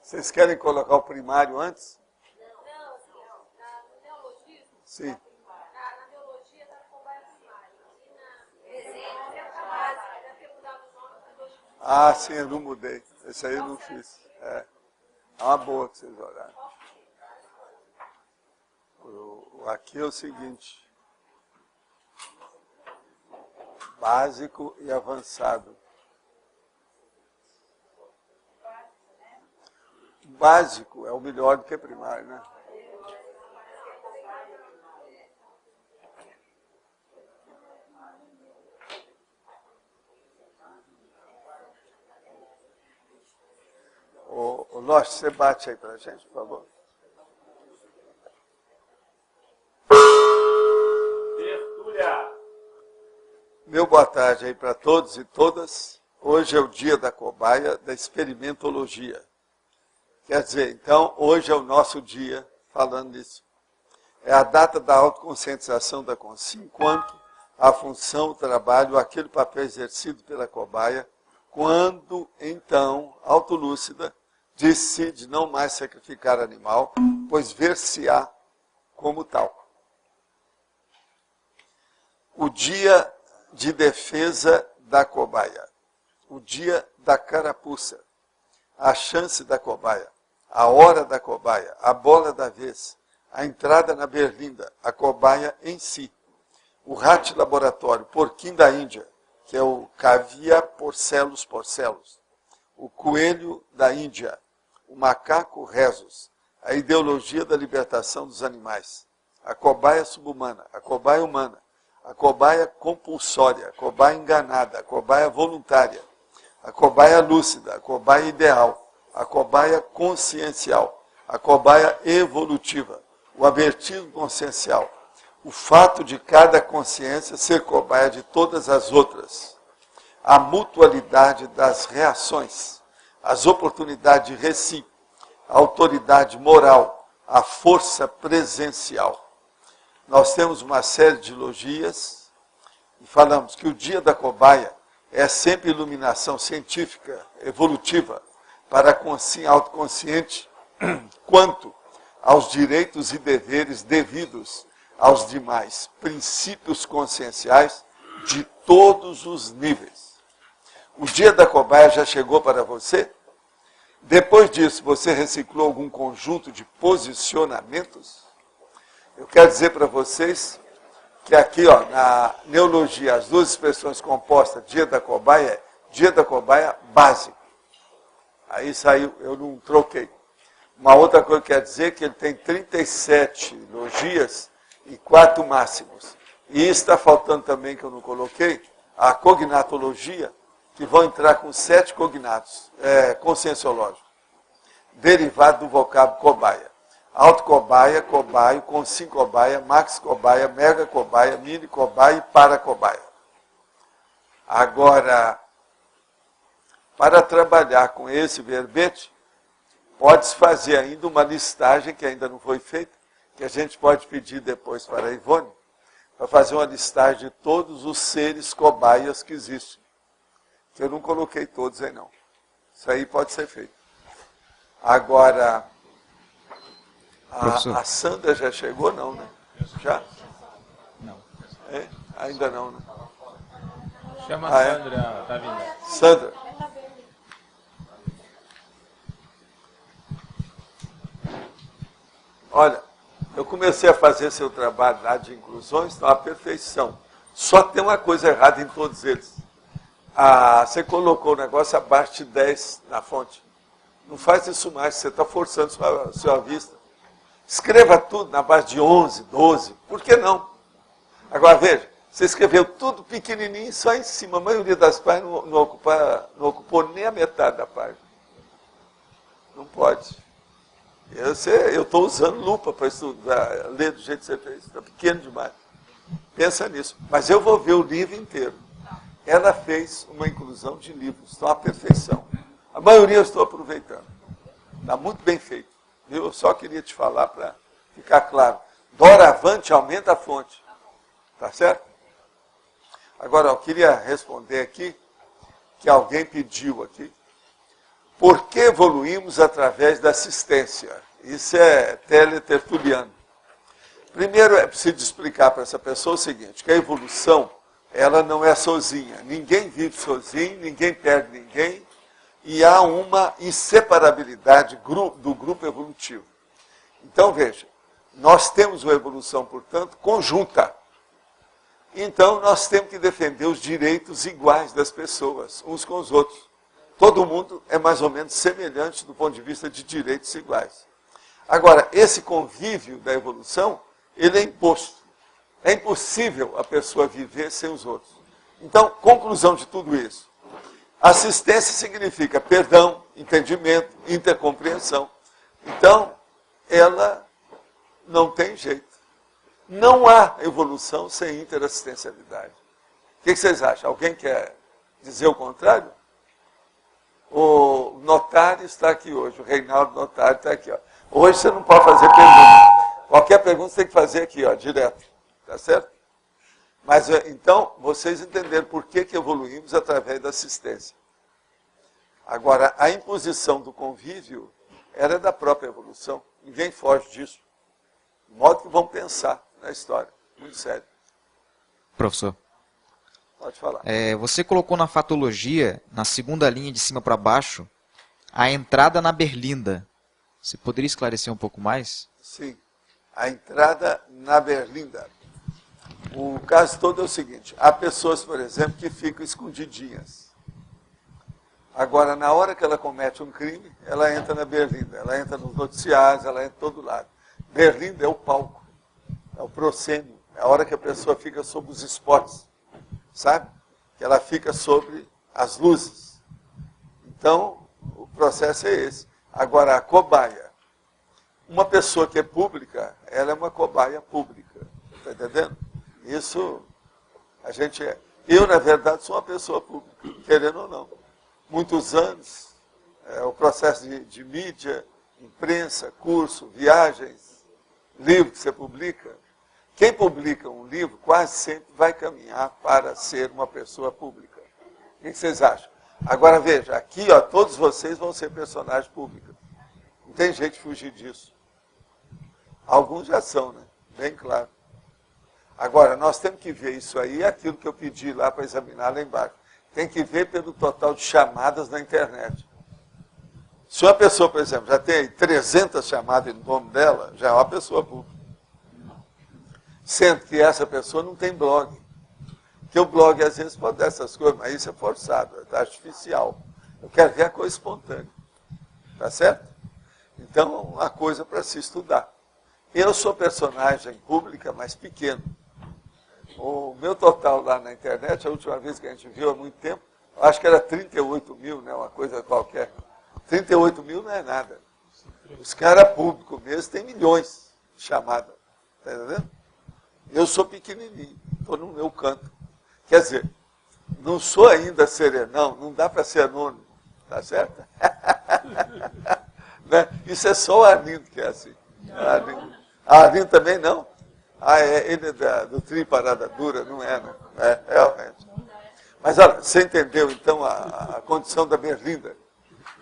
Vocês querem colocar o primário antes? Não, no neologismo, Sim. na neologia está com cobaia primário. E na básica, deve ter mudado o nome para 2. Ah, sim, eu não mudei. Esse aí eu não fiz. É uma boa que vocês olharem. Aqui é o seguinte. Básico e avançado. Básico é o melhor do que primário, né? O Lócio, você bate aí pra gente, por favor. Tertúlia. Meu boa tarde aí para todos e todas. Hoje é o dia da cobaia da experimentologia. Quer dizer, então, hoje é o nosso dia falando nisso. É a data da autoconscientização da consciência, enquanto a função, o trabalho, aquele papel exercido pela cobaia, quando, então, autolúcida, decide não mais sacrificar animal, pois ver-se-á como tal. O dia de defesa da cobaia, o dia da carapuça, a chance da cobaia, a hora da cobaia, a bola da vez, a entrada na berlinda, a cobaia em si, o rato laboratório, porquinho da Índia, que é o Cavia porcellus, o coelho da Índia, o macaco rhesus, a ideologia da libertação dos animais, a cobaia subhumana, a cobaia humana, a cobaia compulsória, a cobaia enganada, a cobaia voluntária, a cobaia lúcida, a cobaia ideal, a cobaia consciencial, a cobaia evolutiva, o avertido consciencial, o fato de cada consciência ser cobaia de todas as outras, a mutualidade das reações, as oportunidades de recíproca, a autoridade moral, a força presencial. Nós temos uma série de logias e falamos que o dia da cobaia é sempre iluminação científica, evolutiva, para a autoconsciente, quanto aos direitos e deveres devidos aos demais princípios conscienciais de todos os níveis. O dia da cobaia já chegou para você? Depois disso, você reciclou algum conjunto de posicionamentos? Eu quero dizer para vocês que aqui, na neologia, as duas expressões compostas, dia da cobaia, é dia da cobaia básico. Aí saiu, eu não troquei. Uma outra coisa que quer dizer que ele tem 37 logias e 4 máximos. E está faltando também, que eu não coloquei, a cognatologia, que vão entrar com 7 cognatos conscienciológicos, derivado do vocábulo cobaia. Autocobaia, cobaio, consim-cobaia, max-cobaia, mega-cobaia, mini-cobaia e para-cobaia. Agora, para trabalhar com esse verbete, pode-se fazer ainda uma listagem que ainda não foi feita, que a gente pode pedir depois para a Ivone, para fazer uma listagem de todos os seres cobaias que existem. Que eu não coloquei todos aí não. Isso aí pode ser feito. Agora, a Sandra já chegou, não, né? Já? Não. É? Ainda não, né? Chama a Sandra, tá vindo. Sandra. Olha, eu comecei a fazer seu trabalho lá de inclusões, então a perfeição. Só tem uma coisa errada em todos eles. Você colocou o negócio abaixo de 10 na fonte. Não faz isso mais, você está forçando sua vista. Escreva tudo na base de 11, 12, por que não? Agora veja, você escreveu tudo pequenininho só em cima. A maioria das páginas não ocupou nem a metade da página. Não pode. Eu estou usando lupa para estudar, ler do jeito que você fez. Está pequeno demais. Pensa nisso. Mas eu vou ver o livro inteiro. Ela fez uma inclusão de livros. Estão à perfeição. A maioria eu estou aproveitando. Está muito bem feito. Eu só queria te falar para ficar claro. Doravante aumenta a fonte. Tá certo? Agora, eu queria responder aqui, que alguém pediu aqui, Por que evoluímos através da assistência? Isso é teletertuliano. Primeiro é preciso explicar para essa pessoa o seguinte, que a evolução, ela não é sozinha. Ninguém vive sozinho, ninguém perde ninguém, e há uma inseparabilidade do grupo evolutivo. Então, veja, nós temos uma evolução, portanto, conjunta. Então, nós temos que defender os direitos iguais das pessoas, uns com os outros. Todo mundo é mais ou menos semelhante do ponto de vista de direitos iguais. Agora, esse convívio da evolução, ele é imposto. É impossível a pessoa viver sem os outros. Então, conclusão de tudo isso. Assistência significa perdão, entendimento, intercompreensão. Então, ela não tem jeito. Não há evolução sem interassistencialidade. O que vocês acham? Alguém quer dizer o contrário? O notário está aqui hoje, o Reinaldo Notário está aqui. Ó. Hoje você não pode fazer pergunta. Qualquer pergunta você tem que fazer aqui, ó, direto. Tá certo? Mas então, vocês entenderam por que evoluímos através da assistência. Agora, a imposição do convívio era da própria evolução. Ninguém foge disso. De modo que vamos pensar na história. Muito sério. Professor. Pode falar. Você colocou na fatologia, na segunda linha de cima para baixo, a entrada na berlinda. Você poderia esclarecer um pouco mais? Sim. A entrada na berlinda. O caso todo é o seguinte. Há pessoas, por exemplo, que ficam escondidinhas. Agora, na hora que ela comete um crime, ela entra na berlinda. Ela entra nos noticiários, ela entra em todo lado. Berlinda é o palco. É o proscênio. É a hora que a pessoa fica sob os spots. Sabe? Que ela fica sobre as luzes. Então, o processo é esse. Agora, a cobaia. Uma pessoa que é pública, ela é uma cobaia pública. Está entendendo? Isso, a gente é. Eu, na verdade, sou uma pessoa pública, querendo ou não. Muitos anos, o processo de mídia, imprensa, curso, viagens, livro que você publica. Quem publica um livro quase sempre vai caminhar para ser uma pessoa pública. O que vocês acham? Agora veja, aqui ó, todos vocês vão ser personagens públicos. Não tem jeito de fugir disso. Alguns já são, né? Bem claro. Agora, nós temos que ver isso aí, aquilo que eu pedi lá para examinar lá embaixo. Tem que ver pelo total de chamadas na internet. Se uma pessoa, por exemplo, já tem 300 chamadas em nome dela, já é uma pessoa pública. Sendo que essa pessoa não tem blog. Porque o blog, às vezes, pode dar essas coisas, mas isso é forçado, é artificial. Eu quero ver a coisa espontânea. Tá certo? Então, a coisa para se estudar. Eu sou personagem pública, mas pequeno. O meu total lá na internet, a última vez que a gente viu há muito tempo, acho que era 38 mil, né, uma coisa qualquer. 38 mil não é nada. Os caras públicos mesmo têm milhões de chamadas. Está entendendo? Eu sou pequenininho, estou no meu canto. Quer dizer, não sou ainda serenão, não dá para ser anônimo. Tá certo? Né? Isso é só o Arlindo que é assim. Arlindo também não? Ele é do Tri Parada Dura, não é, né? É, realmente. Mas olha, você entendeu então a condição da berlinda?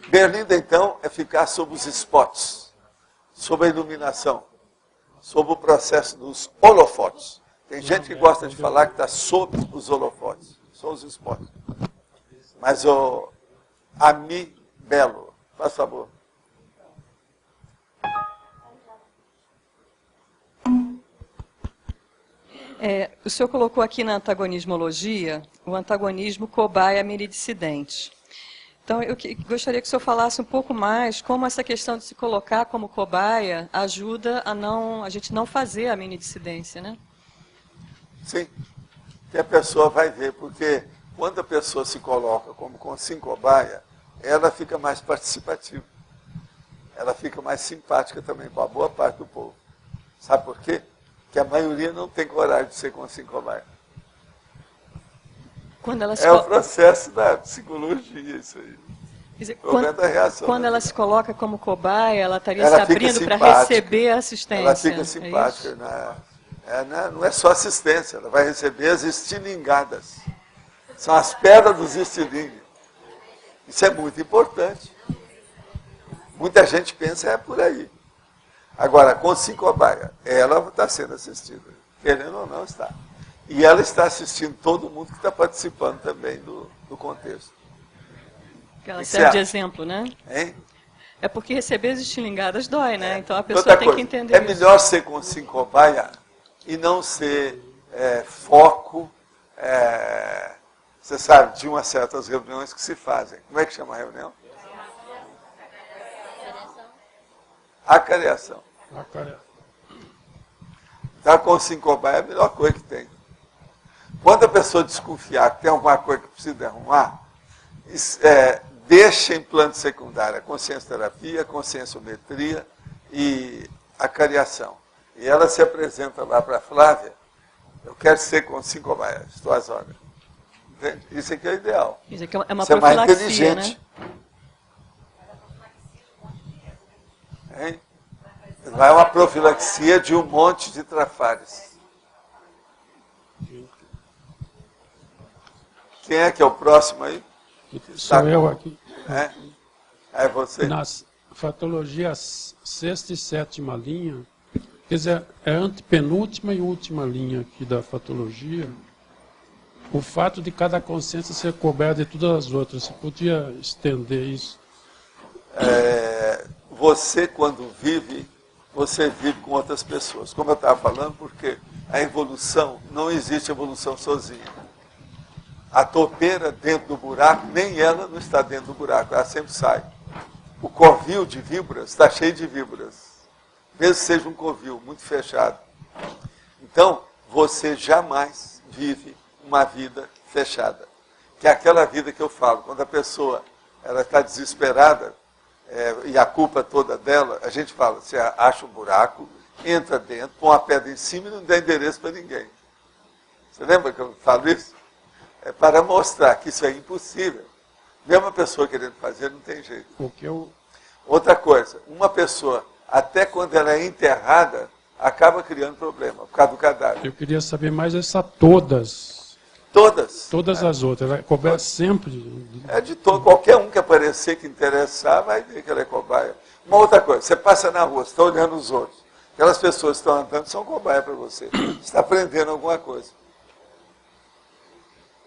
Berlinda, então, é ficar sob os spots, sob a iluminação, sob o processo dos holofotes. Tem gente que gosta de falar que está sob os holofotes, são os spots. Mas o Ami Belo, faz favor. O senhor colocou aqui na antagonismologia o antagonismo cobaia-meridissidente. Então, eu gostaria que o senhor falasse um pouco mais como essa questão de se colocar como cobaia ajuda a gente não fazer a meridissidência, né? Sim, que a pessoa vai ver, porque quando a pessoa se coloca como cobaia, ela fica mais participativa. Ela fica mais simpática também com a boa parte do povo. Sabe por quê? Que a maioria não tem coragem de ser cobaia. O processo da psicologia, isso aí. Quer dizer, quando ela se coloca como cobaia, ela estaria se abrindo para receber a assistência. Ela fica simpática. Não é só assistência, ela vai receber as estilingadas. São as pedras dos estilingues. Isso é muito importante. Muita gente pensa é por aí. Agora, com 5 cobaia, ela está sendo assistida. Querendo ou não, está. E ela está assistindo todo mundo que está participando também do contexto. Ela serve de exemplo, né? Hein? É porque receber as estilingadas dói, né? Então a pessoa Outra tem coisa, que entender é isso. melhor ser com 5 cobaia e não ser foco, você sabe, de umas certas reuniões que se fazem. Como é que chama a reunião? Acareação. Estar com 5 cobaia é a melhor coisa que tem. Quando a pessoa desconfiar que tem alguma coisa que precisa arrumar, deixa em plano secundário a consciência-terapia, conscienciometria e a cariação. E ela se apresenta lá para a Flávia, eu quero ser com 5 cobaias, estou às horas. Entende? Isso aqui é o ideal. Isso aqui é uma Você é mais profilaxia, inteligente. né? Hein? Vai uma profilaxia de um monte de trafares. Quem é que é o próximo aí? Sou eu aqui. É você. Na fatologia 6ª e 7ª linha, quer dizer, é a antepenúltima e última linha aqui da fatologia, o fato de cada consciência ser coberta de todas as outras. Você podia estender isso? Você, quando vive, você vive com outras pessoas. Como eu estava falando, porque a evolução, não existe evolução sozinha. A topeira dentro do buraco, nem ela não está dentro do buraco, ela sempre sai. O covil de víboras está cheio de víboras. Mesmo que seja um covil muito fechado. Então, você jamais vive uma vida fechada. Que é aquela vida que eu falo, quando a pessoa ela está desesperada, e a culpa toda dela, a gente fala, você acha um buraco, entra dentro, põe uma pedra em cima e não dá endereço para ninguém. Você lembra que eu falo isso? É para mostrar que isso é impossível. Mesmo a pessoa querendo fazer, não tem jeito. Outra coisa, uma pessoa, até quando ela é enterrada, acaba criando problema, por causa do cadáver. Eu queria saber mais essa todas. Todas. Todas as outras. Ela é coberta sempre. É de todo. Qualquer um que aparecer, que interessar, vai ver que ela é cobaia. Uma outra coisa, você passa na rua, você está olhando os outros. Aquelas pessoas que estão andando são cobaia para você. Você está aprendendo alguma coisa.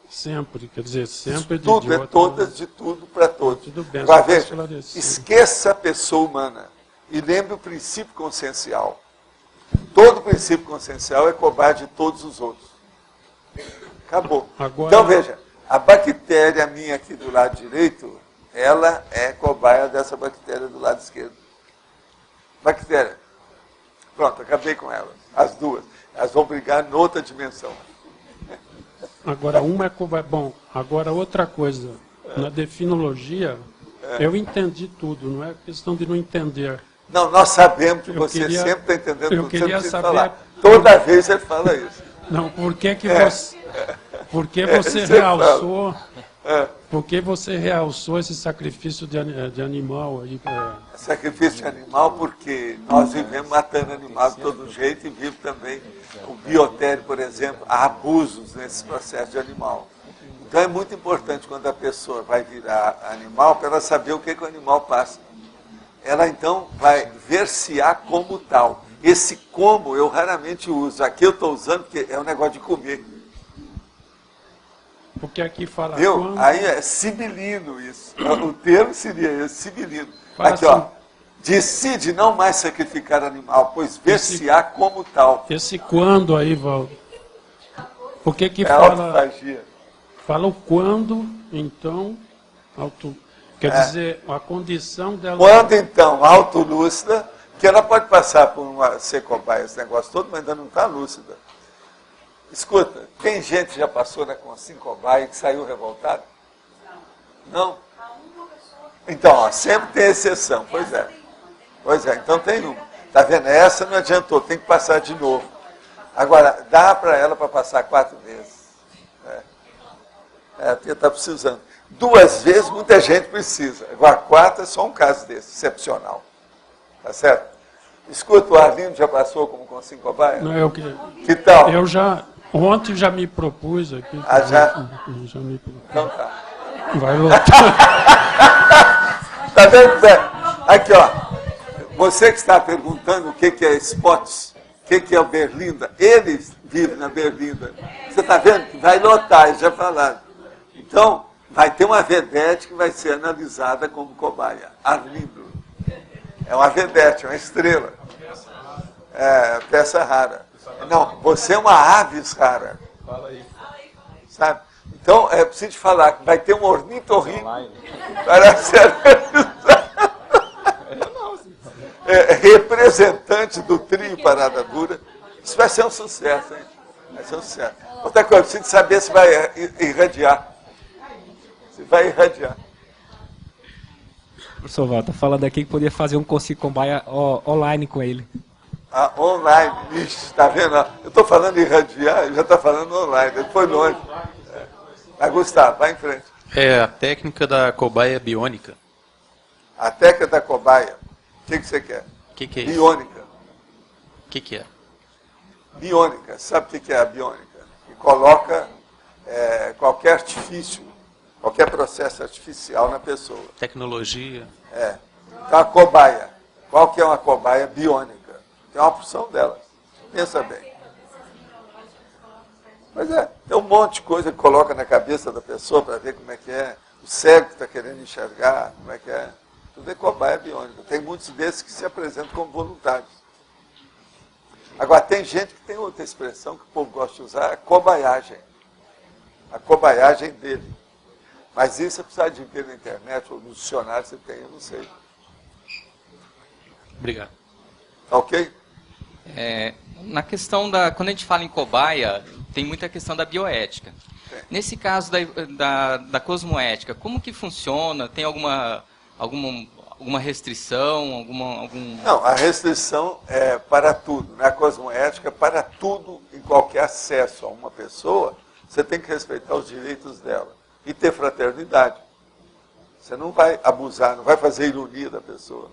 Sempre, quer dizer, sempre de tudo, idiota, todas, de tudo para todos. Tudo bem, Agora, só veja, esclarecer. esqueça a pessoa humana e lembre o princípio consciencial. Todo princípio consciencial é cobaia de todos os outros. Acabou. Agora... Então, veja, a bactéria minha aqui do lado direito, ela é cobaia dessa bactéria do lado esquerdo. Bactéria. Pronto, acabei com elas. As duas. Elas vão brigar noutra dimensão. Agora, uma é cobaia. Bom, agora outra coisa. Na definologia, eu entendi tudo, não é questão de não entender. Não, nós sabemos que você queria- sempre está entendendo eu tudo. queria Você não precisa saber- falar. Toda vez ele fala isso. Não, por que você... Por que você você realçou... Por que você realçou esse sacrifício de animal aí? Sacrifício de animal, porque nós vivemos matando animal de todo jeito e vive também o biotério, por exemplo, há abusos nesses processos de animal. Então é muito importante quando a pessoa vai virar animal, para ela saber o que o animal passa. Ela então vai ver-se-á como tal. Esse como eu raramente uso. Aqui eu estou usando porque é um negócio de comer. Porque aqui fala... Viu? quando- Aí é sibilino isso. O termo seria esse, sibilino. Fala Aqui, ó. assim. Decide não mais sacrificar animal, pois ver-se-á como tal. Esse quando aí, Valdo? Por que É fala... autofagia. Fala o quando, então... Quer dizer, a condição dela... Quando então, autolúcida, que ela pode passar por uma ser cobaia, esse negócio todo, mas ainda não está lúcida. Escuta, tem gente que já passou na Consim cobaia e que saiu revoltada? Não? Então, ó, sempre tem exceção, pois é. Pois é, então tem uma. Está vendo? Essa não adiantou, tem que passar de novo. Agora, dá para ela para passar 4 vezes. Porque está precisando. 2 vezes muita gente precisa. Agora, 4 é só um caso desse, excepcional. Tá certo? Escuta, o Arlindo já passou como Consim cobaia? Não, Que tal? eu já... Ontem já me propus aqui. Ah, já? Já me propus. Então tá. Vai lutar. Tá vendo? Aqui, ó. Você que está perguntando o que é spots, o que é o Berlinda, eles vivem na Berlinda. Você está vendo que vai lotar, eles já falaram. Então, vai ter uma vedete que vai ser analisada como cobaia. Arlindo. É uma vedete, uma estrela. É, peça rara. Não, você é uma aves rara. Fala aí. Sabe? Então, é preciso te falar que vai ter um ornitorrinco para ser representante do trio Parada Dura. Isso vai ser um sucesso, hein? Vai ser um sucesso. Outra coisa, preciso saber se vai irradiar. Se vai irradiar. Professor Walter, falando aqui que podia fazer um curso cobaia online com ele. Ah, online. Ixi, tá vendo? Eu estou falando irradiar, ele já está falando online. Ele foi longe. Mas, Gustavo, vai em frente. É a técnica da cobaia biônica. A técnica da cobaia. O que você quer? O que é isso? Biônica. O que é? Biônica. Sabe o que é a biônica? Que coloca qualquer artifício, qualquer processo artificial na pessoa. Tecnologia. É. Então a cobaia. Qual que é uma cobaia biônica? Tem uma opção delas. Pensa bem. Mas tem um monte de coisa que coloca na cabeça da pessoa para ver como é que é. O cego que está querendo enxergar, como é que é. Tudo é cobaia biônica. Tem muitos desses que se apresentam como voluntários. Agora, tem gente que tem outra expressão que o povo gosta de usar, a cobaiagem. A cobaiagem dele. Mas isso você precisa de ver na internet ou no dicionário, você tem, eu não sei. Obrigado. Tá ok? Na questão quando a gente fala em cobaia, tem muita questão da bioética. Nesse caso da cosmoética, como que funciona? Tem alguma restrição? Não, a restrição é para tudo. Na cosmoética, para tudo, em qualquer acesso a uma pessoa, você tem que respeitar os direitos dela. E ter fraternidade. Você não vai abusar, não vai fazer ironia da pessoa.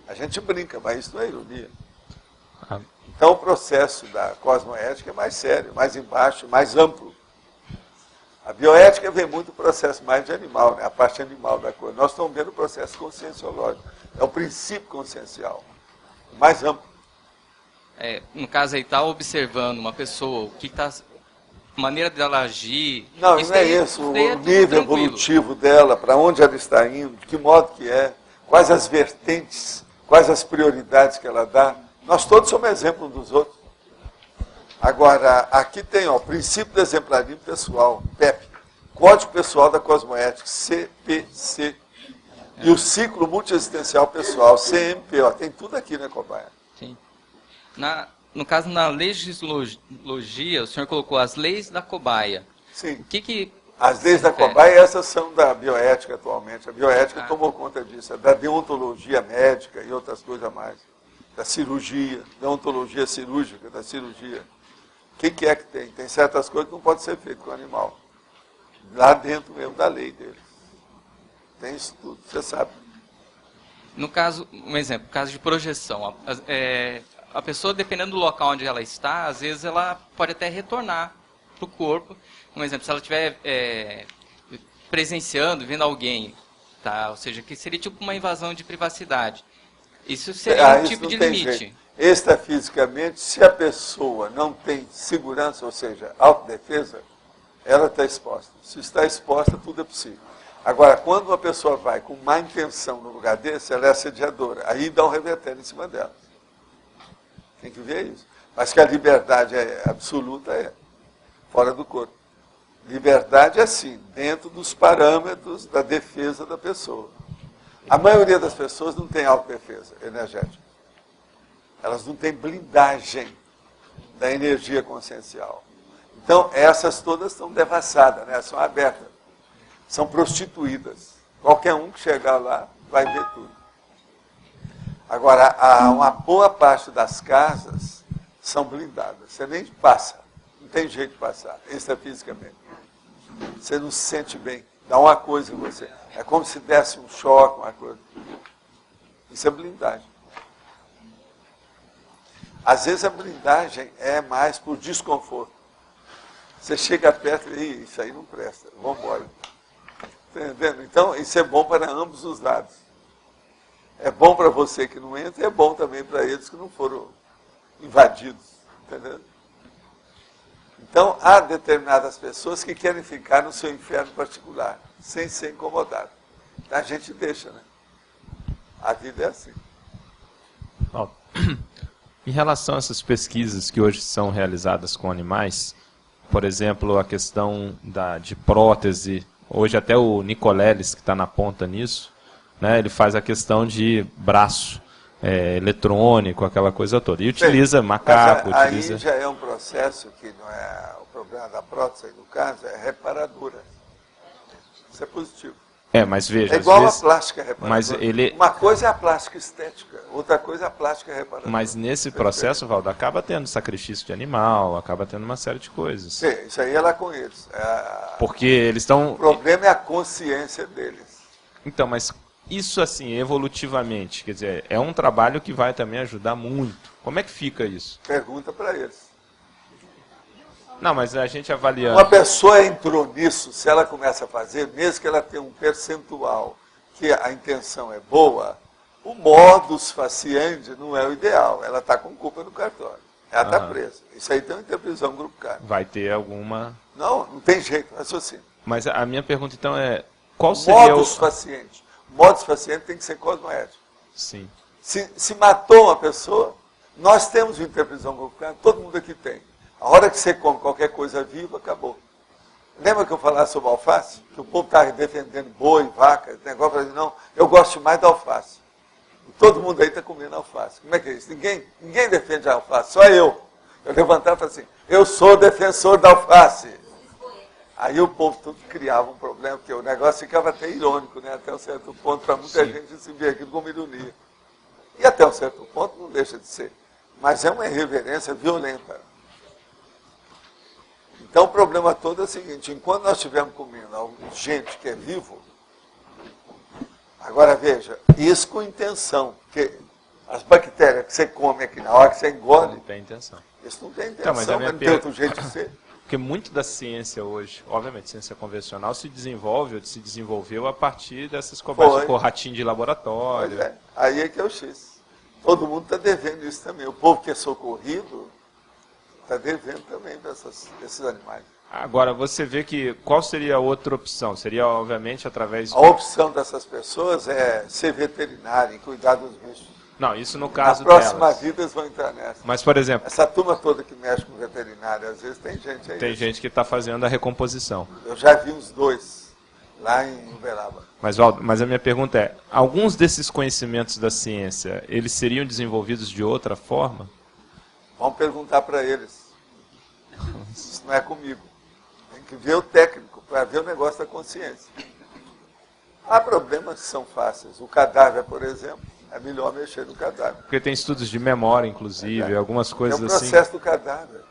A gente brinca, mas isso não é ironia. Então o processo da cosmoética é mais sério, mais embaixo, mais amplo. A bioética vê muito o processo mais de animal, né? A parte animal da coisa. Nós estamos vendo o processo conscienciológico. É o princípio consciencial, mais amplo. No caso aí, está observando uma pessoa, a maneira dela agir... Não, não é isso. O nível evolutivo dela, para onde ela está indo, de que modo que é, quais as vertentes, quais as prioridades que ela dá. Nós todos somos exemplo dos outros. Agora, aqui tem o princípio do exemplarismo pessoal, PEP, Código Pessoal da Cosmoética, CPC, e o ciclo multiexistencial pessoal, CMP, tem tudo aqui, né, cobaia? Sim. No caso, na legislogia, o senhor colocou as leis da cobaia. Sim. O as leis da cobaia, essas são da bioética atualmente. A bioética tomou conta disso, da deontologia médica e outras coisas a mais. Da cirurgia, deontologia cirúrgica, da cirurgia. O que é que tem? Tem certas coisas que não pode ser feito com o animal. Lá dentro mesmo da lei deles. Tem isso tudo, você sabe. No caso, um exemplo, caso de projeção. A pessoa, dependendo do local onde ela está, às vezes ela pode até retornar para o corpo. Um exemplo, se ela estiver presenciando, vendo alguém, tá? Ou seja, que seria tipo uma invasão de privacidade. Isso seria um tipo de limite. Jeito. Extrafisicamente, se a pessoa não tem segurança, ou seja, autodefesa, ela está exposta. Se está exposta, tudo é possível. Agora, quando uma pessoa vai com má intenção no lugar desse, ela é assediadora. Aí dá um revertério em cima dela. Tem que ver isso. Mas que a liberdade é absoluta, fora do corpo. Liberdade é sim, dentro dos parâmetros da defesa da pessoa. A maioria das pessoas não tem autodefesa energética. Elas não têm blindagem da energia consciencial. Então, essas todas estão devassadas, né? São abertas. São prostituídas. Qualquer um que chegar lá vai ver tudo. Agora, uma boa parte das casas são blindadas. Você nem passa. Não tem jeito de passar, extrafisicamente. Você não se sente bem. Dá uma coisa em você. É como se desse um choque, uma coisa. Isso é blindagem. Às vezes a blindagem é mais por desconforto. Você chega perto e isso aí não presta, vamos embora. Entendendo? Então, isso é bom para ambos os lados. É bom para você que não entra e é bom também para eles que não foram invadidos. Entendeu? Então, há determinadas pessoas que querem ficar no seu inferno particular, sem ser incomodado. A gente deixa, né? A vida é assim. Bom, em relação a essas pesquisas que hoje são realizadas com animais, por exemplo, a questão de prótese, hoje até o Nicoleles, que está na ponta nisso, né, ele faz a questão de braço eletrônico, aquela coisa toda. E utiliza macaco, mas utiliza... Aí já é um processo que não é o problema da prótese, aí no caso, é reparadora. Isso é positivo. Mas veja, é igual às vezes, a plástica reparadora. mas ele... Uma coisa é a plástica estética, outra coisa é a plástica reparadora. Mas nesse processo, Valdo, acaba tendo sacrifício de animal, acaba tendo uma série de coisas. Sim, isso aí é lá com eles. Porque eles estão... O problema é a consciência deles. Então, mas isso assim, evolutivamente, quer dizer, é um trabalho que vai também ajudar muito. Como é que fica isso? Pergunta para eles. Não, mas a gente avaliando... Uma pessoa entrou nisso, se ela começa a fazer, mesmo que ela tenha um percentual que a intenção é boa, o modus faciandi não é o ideal. Ela está com culpa no cartório. Ela está presa. Isso aí tem uma interprisão grupo K. Vai ter alguma... Não tem jeito, raciocínio. Mas a minha pergunta então é, qual seria modus faciente. Modus faciente tem que ser cosmoético. Sim. Se matou uma pessoa, nós temos uma interprisão grupo K, todo mundo aqui tem. A hora que você come qualquer coisa viva, acabou. Lembra que eu falava sobre alface? Que o povo estava defendendo boi, vaca, esse negócio, eu falei, não, eu gosto mais da alface. E todo mundo aí está comendo alface. Como é que é isso? Ninguém defende a alface, só eu. Eu levantava e falava assim, eu sou defensor da alface. Aí o povo tudo criava um problema, porque o negócio ficava até irônico, né? Até um certo ponto, para muita gente se ver aquilo como ironia. E até um certo ponto não deixa de ser. Mas é uma irreverência violenta. Então o problema todo é o seguinte, enquanto nós estivermos comendo gente que é vivo, agora veja, isso com intenção, porque as bactérias que você come aqui na hora que você engole, não tem intenção. Isso não tem intenção, Então, mas não tem outro jeito de ser. Porque muito da ciência hoje, obviamente, ciência convencional, se desenvolveu a partir dessas cobaias, com ratinho de laboratório. Pois é, aí é que é o X. Todo mundo está devendo isso também. O povo que é socorrido está devendo também desses animais. Agora, você vê que qual seria a outra opção? Seria, obviamente, através... A opção dessas pessoas é ser veterinário e cuidar dos bichos. Não, isso no caso delas. Na próxima delas. vida eles vão entrar nessa. Mas, por exemplo... Essa turma toda que mexe com veterinário, às vezes tem gente aí. Tem gente que está fazendo a recomposição. Eu já vi uns 2 lá em Uberaba. Mas, Valdo, mas a minha pergunta é, alguns desses conhecimentos da ciência, eles seriam desenvolvidos de outra forma? Vamos perguntar para eles. Isso não é comigo. Tem que ver o técnico para ver o negócio da consciência. Há problemas que são fáceis. O cadáver, por exemplo, é melhor mexer no cadáver. Porque tem estudos de memória, inclusive, algumas coisas assim. É o processo do cadáver.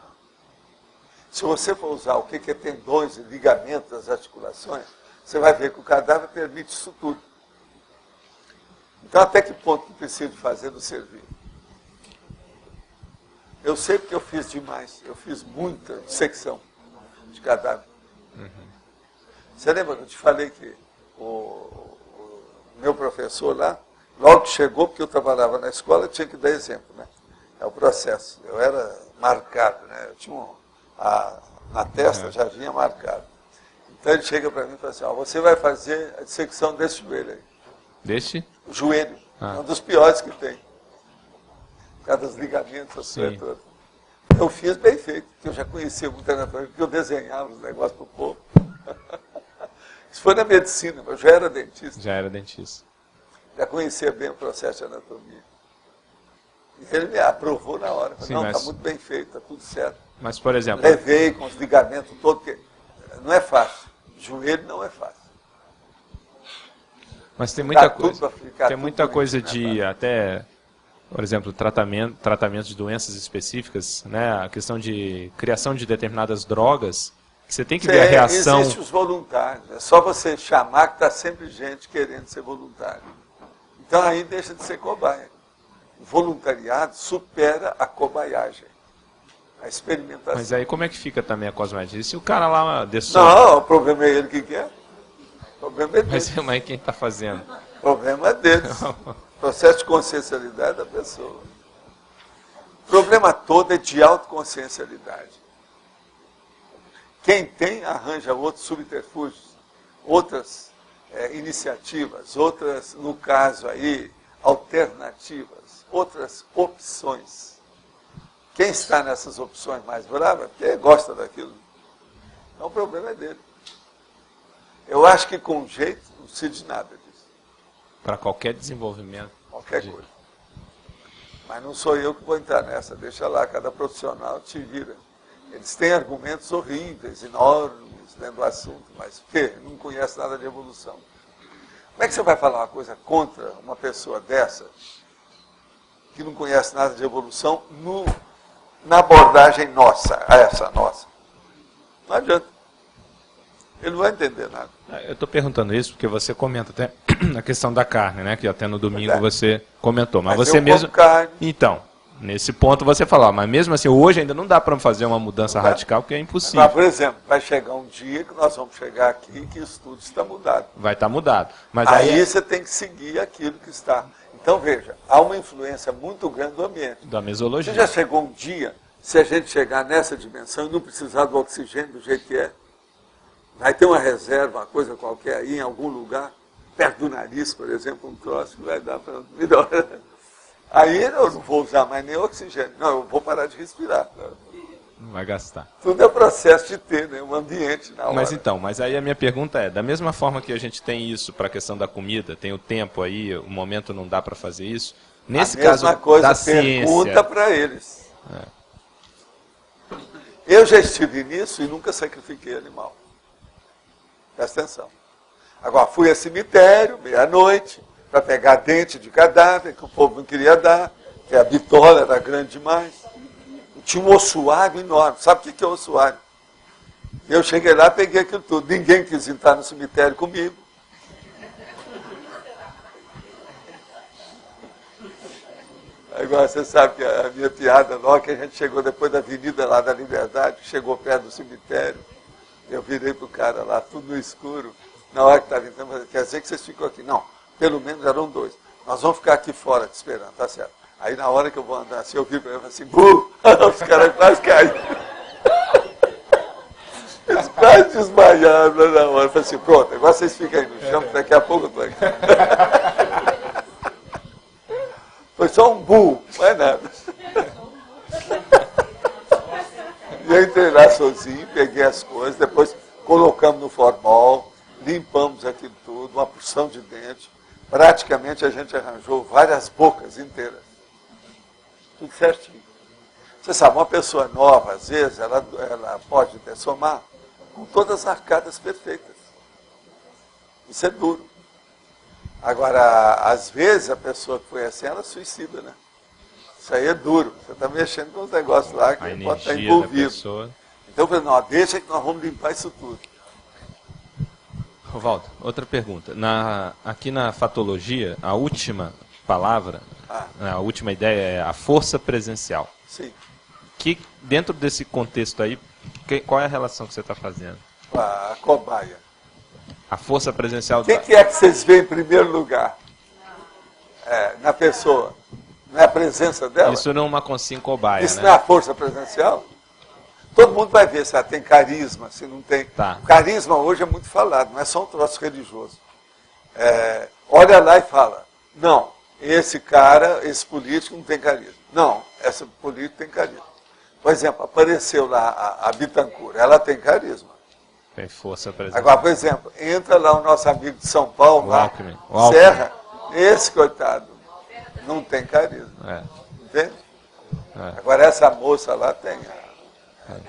Se você for usar o que é tendões e ligamentos das articulações, você vai ver que o cadáver permite isso tudo. Então, até que ponto que precisa fazer no servir? Eu sei porque eu fiz demais. Eu fiz muita dissecção de cadáver. Você lembra que eu te falei que o meu professor lá, logo que chegou, porque eu trabalhava na escola, tinha que dar exemplo, né? É o processo. Eu era marcado, né? Eu tinha na testa, já vinha marcado. Então ele chega para mim e fala assim, ó, você vai fazer a dissecção desse joelho aí. Deste? O joelho. É um dos piores que tem. Por causa dos ligamentos, as coisas todas. Eu fiz bem feito, porque eu já conhecia muito anatomia, porque eu desenhava os negócios para o povo. Isso foi na medicina, eu já era dentista. Já era dentista. Já conhecia bem o processo de anatomia. E ele me aprovou na hora. Falei, não, está muito bem feito, está tudo certo. Mas, por exemplo... Levei com os ligamentos todos, porque não é fácil. Joelho não é fácil. Mas tem muita coisa. Tem muita coisa de até, por exemplo, tratamento de doenças específicas, né? A questão de criação de determinadas drogas, que você tem que ver a reação. Existem os voluntários. É só você chamar que está sempre gente querendo ser voluntário. Então aí deixa de ser cobaia. O voluntariado supera a cobaiagem. A experimentação. Mas aí como é que fica também a cosmética? E se o cara lá Não, o problema é ele que quer. O problema é dele. Mas quem está fazendo? O problema é deles. Processo de consciencialidade da pessoa. O problema todo é de autoconsciencialidade. Quem tem, arranja outros subterfúgios, outras iniciativas, outras, no caso aí, alternativas, outras opções. Quem está nessas opções mais bravas, porque gosta daquilo. Então o problema é dele. Eu acho que com jeito não precisa de nada disso. Para qualquer desenvolvimento. Qualquer coisa. Mas não sou eu que vou entrar nessa, deixa lá, cada profissional te vira. Eles têm argumentos horríveis, enormes dentro do assunto, mas o quê? Não conhece nada de evolução. Como é que você vai falar uma coisa contra uma pessoa dessa, que não conhece nada de evolução, na abordagem nossa, essa nossa? Não adianta. Ele não vai entender nada. Eu estou perguntando isso porque você comenta até a questão da carne, né? Que até no domingo você comentou. Mas você eu mesmo. como carne. Então, nesse ponto você falou, mas mesmo assim, hoje ainda não dá para fazer uma mudança radical, porque é impossível. Mas, por exemplo, vai chegar um dia que nós vamos chegar aqui que isso tudo está mudado. Vai estar mudado. Mas aí você tem que seguir aquilo que está. Então, veja, há uma influência muito grande do ambiente. Da mesologia. Você já chegou um dia, se a gente chegar nessa dimensão e não precisar do oxigênio do jeito que é, vai ter uma reserva, uma coisa qualquer aí, em algum lugar, perto do nariz, por exemplo, um troço que vai dar para melhorar. Aí eu não vou usar mais nem oxigênio. Não, eu vou parar de respirar. Não vai gastar. Tudo é processo de ter, né? Um ambiente na hora. Mas aí a minha pergunta é, da mesma forma que a gente tem isso para a questão da comida, tem o tempo aí, o momento não dá para fazer isso, nesse caso da ciência... Pergunta para eles. Eu já estive nisso e nunca sacrifiquei animal. Presta atenção. Agora, fui a cemitério, meia-noite, para pegar dente de cadáver, que o povo não queria dar, que a bitola era grande demais. E tinha um ossuário enorme. Sabe o que é ossuário? Eu cheguei lá, peguei aquilo tudo. Ninguém quis entrar no cemitério comigo. Agora, você sabe que a minha piada, logo que a gente chegou depois da Avenida lá da Liberdade, chegou perto do cemitério, eu virei pro cara lá, tudo no escuro. Na hora que estava entrando, quer dizer que vocês ficam aqui? Não, pelo menos eram 2. Nós vamos ficar aqui fora te esperando, tá certo? Aí na hora que eu vou andar assim, eu vi para ele e falei assim, os caras quase caíram. Eles quase desmaiaram na hora. Eu falei assim, pronto, agora vocês ficam aí no chão, daqui a pouco eu estou aqui. Foi só um burro, mais nada. E eu entrei lá sozinho, peguei as coisas, depois colocamos no formol, limpamos aquilo tudo, uma porção de dente. Praticamente a gente arranjou várias bocas inteiras. Tudo certinho. Você sabe, uma pessoa nova, às vezes, ela pode dessomar com todas as arcadas perfeitas. Isso é duro. Agora, às vezes, a pessoa que foi assim, ela suicida, né? Isso aí é duro. Você está mexendo com os negócios lá que pode estar envolvido. Então eu falei, não, deixa que nós vamos limpar isso tudo. Walter, outra pergunta. Aqui na fatologia, a última palavra, a última ideia é a força presencial. Sim. Que, dentro desse contexto aí, qual é a relação que você está fazendo? A cobaia. A força presencial... O que é que vocês veem em primeiro lugar? Na pessoa? Não é a presença dela? Isso não é uma consciência cobaia, Isso né? não é a força presencial? Todo mundo vai ver se ela tem carisma, se não tem. Tá. Carisma hoje é muito falado, não é só um troço religioso. Olha lá e fala, não, esse cara, esse político não tem carisma. Não, esse político tem carisma. Por exemplo, apareceu lá a Bittencourt, ela tem carisma. Tem força presencial. Agora, por exemplo, entra lá o nosso amigo de São Paulo, lá, Alckmin. Serra, esse coitado, não tem carisma. Entende? Agora, essa moça lá tem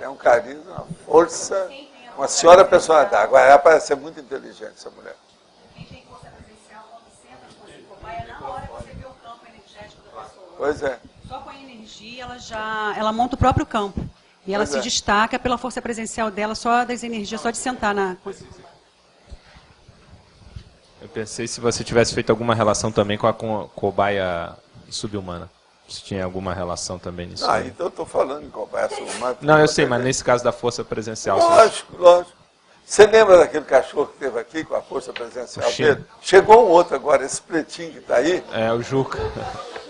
um carisma, uma força, uma senhora personalidade. Agora, ela parece ser muito inteligente, essa mulher. Quem tem força presencial, quando senta no conselho cobaia, na hora você vê o campo energético da pessoa. Pois é. Só com a energia, ela monta o próprio campo. E ela se destaca pela força presencial dela, só das energias, só de sentar na consciência. Eu pensei se você tivesse feito alguma relação também com a cobaia subhumana. Se tinha alguma relação também nisso. Então eu estou falando em cobaia subhumana. Não, eu sei, mas nesse caso da força presencial. Lógico. Você lembra daquele cachorro que esteve aqui com a força presencial dele? Chegou um outro agora, esse pretinho que está aí. É, o Juca.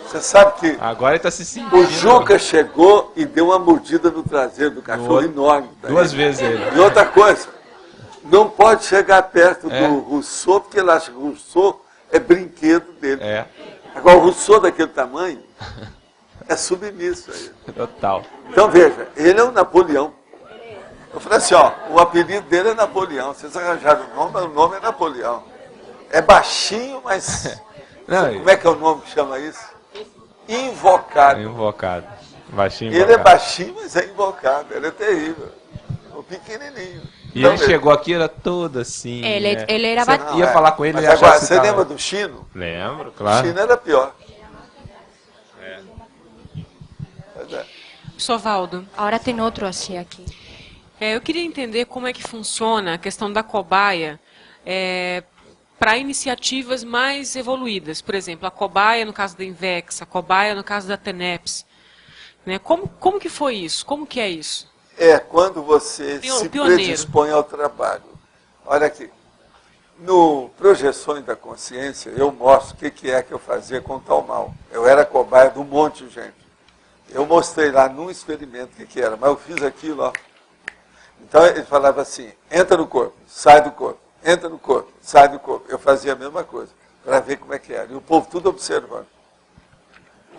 Você sabe que agora ele está se sentindo. O Juca chegou e deu uma mordida no traseiro do cachorro enorme. Duas vezes ele. E outra coisa, não pode chegar perto do Rousseau, porque ele acha que o Rousseau é brinquedo dele. É. Agora, o Rousseau daquele tamanho é submisso a ele. Total. Então, veja, ele é o Napoleão. Eu falei assim, ó, o apelido dele é Napoleão. Vocês arranjaram o nome, mas o nome é Napoleão. É baixinho, mas... Não, como é que é o nome que chama isso? Invocado. Invocado. Baixinho Ele invocado. é baixinho, mas é invocado. Ele é terrível. O pequenininho. E então, ele chegou aqui, era todo assim. Ele, né? ele era Você batido. ia falar com ele, mas ele agora, achava que você tava... lembra do Chino? Lembro, O claro. Chino era pior. Sovaldo. Agora tem outro assim aqui. Eu queria entender como é que funciona a questão da cobaia para iniciativas mais evoluídas. Por exemplo, a cobaia no caso da Invex, a cobaia no caso da TENEPS. Né? Como que foi isso? Como que é isso? É quando você se predispõe ao trabalho. Olha aqui. No Projeções da Consciência, eu mostro o que é que eu fazia com tal mal. Eu era cobaia de um monte de gente. Eu mostrei lá num experimento o que era, mas eu fiz aquilo, ó. Então ele falava assim, entra no corpo, sai do corpo, entra no corpo, sai do corpo. Eu fazia a mesma coisa, para ver como é que era. E o povo tudo observando.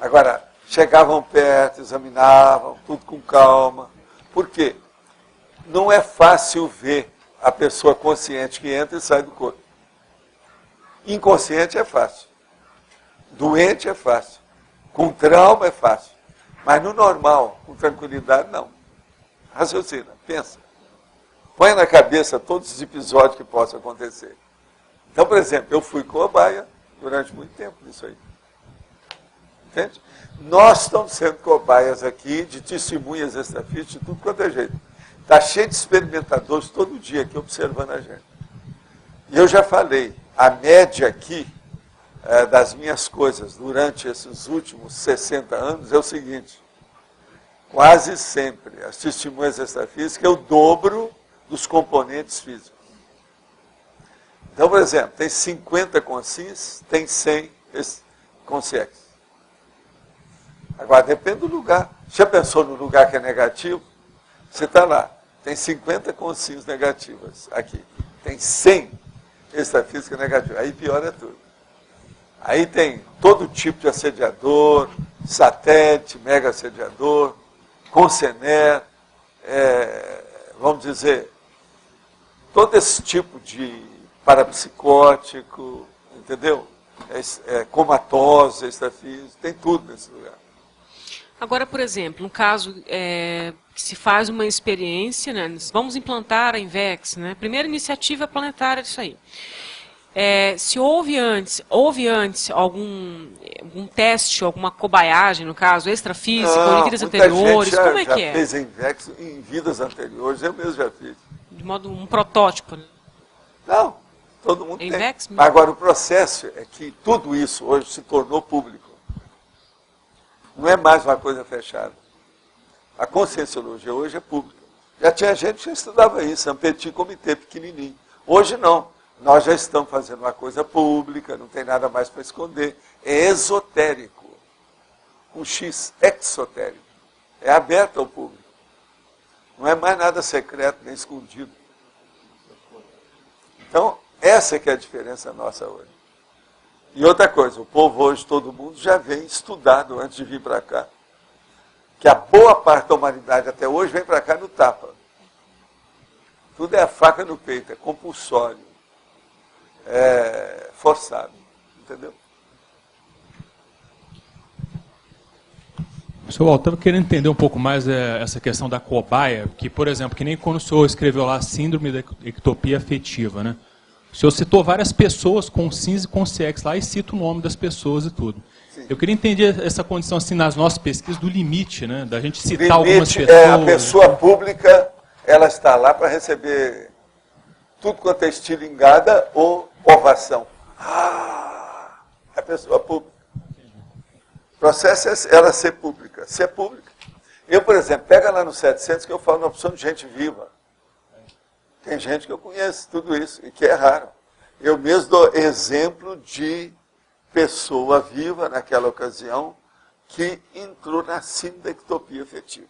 Agora, chegavam perto, examinavam, tudo com calma. Por quê? Não é fácil ver a pessoa consciente que entra e sai do corpo. Inconsciente é fácil. Doente é fácil. Com trauma é fácil. Mas no normal, com tranquilidade, não. Raciocina, pensa. Põe na cabeça todos os episódios que possam acontecer. Então, por exemplo, eu fui cobaia durante muito tempo nisso aí. Entende? Nós estamos sendo cobaias aqui de testemunhas extrafísicas, de tudo quanto é jeito. Está cheio de experimentadores todo dia aqui observando a gente. E eu já falei, a média aqui das minhas coisas durante esses últimos 60 anos é o seguinte: quase sempre as testemunhas extrafísicas é o dobro dos componentes físicos. Então, por exemplo, tem 50 consciências, tem 100 consciências. Agora, depende do lugar. Já pensou no lugar que é negativo? Você está lá, tem 50 consciências negativas aqui, tem 100 extrafísicas negativas, aí piora tudo. Aí tem todo tipo de assediador, satélite, mega assediador, concener, vamos dizer, todo esse tipo de parapsicótico, entendeu? Comatose, extrafísico, tem tudo nesse lugar. Agora, por exemplo, um caso que se faz uma experiência, né, vamos implantar a Invex, né, primeira iniciativa planetária disso aí. Se houve antes algum teste, alguma cobaiagem, no caso, extrafísica, ou em vidas anteriores, como é que é? Já fez a Invex em vidas anteriores, eu mesmo já fiz. De modo um protótipo, né? Não, todo mundo Invex tem. Mas agora o processo é que tudo isso hoje se tornou público. Não é mais uma coisa fechada. A conscienciologia hoje é pública. Já tinha gente que já estudava isso, um petit comitê pequenininho. Hoje não. Nós já estamos fazendo uma coisa pública, não tem nada mais para esconder. É esotérico. Um X, exotérico. É aberto ao público. Não é mais nada secreto nem escondido. Então, essa que é a diferença nossa hoje. E outra coisa, o povo hoje, todo mundo já vem estudado antes de vir para cá. Que a boa parte da humanidade até hoje vem para cá no tapa. Tudo é a faca no peito, é compulsório. É forçado. Entendeu? Senhor Walter, estava querendo entender um pouco mais essa questão da cobaia, que, por exemplo, que nem quando o senhor escreveu lá a síndrome da ectopia afetiva, né? O senhor citou várias pessoas com SINS e com CX lá e cita o nome das pessoas e tudo. Sim. Eu queria entender essa condição assim nas nossas pesquisas do limite, né? Da gente citar algumas pessoas. A pessoa pública, ela está lá para receber tudo quanto é estilingada ou ovação. A pessoa pública. O processo é ela ser pública. Ser pública. Eu, por exemplo, pega lá no 700 que eu falo na opção de gente viva. Tem gente que eu conheço tudo isso, e que é raro. Eu mesmo dou exemplo de pessoa viva naquela ocasião que entrou na sindectopia afetiva.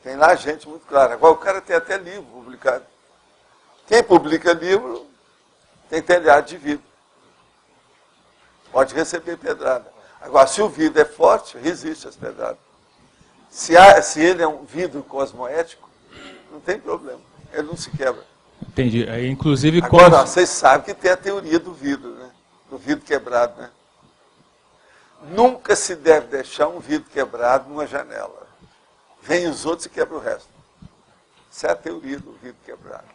Tem lá gente muito clara. Agora o cara tem até livro publicado. Quem publica livro tem telhado de vidro. Pode receber pedrada. Agora, se o vidro é forte, resiste às pedradas. Se ele é um vidro cosmoético, não tem problema. Ele não se quebra. Entendi. Aí, inclusive, agora, vocês sabem que tem a teoria do vidro, né? Do vidro quebrado, né? Nunca se deve deixar um vidro quebrado numa janela. Vem os outros e quebra o resto. Essa é a teoria do vidro quebrado.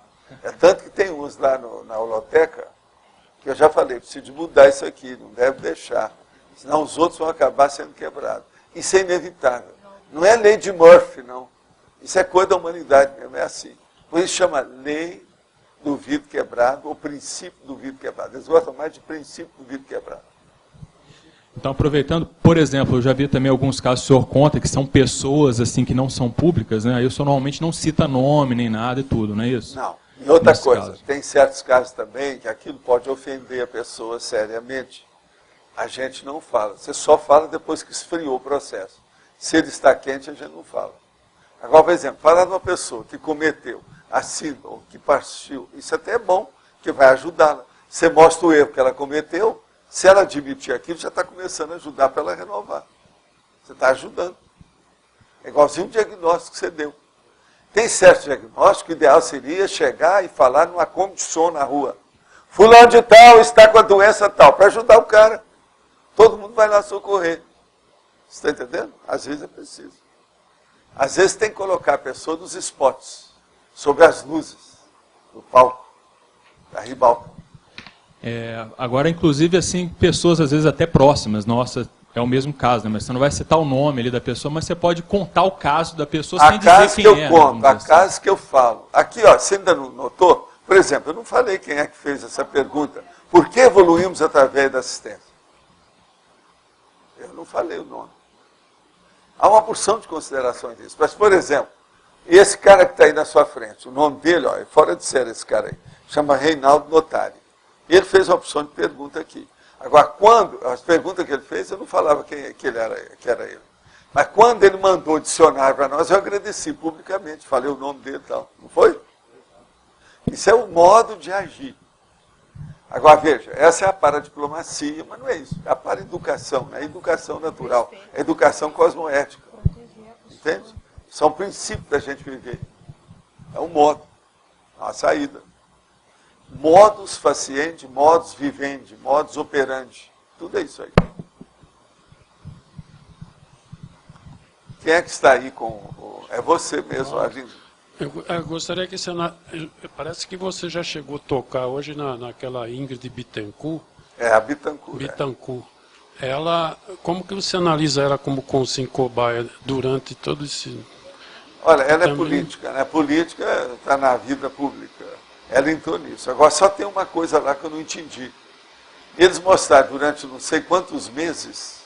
É tanto que tem uns lá na holoteca, que eu já falei, preciso de mudar isso aqui, não deve deixar. Senão os outros vão acabar sendo quebrados. Isso é inevitável. Não é lei de Murphy, não. Isso é coisa da humanidade mesmo, é assim. Por isso chama lei do vidro quebrado, ou princípio do vidro quebrado. Eles gostam mais de princípio do vidro quebrado. Então, aproveitando, por exemplo, eu já vi também alguns casos, o senhor conta, que são pessoas assim que não são públicas, né? Aí o senhor normalmente não cita nome nem nada e tudo, não é isso? Não. E outra coisa, tem certos casos também que aquilo pode ofender a pessoa seriamente. A gente não fala. Você só fala depois que esfriou o processo. Se ele está quente, a gente não fala. Agora, por exemplo, falar de uma pessoa que cometeu assinou, ou que partiu, isso até é bom, que vai ajudá-la. Você mostra o erro que ela cometeu, se ela admitir aquilo, já está começando a ajudar para ela renovar. Você está ajudando. É igualzinho o diagnóstico que você deu. Tem certo diagnóstico, o ideal seria chegar e falar numa condição na rua. Fulano de tal está com a doença tal, para ajudar o cara. Todo mundo vai lá socorrer. Você está entendendo? Às vezes é preciso. Às vezes tem que colocar a pessoa nos spots, sobre as luzes do palco, da ribalta. Agora, inclusive, assim, pessoas às vezes até próximas, nossa, é o mesmo caso, né? Mas você não vai citar o nome ali da pessoa, mas você pode contar o caso da pessoa sem dizer quem é. A caso que eu falo. Aqui, ó, você ainda não notou? Por exemplo, eu não falei quem é que fez essa pergunta. Por que evoluímos através da assistência? Eu não falei o nome. Há uma porção de considerações disso. Mas, por exemplo, esse cara que está aí na sua frente, o nome dele, ó, é fora de série esse cara aí, chama Reinaldo Notari. Ele fez uma opção de pergunta aqui. Agora, quando, as perguntas que ele fez, eu não falava que era ele. Mas quando ele mandou o dicionário para nós, eu agradeci publicamente, falei o nome dele e tal. Não foi? Isso é o modo de agir. Agora, veja, essa é a paradiplomacia, mas não é isso. É a paraeducação, é a educação natural, é a educação cosmoética. Entende? São princípios da gente viver. É um modo, é uma saída. Modus faciendi, modus vivendi, modus operandi. Tudo é isso aí. Quem é que está aí com... É você mesmo, Arlindo. Eu gostaria que você... Parece que você já chegou a tocar hoje naquela Ingrid Bittencourt. É, a Bittencourt. Bittencourt. Ela, como que você analisa ela como consim cobaia durante todo esse... Olha, ela é política, né? Política está na vida pública. Ela entrou nisso. Agora, só tem uma coisa lá que eu não entendi. Eles mostraram durante não sei quantos meses,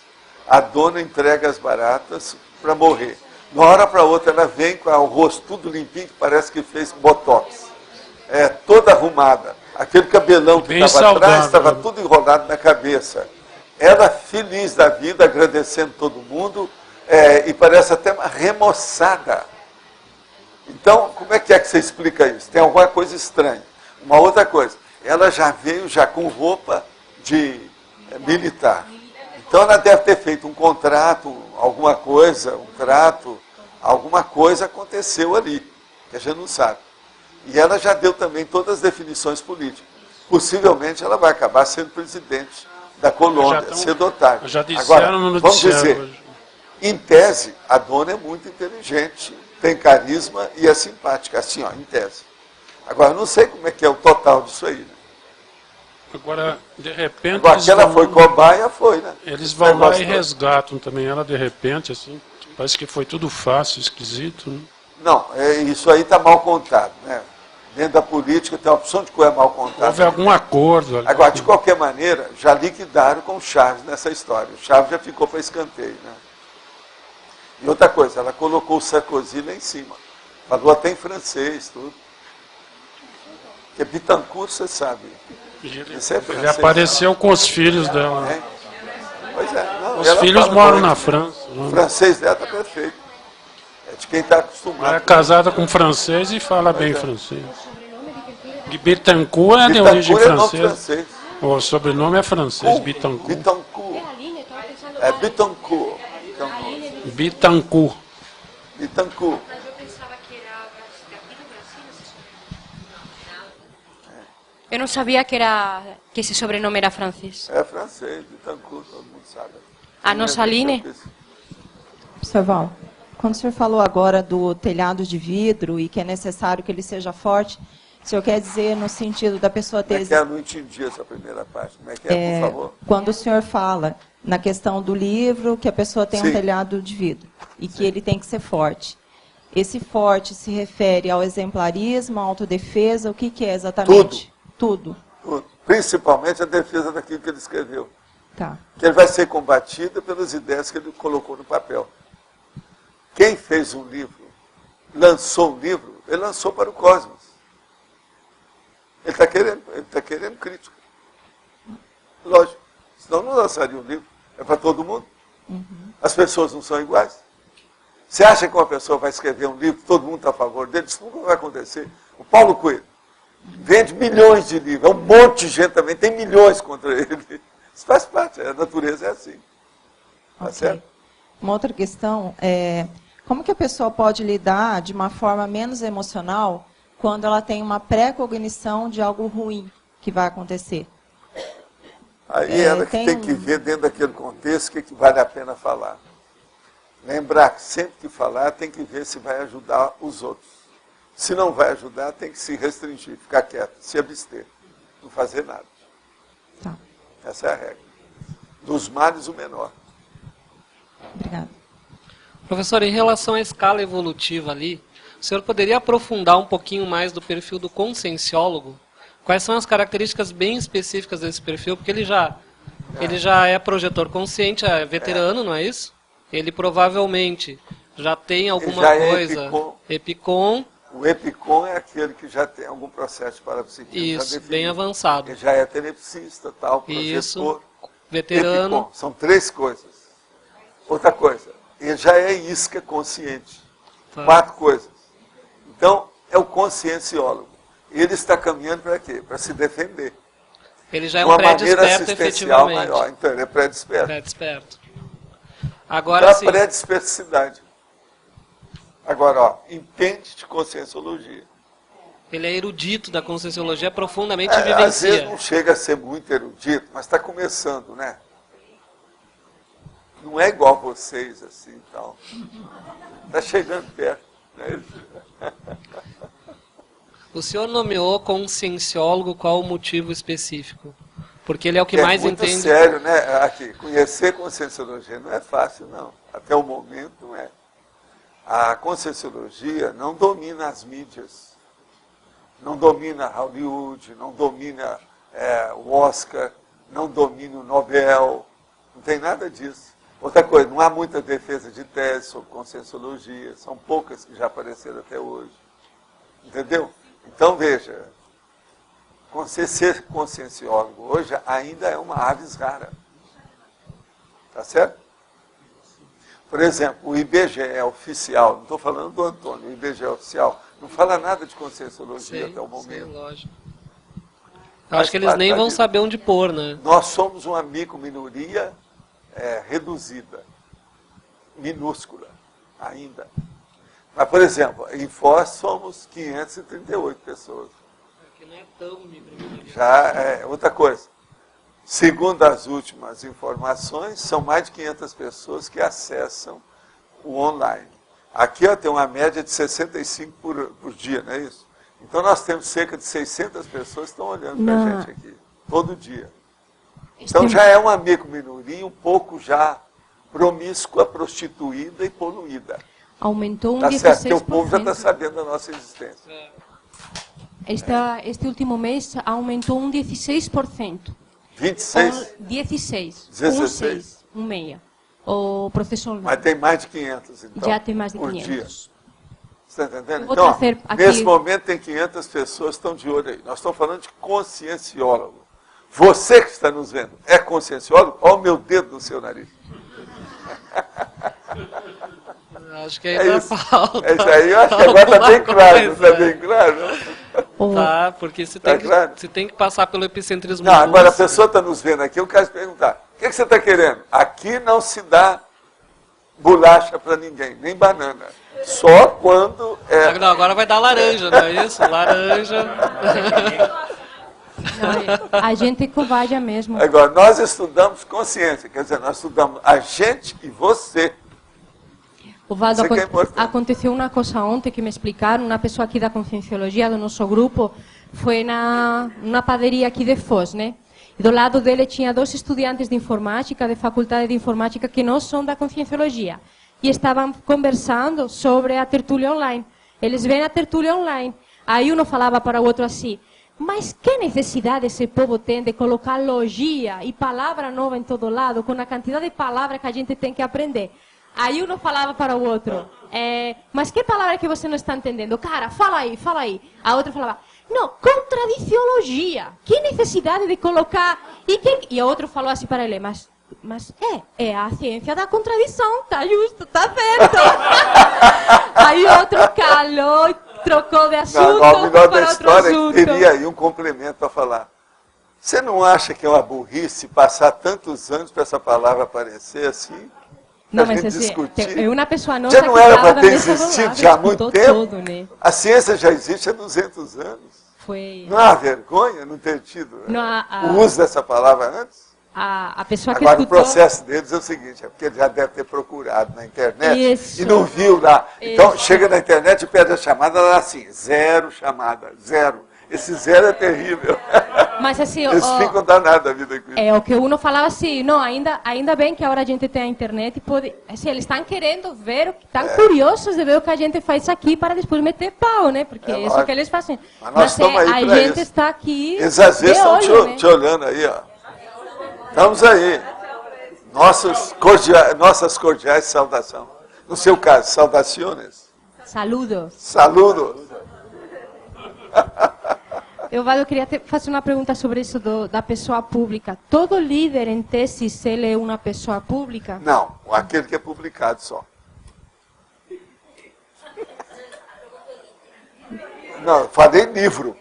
a dona entrega as baratas para morrer. De uma hora para outra, ela vem com o rosto tudo limpinho, que parece que fez botox. Toda arrumada. Aquele cabelão que estava atrás, estava tudo enrolado na cabeça. Ela feliz da vida, agradecendo todo mundo, e parece até uma remoçada. Então, como é que você explica isso? Tem alguma coisa estranha. Uma outra coisa, ela já veio com roupa de militar. Então, ela deve ter feito um contrato, alguma coisa, um trato, alguma coisa aconteceu ali, que a gente não sabe. E ela já deu também todas as definições políticas. Possivelmente, ela vai acabar sendo presidente da Colômbia, cedo ou tarde. Já disseram no noticiário. Vamos dizer, em tese, a dona é muito inteligente, tem carisma e é simpática, assim, ó, em tese. Agora, eu não sei como é que é o total disso aí. Né? Agora, de repente... Agora, que ela foi cobaia, foi, né? Eles vão lá e resgatam também ela, de repente, assim, parece que foi tudo fácil, esquisito, né? Não, isso aí está mal contado, né? Dentro da política tem uma opção de coisa mal contada. Houve algum acordo ali. Agora, de qualquer maneira, já liquidaram com o Chaves nessa história. O Chaves já ficou para escanteio, né? E outra coisa, ela colocou o Sarkozy lá em cima. Falou até em francês, tudo. Porque Bittencourt, você sabe. Esse é Ele francês. apareceu com os filhos dela. É. Pois é. Não, Os ela filhos fala moram com na ele. França. O francês dela está perfeito. É de quem está acostumado. Ela é casada com um francês e fala bem é. francês. E Bittencourt é de Bittencourt origem é nome francesa. francês. O sobrenome é francês, Bittencourt. Bittencourt. É Bittencourt. Bittencourt. Bittencourt. Mas eu pensava que era daqui do Brasil. Eu não sabia que esse sobrenome era francês. É francês, Bittencourt, todo mundo sabe. A nossa Aline? Professor Val, quando o senhor falou agora do telhado de vidro e que é necessário que ele seja forte, o senhor quer dizer no sentido da pessoa ter... Como é que é? Eu não entendi essa primeira parte. Como é que é, por favor? Quando o senhor fala na questão do livro, que a pessoa tem um telhado de vidro e que ele tem que ser forte. Esse forte se refere ao exemplarismo, à autodefesa, o que é exatamente? Tudo. Principalmente a defesa daquilo que ele escreveu. Tá. Que ele vai ser combatido pelas ideias que ele colocou no papel. Quem fez um livro, lançou um livro, ele lançou para o cosmos. Ele está querendo crítica. Lógico. Senão não lançaria um livro. É para todo mundo. As pessoas não são iguais. Você acha que uma pessoa vai escrever um livro, todo mundo está a favor dele? Isso nunca vai acontecer. O Paulo Coelho vende milhões de livros. É um monte de gente também, tem milhões contra ele. Isso faz parte, a natureza é assim. Tá certo? Uma outra questão é como que a pessoa pode lidar de uma forma menos emocional quando ela tem uma pré-cognição de algo ruim que vai acontecer? Aí ela que tem que ver dentro daquele contexto o que vale a pena falar. Lembrar que sempre que falar tem que ver se vai ajudar os outros. Se não vai ajudar, tem que se restringir, ficar quieto, se abster, não fazer nada. Tá. Essa é a regra. Dos males, o menor. Obrigada. Professor, em relação à escala evolutiva ali, o senhor poderia aprofundar um pouquinho mais do perfil do conscienciólogo? Quais são as características bem específicas desse perfil? Porque ele já é projetor consciente, é veterano, não é isso? Ele provavelmente já tem alguma coisa... Epicom. O Epicom é aquele que já tem algum processo de parapsiquismo. Isso, bem avançado. Ele já é telepsista, tal, projetor. Isso, veterano. Epicom. São 3 coisas. Outra coisa, ele já é isca consciente. Tá. 4 coisas. Então, é o conscienciólogo. Ele está caminhando para quê? Para se defender. Ele já é um pré-desperto, efetivamente. Maior. Então, ele é pré-desperto. Pré-desperto. Agora, sim. Pré-desperticidade. Agora, ó, entende de conscienciologia. Ele é erudito da conscienciologia, profundamente vivencia. Às vezes não chega a ser muito erudito, mas está começando, né? Não é igual vocês, assim, tal. Está chegando perto. Né? O senhor nomeou conscienciólogo, qual o motivo específico? Porque ele é o que mais entende... É muito sério, né? Aqui, conhecer conscienciologia não é fácil, não. Até o momento não é. A conscienciologia não domina as mídias. Não domina Hollywood, não domina o Oscar, não domina o Nobel. Não tem nada disso. Outra coisa, não há muita defesa de tese sobre conscienciologia. São poucas que já apareceram até hoje. Entendeu? Então, veja, ser conscienciólogo hoje ainda é uma aves rara. Tá certo? Por exemplo, o IBGE oficial, não estou falando do Antônio, o IBGE oficial, não fala nada de conscienciologia até o momento. Sim, lógico. Eu acho que eles nem vão saber onde pôr, né? Nós somos uma micro-minoria reduzida, minúscula ainda. Mas, por exemplo, em Foz somos 538 pessoas. Que não é tão micro-minoria. Já é outra coisa. Segundo as últimas informações, são mais de 500 pessoas que acessam o online. Aqui tem uma média de 65 por dia, não é isso? Então nós temos cerca de 600 pessoas que estão olhando para a gente aqui, todo dia. Então já é uma micro-minoria um pouco já promíscua, prostituída e poluída. Aumentou tá 16%. Certo, porque o povo já está sabendo da nossa existência. Este último mês aumentou 16%. 26? 16. 16. Meia. O processo online. Mas tem mais de 500, então. Já tem mais de por 500. Dia. Você está entendendo? Eu vou Então, trazer aqui- nesse momento tem 500 pessoas que estão de olho aí. Nós estamos falando de conscienciólogo. Você que está nos vendo é conscienciólogo? Olha o meu dedo no seu nariz. Acho que ainda falta. É isso aí, eu acho que agora está bem claro. Não está bem claro, não? Tá, porque você tem que passar pelo epicentrismo. Não, agora a lúcido. pessoa está nos vendo aqui, eu quero te perguntar, o que você está querendo? Aqui não se dá bolacha para ninguém, nem banana. Só quando é... Não, agora vai dar laranja, não é isso? Laranja. A gente é cobaia mesmo. Agora, nós estudamos consciência, quer dizer, nós estudamos a gente e você. Ovaldo, Isso que é importante. aconteceu uma coisa ontem que me explicaram, uma pessoa aqui da Conscienciologia, do nosso grupo, foi numa padaria aqui de Foz, né? E do lado dele tinha 2 estudantes de informática, de faculdade de informática, que não são da Conscienciologia. E estavam conversando sobre a tertúlia online. Eles veem a tertúlia online. Aí um falava para o outro assim, mas que necessidade esse povo tem de colocar logia e palavra nova em todo lado, com a quantidade de palavras que a gente tem que aprender? Aí um falava para o outro, mas que palavra que você não está entendendo? Cara, fala aí, fala aí. A outra falava, não, contradiciologia. Que necessidade de colocar... E o outro falou assim para ele, mas é a ciência da contradição, tá justo, tá certo. Aí o outro calou, trocou de assunto Não, o melhor para da outro história é que assunto. teria aí um complemento para falar. Você não acha que é uma burrice passar tantos anos para essa palavra aparecer assim? Não, a mas gente assim, discutir? é uma pessoa nossa Já não que era estava para da ter mesa do existido lado, já há escutou muito tempo? tudo, né? A ciência já existe há 200 anos. Foi... Não há vergonha não ter tido Não, o uso dessa palavra antes? A pessoa que Agora, o escutou... processo deles é o seguinte, é porque ele já deve ter procurado na internet Isso. e não viu lá. Então, Isso. chega na internet e pede a chamada, lá assim, 0 chamada, 0. Esse 0 é terrível. Mas assim, Eles ficam danados da vida com isso. o que uno falava assim, não, ainda bem que agora a gente tem a internet e pode... Assim, eles estão querendo ver, estão curiosos de ver o que a gente faz aqui para depois meter pau, né? Porque é isso lógico. que eles fazem. Mas nós estamos aí a pra gente isso. está aqui Eles às vezes de estão olho, né? te olhando aí, ó. Estamos aí. Nossas cordiais saudações. No seu caso, saudações. Saludos. Saludos. Eu queria fazer uma pergunta sobre isso da pessoa pública. Todo líder, em tese, ele é uma pessoa pública? Não, aquele que é publicado só. Não, eu falei livro.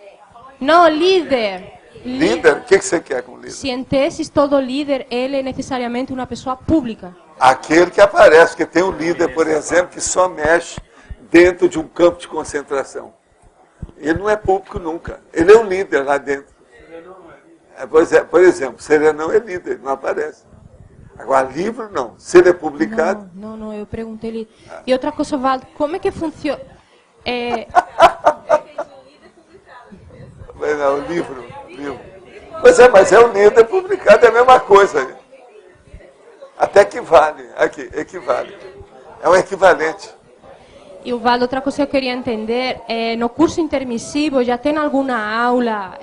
Não, líder. Líder? O que você quer com líder? Se em tese todo líder, ele é necessariamente uma pessoa pública. Aquele que aparece, porque tem um líder, por exemplo, que só mexe dentro de um campo de concentração. Ele não é público nunca. Ele é um líder lá dentro. Por exemplo, Serenão é líder, não aparece. Agora, livro não. Se ele é publicado... Não, eu perguntei ele. E outra coisa, Valdo, como é que funciona? Não, livro. Mas é um líder publicado, é a mesma coisa. Até que vale. Aqui, equivale. É um equivalente. E o Valdo, outra coisa que eu queria entender, no curso intermissivo já tem alguma aula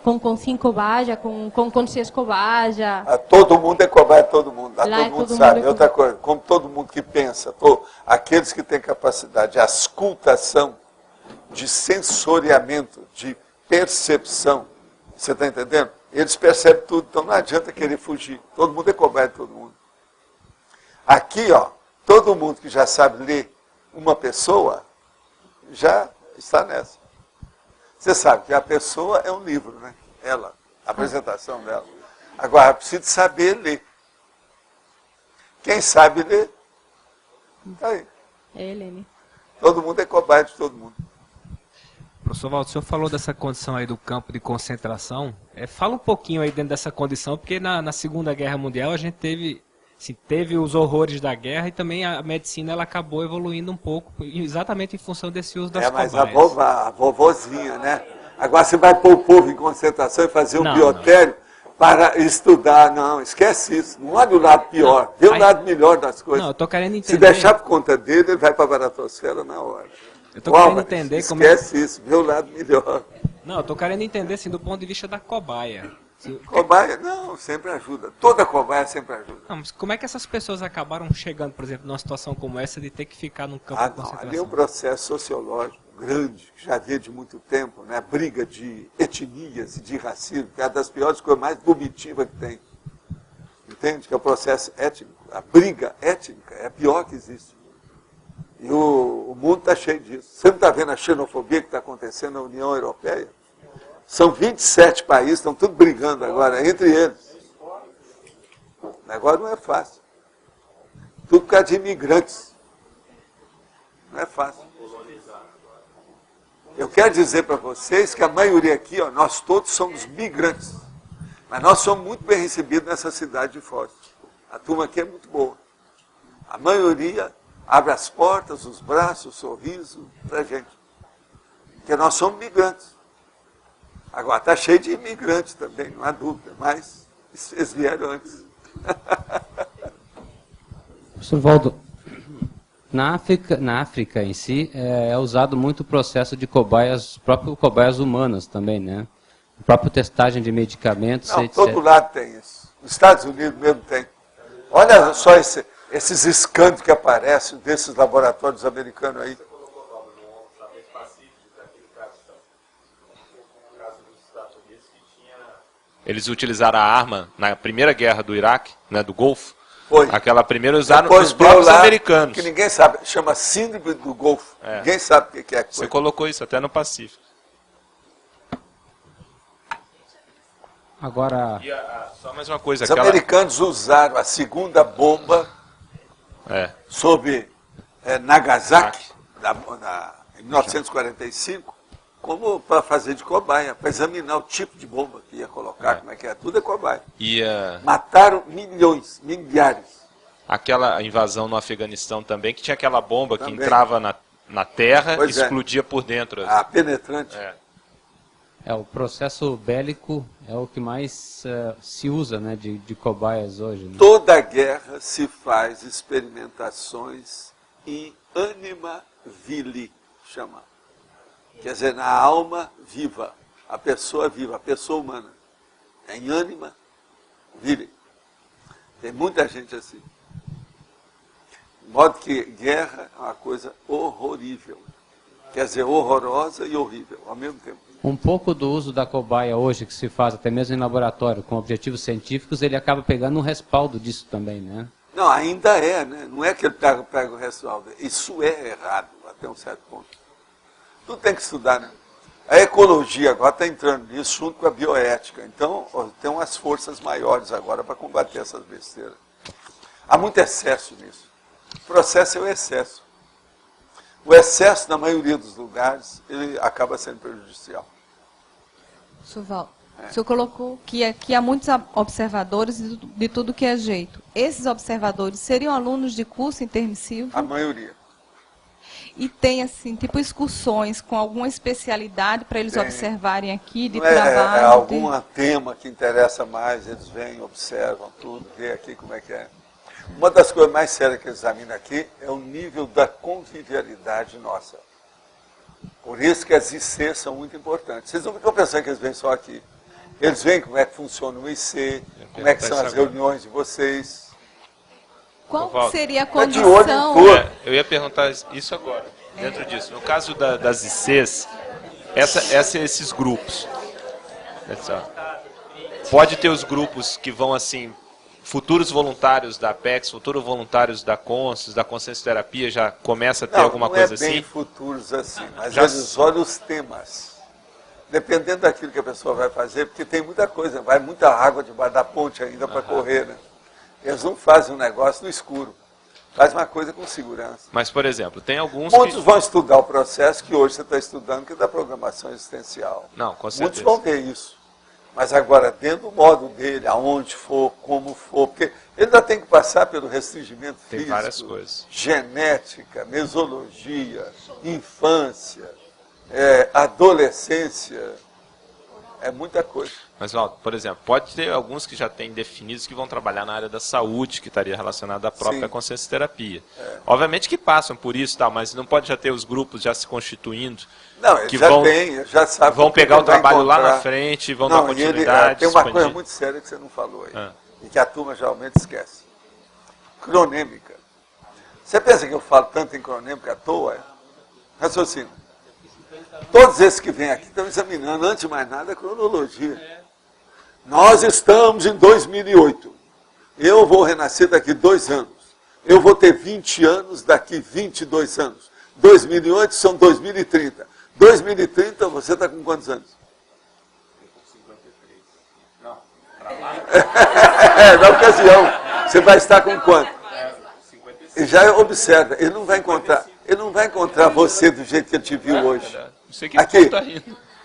com 5 Baja, com 6 Baja? Todo mundo é cobaia, todo mundo. Lá Lá todo mundo todo sabe. mundo é Outra coisa, como todo mundo que pensa, aqueles que têm capacidade de auscultação, de sensoriamento, de percepção, você está entendendo? Eles percebem tudo, então não adianta querer fugir. Todo mundo é cobaia de todo mundo. Aqui, ó, todo mundo que já sabe ler uma pessoa, já está nessa. Você sabe que a pessoa é um livro, né? Ela, a apresentação dela. Agora, precisa saber ler. Quem sabe ler, está aí. Ele. Todo mundo é cobaia de todo mundo. Professor Valdo, o senhor falou dessa condição aí do campo de concentração. Fala um pouquinho aí dentro dessa condição, porque na Segunda Guerra Mundial a gente teve os horrores da guerra e também a medicina ela acabou evoluindo um pouco, exatamente em função desse uso das Mas cobaias. a vovozinha, né? Agora você vai pôr o povo em concentração e fazer um biotério para estudar. Não, esquece isso. Não olha o lado pior. Vê o lado melhor das coisas. Não, eu tô querendo entender. Se deixar por conta dele, ele vai para a baratosfera na hora. Eu tô querendo entender esquece isso, vê o lado melhor. Não, eu tô querendo entender assim, do ponto de vista da cobaia. Cobaia, não, sempre ajuda. Toda cobaia sempre ajuda. Não, mas como é que essas pessoas acabaram chegando, por exemplo, numa situação como essa de ter que ficar num campo de concentração? Ali é um processo sociológico grande, que já havia de muito tempo, né? Briga de etnias e de racismo, que é uma das piores coisas mais vomitivas que tem. Entende? Que é o processo étnico. A briga étnica é a pior que existe. E o mundo está cheio disso. Você não está vendo a xenofobia que está acontecendo na União Europeia? São 27 países, estão todos brigando agora, entre eles. O negócio não é fácil. Tudo por causa de imigrantes. Não é fácil. Eu quero dizer para vocês que a maioria aqui, ó, nós todos somos migrantes. Mas nós somos muito bem recebidos nessa cidade de Foz. A turma aqui é muito boa. A maioria abre as portas, os braços, o sorriso para a gente. Porque nós somos migrantes. Agora está cheio de imigrantes também, não há dúvida, mas eles vieram antes. Professor Valdo, na África em si, é usado muito o processo de cobaias, próprio cobaias humanas também, né? A própria testagem de medicamentos, não, etc. Todo lado tem isso. Nos Estados Unidos mesmo tem. Olha só esses escândalos que aparecem desses laboratórios americanos aí. Eles utilizaram a arma na primeira guerra do Iraque, né, do Golfo. Foi. Aquela primeira usaram depois os próprios lá, americanos. Que ninguém sabe, chama Síndrome do Golfo. É. Ninguém sabe o que é. Você colocou isso até no Pacífico. Agora... só mais uma coisa. Os americanos usaram a segunda bomba sobre Nagasaki, em 1945, como para fazer de cobaia, para examinar o tipo de bomba que ia colocar, como é que é. Tudo é cobaia. Mataram milhões, milhares. Aquela invasão no Afeganistão também, que tinha aquela bomba que entrava na terra e explodia por dentro. A penetrante. O processo bélico é o que mais se usa, né, de cobaias hoje. Né? Toda guerra se faz experimentações em anima vili, chama. Quer dizer, na alma viva, a pessoa humana. É em anima vili. Tem muita gente assim. De modo que guerra é uma coisa horrorível. Quer dizer, horrorosa e horrível ao mesmo tempo. Um pouco do uso da cobaia hoje, que se faz até mesmo em laboratório, com objetivos científicos, ele acaba pegando um respaldo disso também, né? Não, ainda é, né? Não é que ele pega o respaldo. Isso é errado, até um certo ponto. Tudo tem que estudar, né? A ecologia agora está entrando nisso junto com a bioética. Então, tem umas forças maiores agora para combater essas besteiras. Há muito excesso nisso. O processo é o excesso. O excesso, na maioria dos lugares, ele acaba sendo prejudicial. Suval, o senhor colocou que aqui há muitos observadores de tudo que é jeito. Esses observadores seriam alunos de curso intermissivo? A maioria. E tem, assim, tipo excursões com alguma especialidade para eles observarem aqui, de trabalho? trabalho? Algum tema que interessa mais, eles vêm, observam tudo, vê aqui como é que é. Uma das coisas mais sérias que eles examinam aqui é o nível da convivialidade nossa. Por isso que as ICs são muito importantes. Vocês não ficam pensando que eles vêm só aqui. Eles veem como é que funciona o IC, como é que são as reuniões de vocês. Qual seria a condição? Eu ia perguntar isso agora, dentro disso. No caso das ICs, esses grupos. Pode ter os grupos que vão assim, futuros voluntários da Apex, futuros voluntários da Consciência, da Consciência Terapia, já começa a ter alguma coisa assim? Não é bem futuros assim, mas eles olham os temas. Dependendo daquilo que a pessoa vai fazer, porque tem muita coisa, vai muita água debaixo da ponte ainda para correr, né? Eles não fazem um negócio no escuro. Faz uma coisa com segurança. Mas, por exemplo, tem alguns Muitos vão estudar o processo que hoje você está estudando, que é da programação existencial. Não, com certeza. Muitos vão ter isso. Mas agora, dentro do modo dele, aonde for, como for, porque ele ainda tem que passar pelo restringimento físico. Tem várias coisas. Genética, mesologia, infância, adolescência. É muita coisa. Mas, Valdo, por exemplo, pode ter alguns que já têm definidos que vão trabalhar na área da saúde, que estaria relacionado à própria Sim. consciência terapia. Obviamente que passam por isso, tal, mas não pode já ter os grupos já se constituindo. Não, que já vão, tem, já sabe. vão pegar o vai trabalho lá encontrar. na frente, vão Não, dar e ele, continuidade. tem uma expandir. coisa muito séria que você não falou aí, e que a turma geralmente esquece. Cronêmica. Você pensa que eu falo tanto em cronêmica à toa? Raciocínio. Todos esses que vêm aqui estão examinando, antes de mais nada, a cronologia. Nós estamos em 2008. Eu vou renascer daqui 2 anos. Eu vou ter 20 anos daqui 22 anos. 2008 são 2030. 2030 você está com quantos anos? Na ocasião. Você vai estar com quanto? E já observa, ele não vai encontrar você do jeito que ele te viu hoje. Aqui,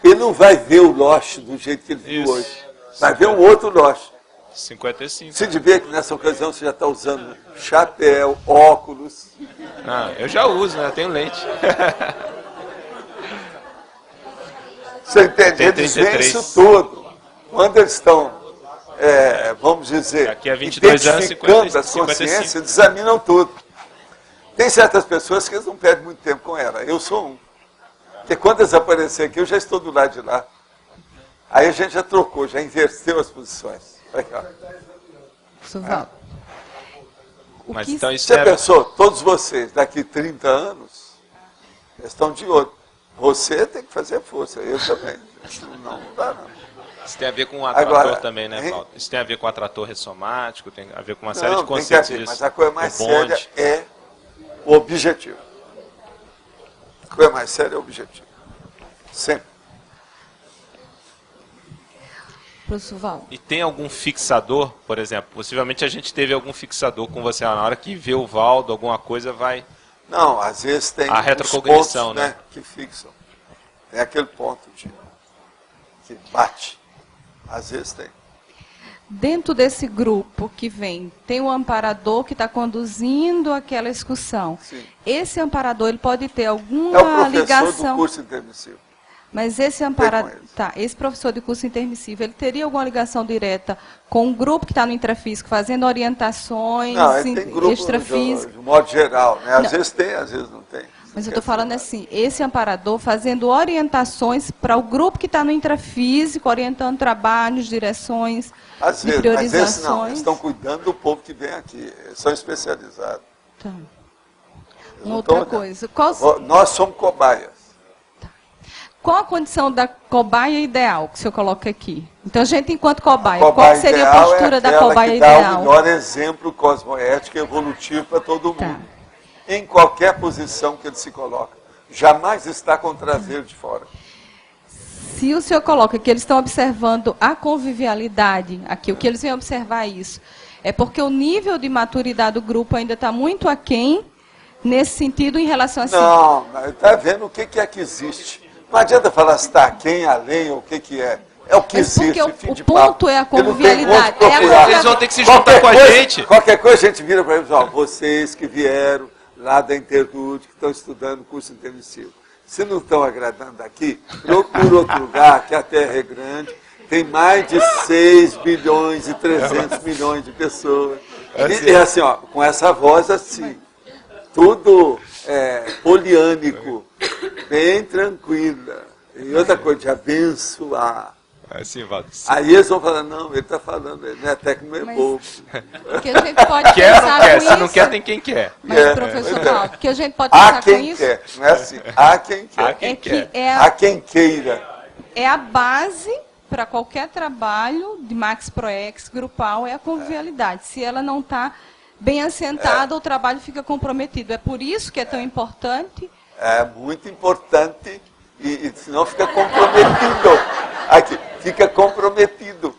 ele não vai ver o Lost do jeito que ele viu hoje. Vai ver um outro Lost. 55. Se devia que nessa ocasião você já está usando chapéu, óculos. Não, eu já uso, né? Eu tenho lente. Você entende? Eles veem isso tudo. Quando eles estão, vamos dizer, daqui a 22 anos, identificando as consciências, eles examinam tudo. Tem certas pessoas que eles não perdem muito tempo com ela. Eu sou um. Porque quando eles aparecerem aqui, eu já estou do lado de lá. Aí a gente já trocou, já inverteu as posições. Aqui, ó. Suval. Mas então isso Você pensou, todos vocês, daqui 30 anos, estão de olho. Você tem que fazer força, eu também. Não dá, não. Isso tem a ver com o atrator também, né, Paulo? Isso tem a ver com o atrator ressomático, tem a ver com uma série de conceitos disso. Mas a coisa mais séria é o objetivo. A coisa mais séria é o objetivo. Sempre. E tem algum fixador, por exemplo? Possivelmente a gente teve algum fixador com você na hora que vê o Valdo, alguma coisa vai... Não, às vezes tem a retrocognição, pontos, né? Que fixam. Tem aquele ponto que bate. Às vezes tem. Dentro desse grupo que vem, tem um amparador que está conduzindo aquela excursão. Sim. Esse amparador ele pode ter alguma É o professor ligação... do curso intermissivo. Mas esse amparador, esse professor de curso intermissivo, ele teria alguma ligação direta com o grupo que está no intrafísico, fazendo orientações extrafísicas? De modo geral, né? Às vezes tem, às vezes não tem. Mas eu estou falando assim, esse amparador fazendo orientações para o grupo que está no intrafísico, orientando trabalhos, direções, às vezes, priorizações. Mas esses não, eles estão cuidando do povo que vem aqui, eles são especializados. Tá. Uma outra coisa. Nós somos cobaias. Qual a condição da cobaia ideal que o senhor coloca aqui? Então, a gente, enquanto cobaia, qual seria a postura da cobaia ideal? ideal? Dá o melhor exemplo cosmoético e evolutivo para todo mundo. Em qualquer posição que ele se coloca. Jamais está com o traseiro de fora. Se o senhor coloca que eles estão observando a convivialidade, aqui, o que eles vêm observar isso, é porque o nível de maturidade do grupo ainda está muito aquém, nesse sentido, em relação a... Não, está vendo o que é que existe. Não adianta falar se está quem, além, ou o que é. É o que existe. Porque o ponto é a convivialidade. Eles vão ter que se juntar com a gente. Qualquer coisa a gente vira para eles, ó, vocês que vieram lá da Interlude, que estão estudando o curso intermissivo. Se não estão agradando aqui, procura outro lugar, que a Terra é grande, tem mais de 6 bilhões e 300 milhões de pessoas. E é assim, ó, com essa voz assim, tudo poliânico, bem tranquila. E outra coisa, de abençoar. Assim, Valdo. Aí eles vão falar, não, ele está falando, ele não é técnico, é bobo. Porque a gente pode quer, pensar não quer. com Se isso. não quer, tem quem quer. Mas, professor Valdo, porque a gente pode pensar com isso. Quer, não é assim, há quem quer. Há quem quer. Há quem queira. É a base para qualquer trabalho de Max Proex grupal, é a convivialidade. Se ela não está bem assentada, o trabalho fica comprometido. É por isso que é tão importante. É muito importante, e senão fica comprometido. Aqui, fica comprometido.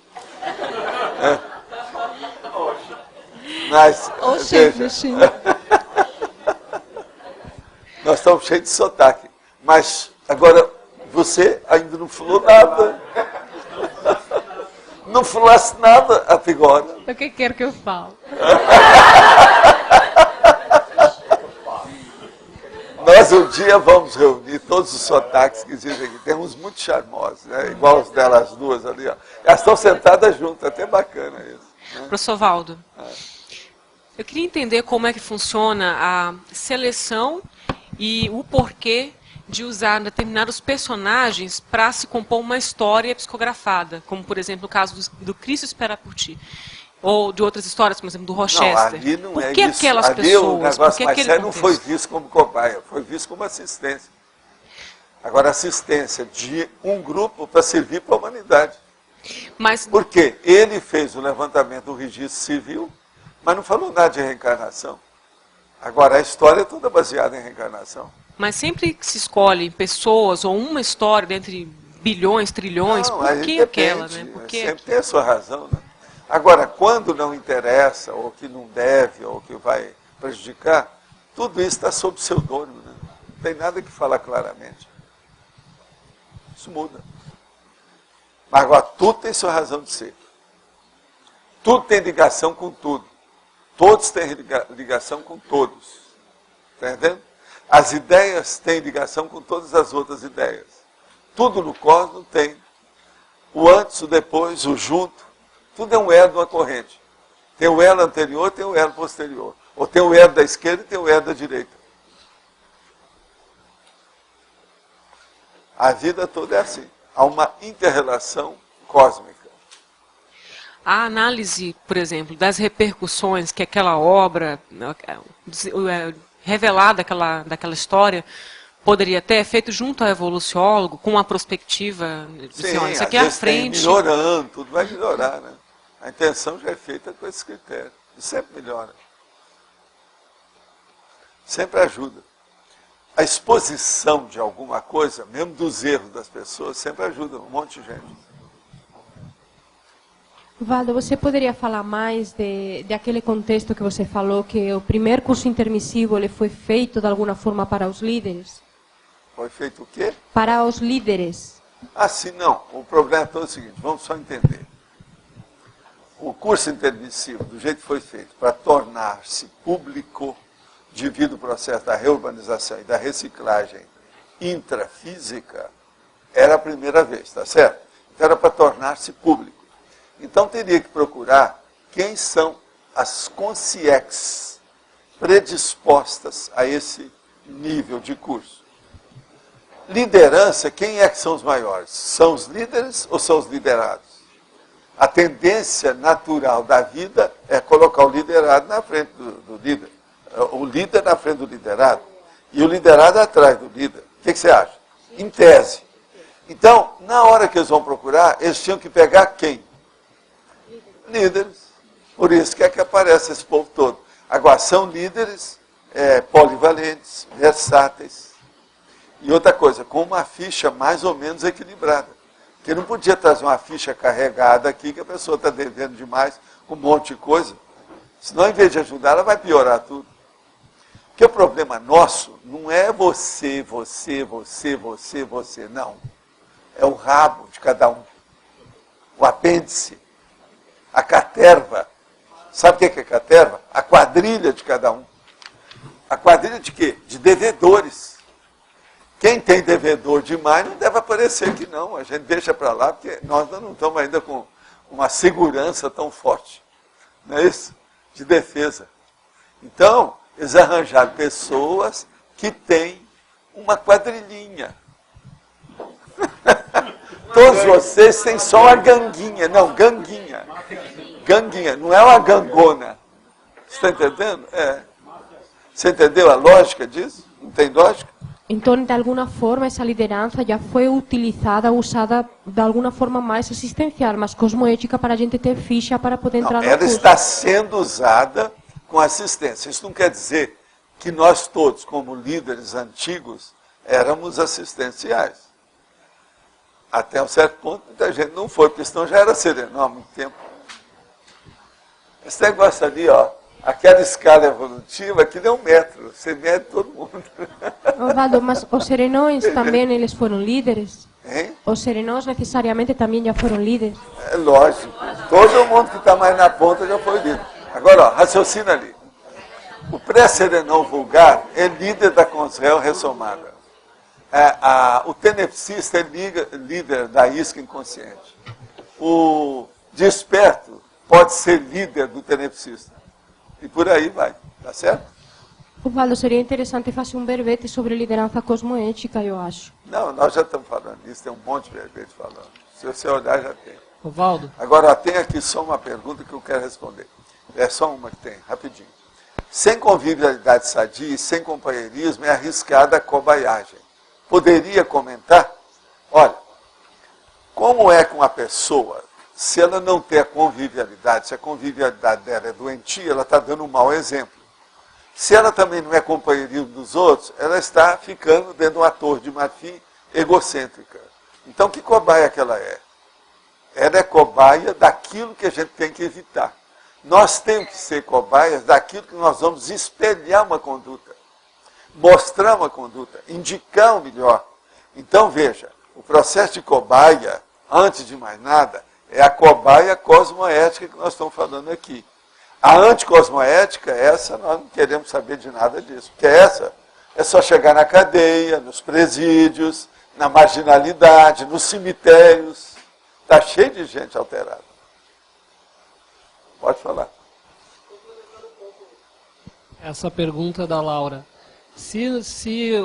Mas, veja, nós estamos cheios de sotaque. Mas, agora, você ainda não falou nada. Não falasse nada até agora. O que quer que eu fale? Nós um dia vamos reunir todos os sotaques que existem aqui. Tem uns muito charmosos, né? Igual os delas duas ali. Ó. Elas estão sentadas juntas, até bacana isso. Né? Professor Valdo, eu queria entender como é que funciona a seleção e o porquê de usar determinados personagens para se compor uma história psicografada, como, por exemplo, no caso do Cristo Espera por Ti. Ou de outras histórias, por exemplo, do Rochester. Não, ali não por é que isso. aquelas ali pessoas? O negócio mais sério não contexto? foi visto como cobaia, foi visto como assistência. Agora, assistência de um grupo para servir para a humanidade. Mas... Por quê? Ele fez o levantamento do registro civil, mas não falou nada de reencarnação. Agora, a história é toda baseada em reencarnação. Mas sempre que se escolhe pessoas ou uma história dentre bilhões, trilhões, Não, por que depende, aquela? Né? Por que sempre tem a sua razão, né? Agora, quando não interessa, ou que não deve, ou que vai prejudicar, tudo isso está sob pseudônimo, né? Não tem nada que falar claramente. Isso muda. Mas agora, tudo tem sua razão de ser. Tudo tem ligação com tudo. Todos têm ligação com todos. Está entendendo? As ideias têm ligação com todas as outras ideias. Tudo no cosmos tem o antes, o depois, o junto. Tudo é um elo de uma corrente. Tem o elo anterior, tem o elo posterior. Ou tem o elo da esquerda e tem o elo da direita. A vida toda é assim. Há uma inter-relação cósmica. A análise, por exemplo, das repercussões que aquela obra, revelada daquela história, poderia ter feito junto ao evoluciólogo, com uma perspectiva, Sim, isso aqui é à frente. Melhorando, tudo vai melhorar, né? A intenção já é feita com esse critério. E sempre melhora. Sempre ajuda. A exposição de alguma coisa, mesmo dos erros das pessoas, sempre ajuda um monte de gente. Valdo, você poderia falar mais daquele contexto que você falou, que o primeiro curso intermissivo ele foi feito de alguma forma para os líderes? Foi feito o quê? Para os líderes. Ah, sim, não. O problema é todo o seguinte, vamos só entender. O curso intermissivo, do jeito que foi feito, para tornar-se público, devido ao processo da reurbanização e da reciclagem intrafísica, era a primeira vez, tá certo? Então era para tornar-se público. Então teria que procurar quem são as consciex predispostas a esse nível de curso. Liderança, quem é que são os maiores? São os líderes ou são os liderados? A tendência natural da vida é colocar o liderado na frente do líder. O líder na frente do liderado. E o liderado atrás do líder. O que você acha? Em tese. Então, na hora que eles vão procurar, eles tinham que pegar quem? Líderes. Por isso que é que aparece esse povo todo. Agora, são líderes polivalentes, versáteis. E outra coisa, com uma ficha mais ou menos equilibrada. Porque não podia trazer uma ficha carregada aqui, que a pessoa está devendo demais, um monte de coisa. Senão, em vez de ajudar, ela vai piorar tudo. Porque o problema nosso não é você, não. É o rabo de cada um. O apêndice. A caterva. Sabe o que é caterva? A quadrilha de cada um. A quadrilha de quê? De devedores. Quem tem devedor demais não deve aparecer aqui, não. A gente deixa para lá, porque nós não estamos ainda com uma segurança tão forte. Não é isso? De defesa. Então, eles arranjaram pessoas que têm uma quadrilhinha. Todos vocês têm só uma ganguinha. Não, ganguinha. Ganguinha, não é uma gangona. Você está entendendo? É. Você entendeu a lógica disso? Não tem lógica? Então, de alguma forma, essa liderança já foi utilizada, usada de alguma forma mais assistencial, mais cosmoética, para a gente ter ficha para poder entrar no curso. Ela está sendo usada com assistência. Isso não quer dizer que nós todos, como líderes antigos, éramos assistenciais. Até um certo ponto, muita gente não foi, porque senão já era sereno há muito tempo. Esse negócio ali, ó, aquela escala evolutiva, aquilo é 1 metro, você mede todo mundo. Valdo, mas os serenões também eles foram líderes? Hein? Os serenões necessariamente também já foram líderes? É lógico. Todo mundo que está mais na ponta já foi líder. Agora, ó, raciocina ali. O pré-serenão vulgar é líder da consréu ressomada. O tenepsista é líder da isca inconsciente. O desperto pode ser líder do tenepsista. E por aí vai, tá certo? Osvaldo, seria interessante fazer um verbete sobre liderança cosmoética, eu acho. Não, nós já estamos falando disso, tem um monte de verbete falando. Se você olhar, já tem. Osvaldo. Agora, tem aqui só uma pergunta que eu quero responder. É só uma que tem, rapidinho. Sem convivialidade sadia e sem companheirismo é arriscada a cobaiagem. Poderia comentar? Olha, como é que uma pessoa, se ela não tem a convivialidade, se a convivialidade dela é doentia, ela está dando um mau exemplo. Se ela também não é companheirismo dos outros, ela está ficando dentro de uma torre de marfim egocêntrica. Então, que cobaia que ela é? Ela é cobaia daquilo que a gente tem que evitar. Nós temos que ser cobaias daquilo que nós vamos espelhar uma conduta, mostrar uma conduta, indicar o melhor. Então, veja, o processo de cobaia, antes de mais nada, é a cobaia cosmoética que nós estamos falando aqui. A anticosmoética, essa nós não queremos saber de nada disso, porque essa é só chegar na cadeia, nos presídios, na marginalidade, nos cemitérios. Está cheio de gente alterada. Pode falar. Essa pergunta da Laura. Se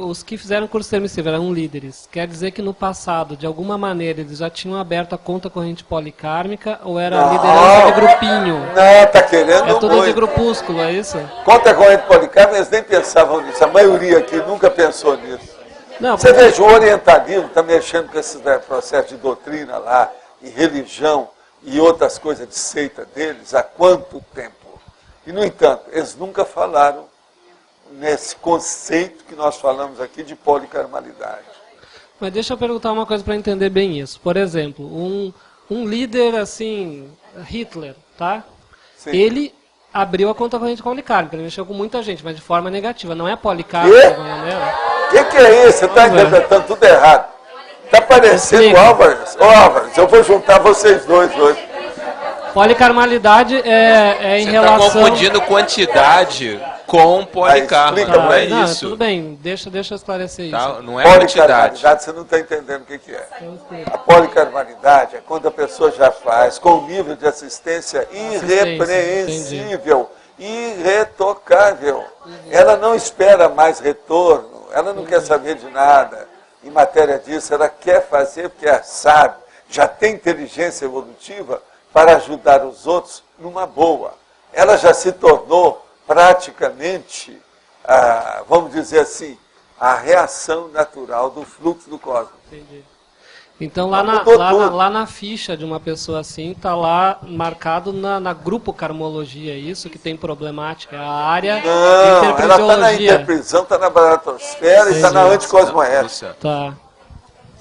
os que fizeram curso permissivo eram líderes, quer dizer que no passado, de alguma maneira, eles já tinham aberto a conta corrente policármica ou era a liderança de grupinho? Não, está querendo É tudo muito. de grupúsculo, é isso? Conta corrente policármica, eles nem pensavam nisso. A maioria aqui nunca pensou nisso. Não, você veja, o orientalismo está mexendo com esse processo de doutrina lá, e religião, e outras coisas de seita deles, há quanto tempo? E, no entanto, eles nunca falaram nesse conceito que nós falamos aqui de policarmalidade. Mas deixa eu perguntar uma coisa para entender bem isso. Por exemplo, um líder assim, Hitler, tá? Sim. Ele abriu a conta corrente policármica, ele mexeu com muita gente, mas de forma negativa, não é policármica de alguma maneira? O que é isso? Você está interpretando tudo errado. Está parecendo o Álvares. Ô Álvares, eu vou juntar vocês dois hoje. Policarmalidade é em Você relação... Você está confundindo quantidade com policarma, não é não, isso. Tudo bem, deixa eu esclarecer Tá, isso. não é quantidade. Policarmalidade, você não está entendendo o que é. A policarmalidade é quando a pessoa já faz com um nível de assistência irrepreensível, irretocável. Ela não espera mais retorno, ela não quer saber de nada. Em matéria disso, ela quer fazer porque ela sabe, já tem inteligência evolutiva para ajudar os outros numa boa. Ela já se tornou praticamente, vamos dizer assim, a reação natural do fluxo do cosmos. Entendi. Então lá na ficha de uma pessoa assim, está lá marcado na grupo carmologia, isso que tem problemática, é a área de Não, ela está na interprisiologia. interprisão, está na baratosfera e está na anticosmoética. Tá.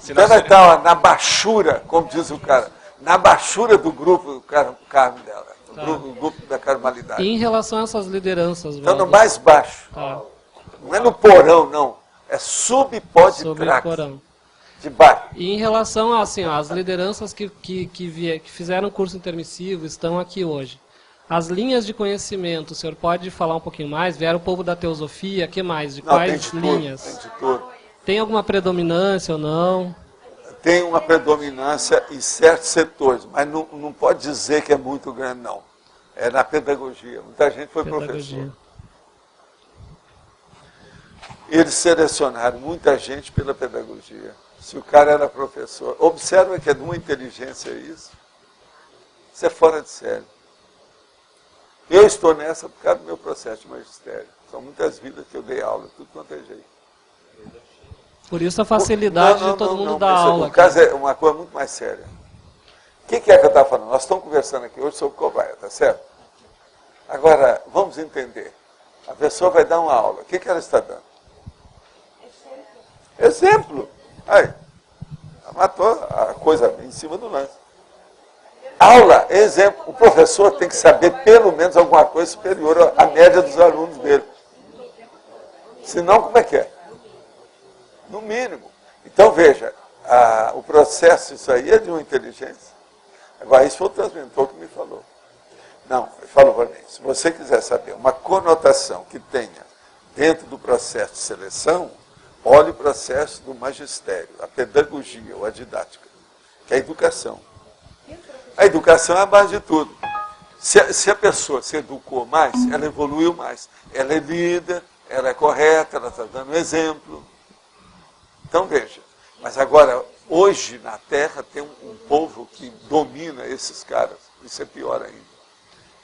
Então ela está na baixura, como diz o cara, na baixura do grupo carmo dela, do grupo da carmalidade. E em relação a essas lideranças, Então no Waldo? mais baixo. Tá. Não é no porão, não. É subpodtrax. Subporão. De baixo. E em relação assim, ó, às lideranças que fizeram curso intermissivo, estão aqui hoje. As linhas de conhecimento, o senhor pode falar um pouquinho mais? Vieram o povo da teosofia, que mais? De Não, quais tem de tudo, linhas? tem de tudo. Tem alguma predominância ou não? Tem uma predominância em certos setores, mas não pode dizer que é muito grande, não. É na pedagogia. Muita gente foi professor. Eles selecionaram muita gente pela pedagogia. Se o cara era professor, observa que é de uma inteligência isso. Isso é fora de série. Eu estou nessa por causa do meu processo de magistério. São muitas vidas que eu dei aula, tudo quanto é jeito. Por isso a facilidade de todo mundo dar aula. O caso é uma coisa muito mais séria. O que é que eu estava falando? Nós estamos conversando aqui hoje sobre cobaia, tá certo? Agora, vamos entender. A pessoa vai dar uma aula. O que ela está dando? Exemplo. Aí, matou a coisa em cima do lance. Aula, exemplo. O professor tem que saber pelo menos alguma coisa superior à média dos alunos dele. Senão, como é que é? No mínimo. Então, veja, o processo, isso aí é de uma inteligência. Agora, isso foi o transmentor que me falou. Não, ele falou para mim, se você quiser saber uma conotação que tenha dentro do processo de seleção, olhe o processo do magistério, a pedagogia ou a didática, que é a educação. A educação é a base de tudo. Se a pessoa se educou mais, ela evoluiu mais. Ela é líder, ela é correta, ela está dando exemplo. Então veja, mas agora, hoje na Terra tem um povo que domina esses caras, isso é pior ainda,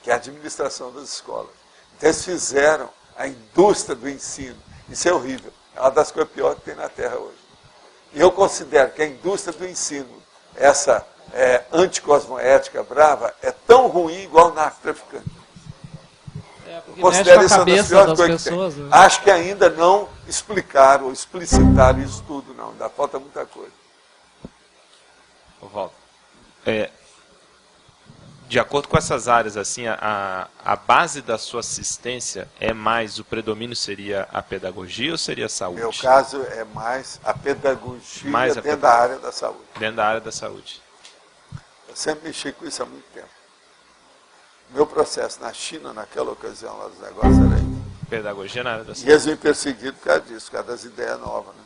que é a administração das escolas. Então eles fizeram a indústria do ensino, isso é horrível, é uma das coisas piores que tem na Terra hoje. E eu considero que a indústria do ensino, essa anticosmoética brava, é tão ruim igual o narcotraficante. Considero isso uma das piores coisas que tem. Né? Acho que ainda não explicaram ou explicitaram isso tudo, não. Ainda falta muita coisa. Walter, de acordo com essas áreas, assim, a base da sua assistência é mais, o predomínio seria a pedagogia ou seria a saúde? Meu caso é mais a pedagogia dentro da área da saúde. Dentro da área da saúde. Eu sempre mexi com isso há muito tempo. Meu processo na China, naquela ocasião, lá dos negócios, era isso. Pedagogia na área da saúde. E eles me perseguiram por causa disso, por causa das ideias novas, né?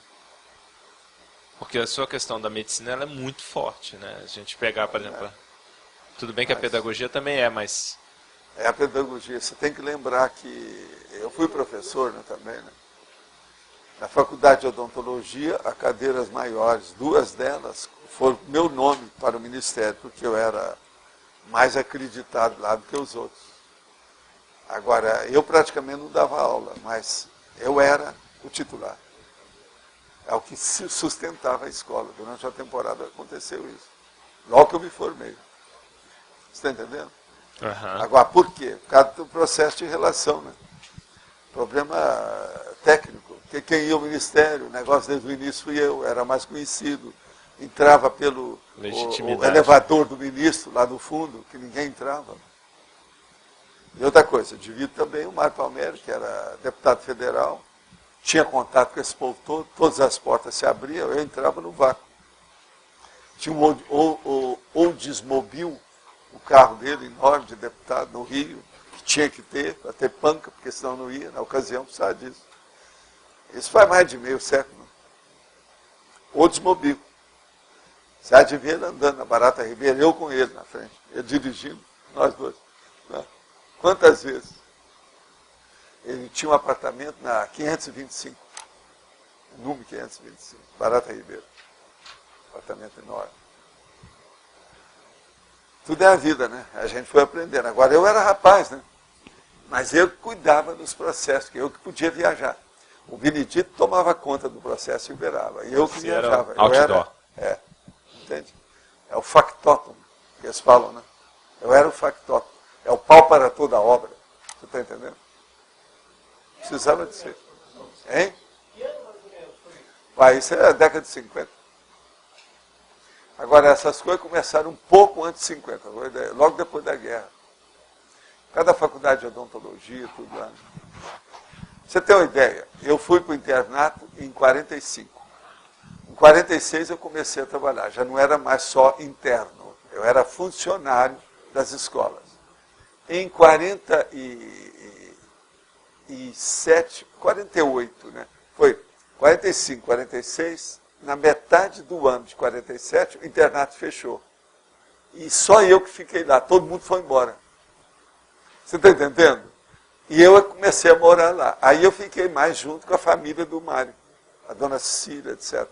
Porque a sua questão da medicina ela é muito forte, né? A gente pegar, por exemplo... Tudo bem que a pedagogia também mas... É a pedagogia. Você tem que lembrar que eu fui professor, né, também, né? Na faculdade de odontologia, há cadeiras maiores, 2 delas foram meu nome para o ministério, porque eu era mais acreditado lá do que os outros. Agora, eu praticamente não dava aula, mas eu era o titular. É o que sustentava a escola. Durante a temporada aconteceu isso. Logo que eu me formei. Você está entendendo? Uhum. Agora, por quê? Por causa do processo de relação, né? Problema técnico. Porque quem ia ao ministério, o negócio desde o início fui eu, era mais conhecido. Entrava pelo o elevador do ministro, lá no fundo, que ninguém entrava. E outra coisa, divido também o Mário Palmieri, que era deputado federal, tinha contato com esse povo todo, todas as portas se abriam, eu entrava no vácuo. Tinha um Oldsmobile, o carro dele, enorme, de deputado, no Rio, que tinha que ter, para ter panca, porque senão não ia, na ocasião precisava disso. Isso faz mais de meio século. Oldsmobile. Você há de ver ele andando na Barata Ribeira, eu com ele na frente, ele dirigindo, nós dois. Né? Quantas vezes? Ele tinha um apartamento na 525, número 525, Barata Ribeira. Apartamento enorme. Tudo é a vida, né? A gente foi aprendendo. Agora, eu era rapaz, né? Mas eu cuidava dos processos, que eu que podia viajar. O Benedito tomava conta do processo e liberava. E eu que viajava. Outdoor. Entende? É o factotum, que eles falam, né? Eu era o factotum. É o pau para toda a obra. Você está entendendo? Precisava de ser. Hein? Isso é a década de 50. Agora, essas coisas começaram um pouco antes de 50, logo depois da guerra. Cada faculdade de odontologia, tudo lá. Você tem uma ideia? Eu fui para o internato em 45. Em 46 eu comecei a trabalhar. Já não era mais só interno. Eu era funcionário das escolas. Em 47, 48, né? Foi 45, 46... Na metade do ano de 47, o internato fechou. E só eu que fiquei lá, todo mundo foi embora. Você está entendendo? E eu comecei a morar lá. Aí eu fiquei mais junto com a família do Mário, a dona Cecília, etc.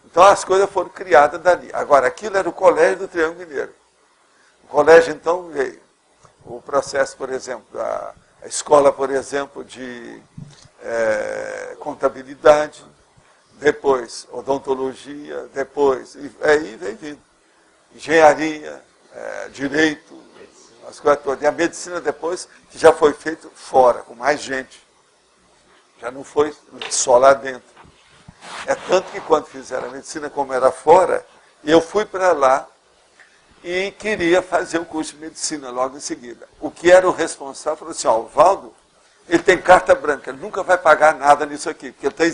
Então as coisas foram criadas dali. Agora, aquilo era o colégio do Triângulo Mineiro. O colégio, então, veio. O processo, por exemplo, a escola, por exemplo, de contabilidade, depois odontologia, depois, aí vem vindo. Engenharia, direito, as coisas todas. E a medicina depois, que já foi feito fora, com mais gente. Já não foi só lá dentro. É tanto que quando fizeram a medicina, como era fora, eu fui para lá e queria fazer o curso de medicina logo em seguida. O que era o responsável falou assim, o Valdo, ele tem carta branca, ele nunca vai pagar nada nisso aqui, porque ele está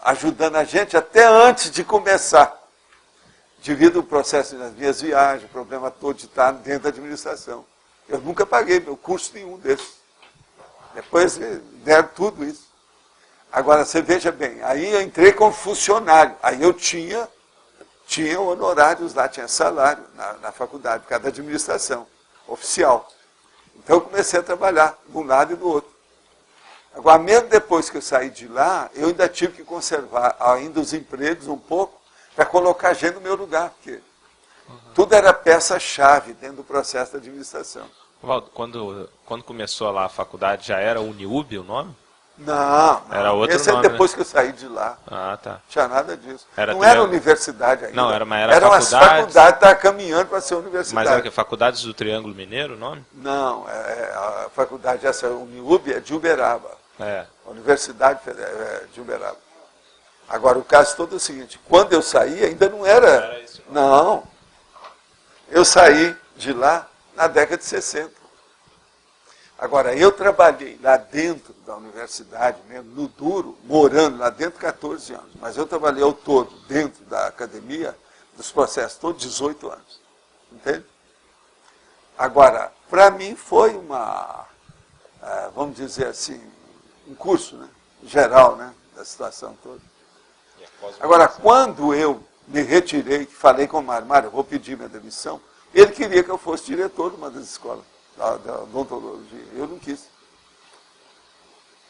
ajudando a gente até antes de começar. devido ao processo das minhas viagens, o problema todo de estar dentro da administração. Eu nunca paguei meu curso nenhum desses. Depois deram tudo isso. Agora, você veja bem, aí eu entrei como funcionário. Aí eu tinha honorários lá, tinha salário na faculdade, por causa da administração oficial. Então eu comecei a trabalhar de um lado e do outro. Agora, mesmo depois que eu saí de lá, eu ainda tive que conservar ainda os empregos um pouco, para colocar gente no meu lugar, porque tudo era peça-chave dentro do processo da administração. Valdo, quando começou lá a faculdade, já era Uniub o nome? Não, era outro esse nome, é depois né? que eu saí de lá. Ah, tá. Não tinha nada disso. Era não era universidade ainda. Não, era Eram faculdades. as faculdades, estavam caminhando para ser universidade. Mas era que Faculdades do Triângulo Mineiro o nome? Não, a faculdade, essa Uniub, é de Uberaba. É. A Universidade de Uberaba. Agora, o caso todo é o seguinte, quando eu saí, ainda não era... Não. Eu saí de lá na década de 60. Agora, eu trabalhei lá dentro da universidade, mesmo, no duro, morando lá dentro 14 anos. Mas eu trabalhei ao todo, dentro da academia, dos processos todos, 18 anos. Entende? Agora, para mim foi vamos dizer assim, um curso, né, geral, né, da situação toda. Agora, quando eu me retirei, falei com o Mário, eu vou pedir minha demissão, ele queria que eu fosse diretor de uma das escolas, da odontologia. Eu não quis.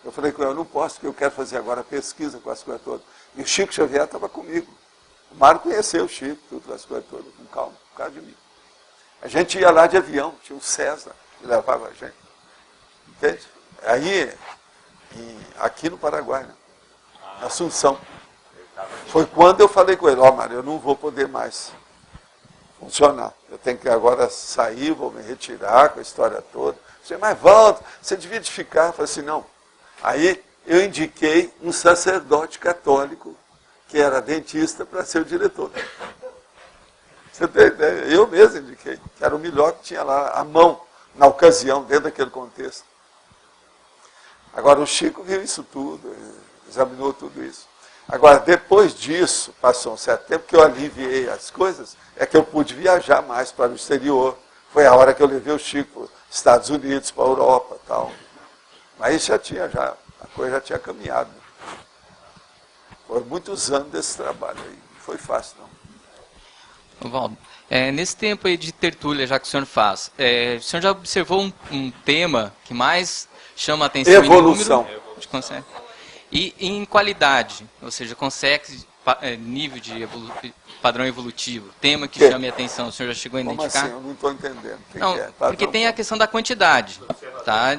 Eu falei com ele, eu não posso, porque eu quero fazer agora pesquisa com as coisas todas. E o Chico Xavier estava comigo. O Mário conheceu o Chico, tudo, as coisas todas, com calma, por causa de mim. A gente ia lá de avião, tinha o César, que levava a gente. Entende? Aí, aqui no Paraguai, né? Assunção. Foi quando eu falei com ele, Mário, eu não vou poder mais funcionar. Eu tenho que agora sair, vou me retirar com a história toda. Você, mas volta, você devia de ficar. Eu falei assim, não. Aí eu indiquei um sacerdote católico, que era dentista, para ser o diretor. Você tem ideia? Eu mesmo indiquei, que era o melhor que tinha lá, à mão, na ocasião, dentro daquele contexto. Agora, o Chico viu isso tudo, examinou tudo isso. Agora, depois disso, passou um certo tempo que eu aliviei as coisas, é que eu pude viajar mais para o exterior. Foi a hora que eu levei o Chico para os Estados Unidos, para a Europa e tal. Mas isso a coisa já tinha caminhado. Foram muitos anos desse trabalho aí, não foi fácil não. Valdo, nesse tempo aí de tertúlia, já que o senhor faz, o senhor já observou um tema que mais chama a atenção? Evolução. E em qualidade, ou seja, consegue nível de padrão evolutivo, tema que chame a atenção, o senhor já chegou a identificar? Como assim? Eu não estou entendendo. Não, porque tem a questão da quantidade, tá?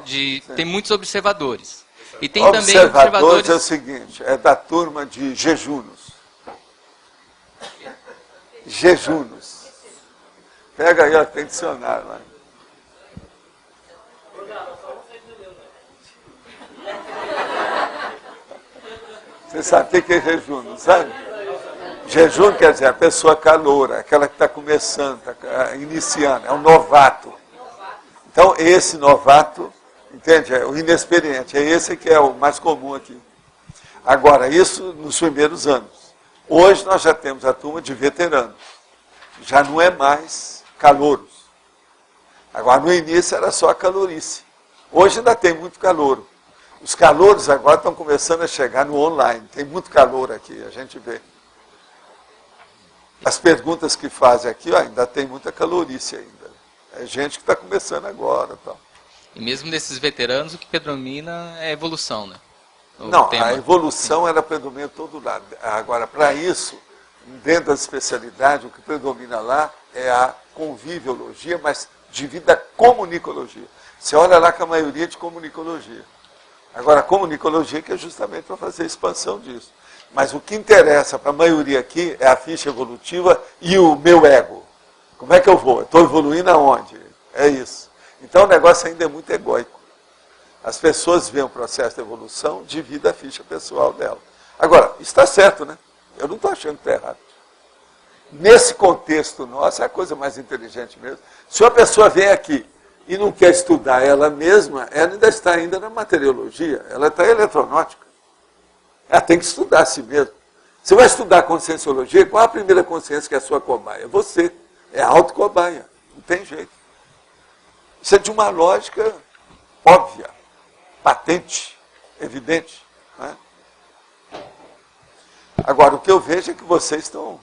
Tem muitos observadores. E tem também observadores... é o seguinte, é da turma de jejunos. Jejunos. Pega aí, ó, tem dicionário lá. Você sabe o que é jejum, não sabe? Jejum quer dizer a pessoa caloura, aquela que está começando, está iniciando, é um novato. Então, esse novato, entende? É o inexperiente, é esse que é o mais comum aqui. Agora, isso nos primeiros anos. Hoje nós já temos a turma de veteranos. Já não é mais calouros. Agora, no início era só a calorice. Hoje ainda tem muito calouro. Os calouros agora estão começando a chegar no online. Tem muito calor aqui, a gente vê. As perguntas que fazem aqui, ó, ainda tem muita calorice ainda. É gente que está começando agora. Tal. E mesmo desses veteranos, o que predomina é a evolução, né? Não, a evolução ela predomina todo lado. Agora, para isso, dentro da especialidade, o que predomina lá é a conviviologia, mas devido à comunicologia. Você olha lá que a maioria é de comunicologia. Agora, a comunicologia que é justamente para fazer a expansão disso. Mas o que interessa para a maioria aqui é a ficha evolutiva e o meu ego. Como é que eu vou? Estou evoluindo aonde? É isso. Então o negócio ainda é muito egóico. As pessoas veem o processo de evolução devido à ficha pessoal dela. Agora, isso está certo, né? Eu não estou achando que está errado. Nesse contexto nosso, é a coisa mais inteligente mesmo. Se uma pessoa vem aqui e não quer estudar ela mesma, ela ainda está ainda na materiologia, ela está em eletronáutica. Ela tem que estudar a si mesma. Você vai estudar conscienciologia, qual a primeira consciência que é a sua cobaia? Você. É a autocobaia. Não tem jeito. Isso é de uma lógica óbvia, patente, evidente. Né? Agora, o que eu vejo é que vocês estão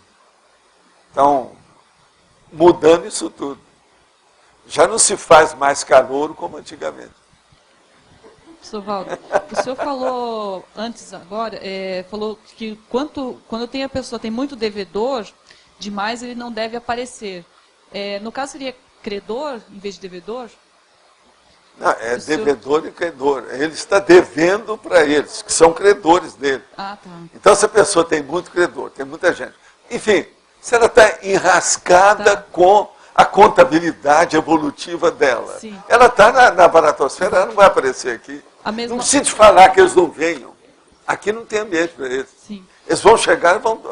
mudando isso tudo. Já não se faz mais calouro como antigamente. Professor Valdo, o senhor falou antes agora, falou que quando tem a pessoa tem muito devedor, demais ele não deve aparecer. No caso seria credor em vez de devedor? Não, é devedor e credor. Ele está devendo para eles, que são credores dele. Ah, tá. Então, se a pessoa tem muito credor, tem muita gente. Enfim, se ela está enrascada com a contabilidade evolutiva dela. Sim. Ela está na baratosfera, ela não vai aparecer aqui. Não precisa te falar que eles não venham. Aqui não tem ambiente para eles. Sim. Eles vão chegar e vão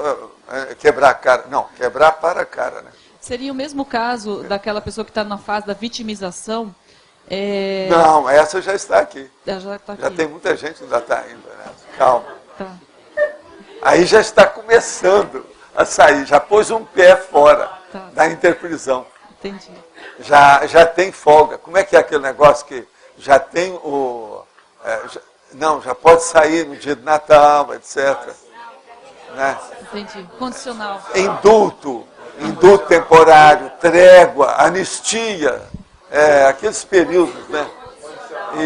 quebrar a cara. Não, quebrar para a cara, né? Seria o mesmo caso daquela pessoa que está na fase da vitimização? Não, essa já está aqui. Já está aqui. Já tem muita gente que ainda está ainda, né? Calma. Tá. Aí já está começando a sair, já pôs um pé fora da interprisão. Entendi. Já tem folga. Como é que é aquele negócio que já tem o... já pode sair no dia de Natal, etc. Né? Entendi. Condicional. Indulto temporário, trégua, anistia, aqueles períodos, né?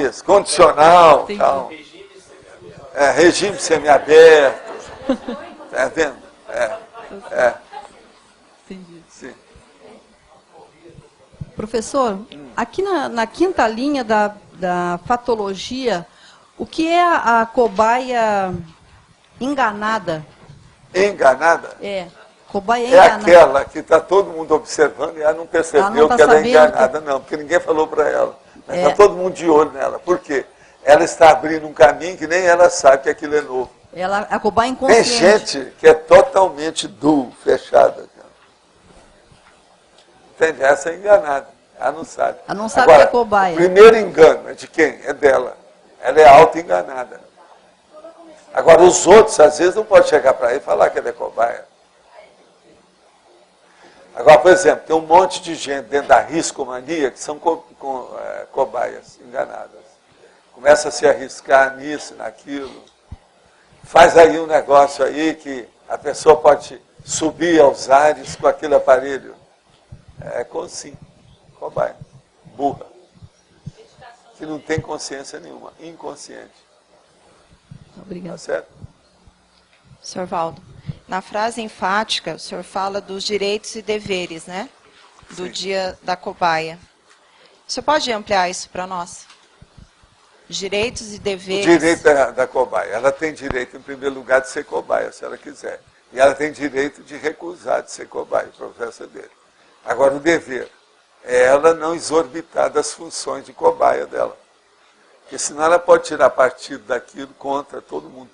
Isso, condicional, tal. Regime semiaberto. Está vendo? Entendi. Sim. Professor, aqui na quinta linha da fatologia, o que é a cobaia enganada? Enganada? Cobaia É enganada. aquela que está todo mundo observando e ela não percebeu que ela é enganada, não, porque ninguém falou para ela. Mas está todo mundo de olho nela. Por quê? Ela está abrindo um caminho que nem ela sabe que aquilo é novo. A cobaia inconsciente. Tem gente que é totalmente fechada. Entende? Essa é enganada. Ela não sabe. Ela não sabe Agora, que é cobaia. O primeiro engano é de quem? É dela. Ela é auto-enganada. Agora, os outros, às vezes, não podem chegar para ela e falar que ela é cobaia. Agora, por exemplo, tem um monte de gente dentro da riscomania que são cobaias enganadas. Começa a se arriscar nisso, naquilo. Faz aí um negócio aí que a pessoa pode subir aos ares com aquele aparelho. Sim, cobaia, burra. Que não tem consciência nenhuma, inconsciente. Obrigada. Tá certo? Sr. Valdo, na frase enfática, o senhor fala dos direitos e deveres, né? Do dia da cobaia. O senhor pode ampliar isso para nós? Direitos e deveres. O direito da cobaia. Ela tem direito, em primeiro lugar, de ser cobaia, se ela quiser. E ela tem direito de recusar de ser cobaia, o processo dele. Agora, o dever é ela não exorbitar das funções de cobaia dela. Porque senão ela pode tirar partido daquilo contra todo mundo.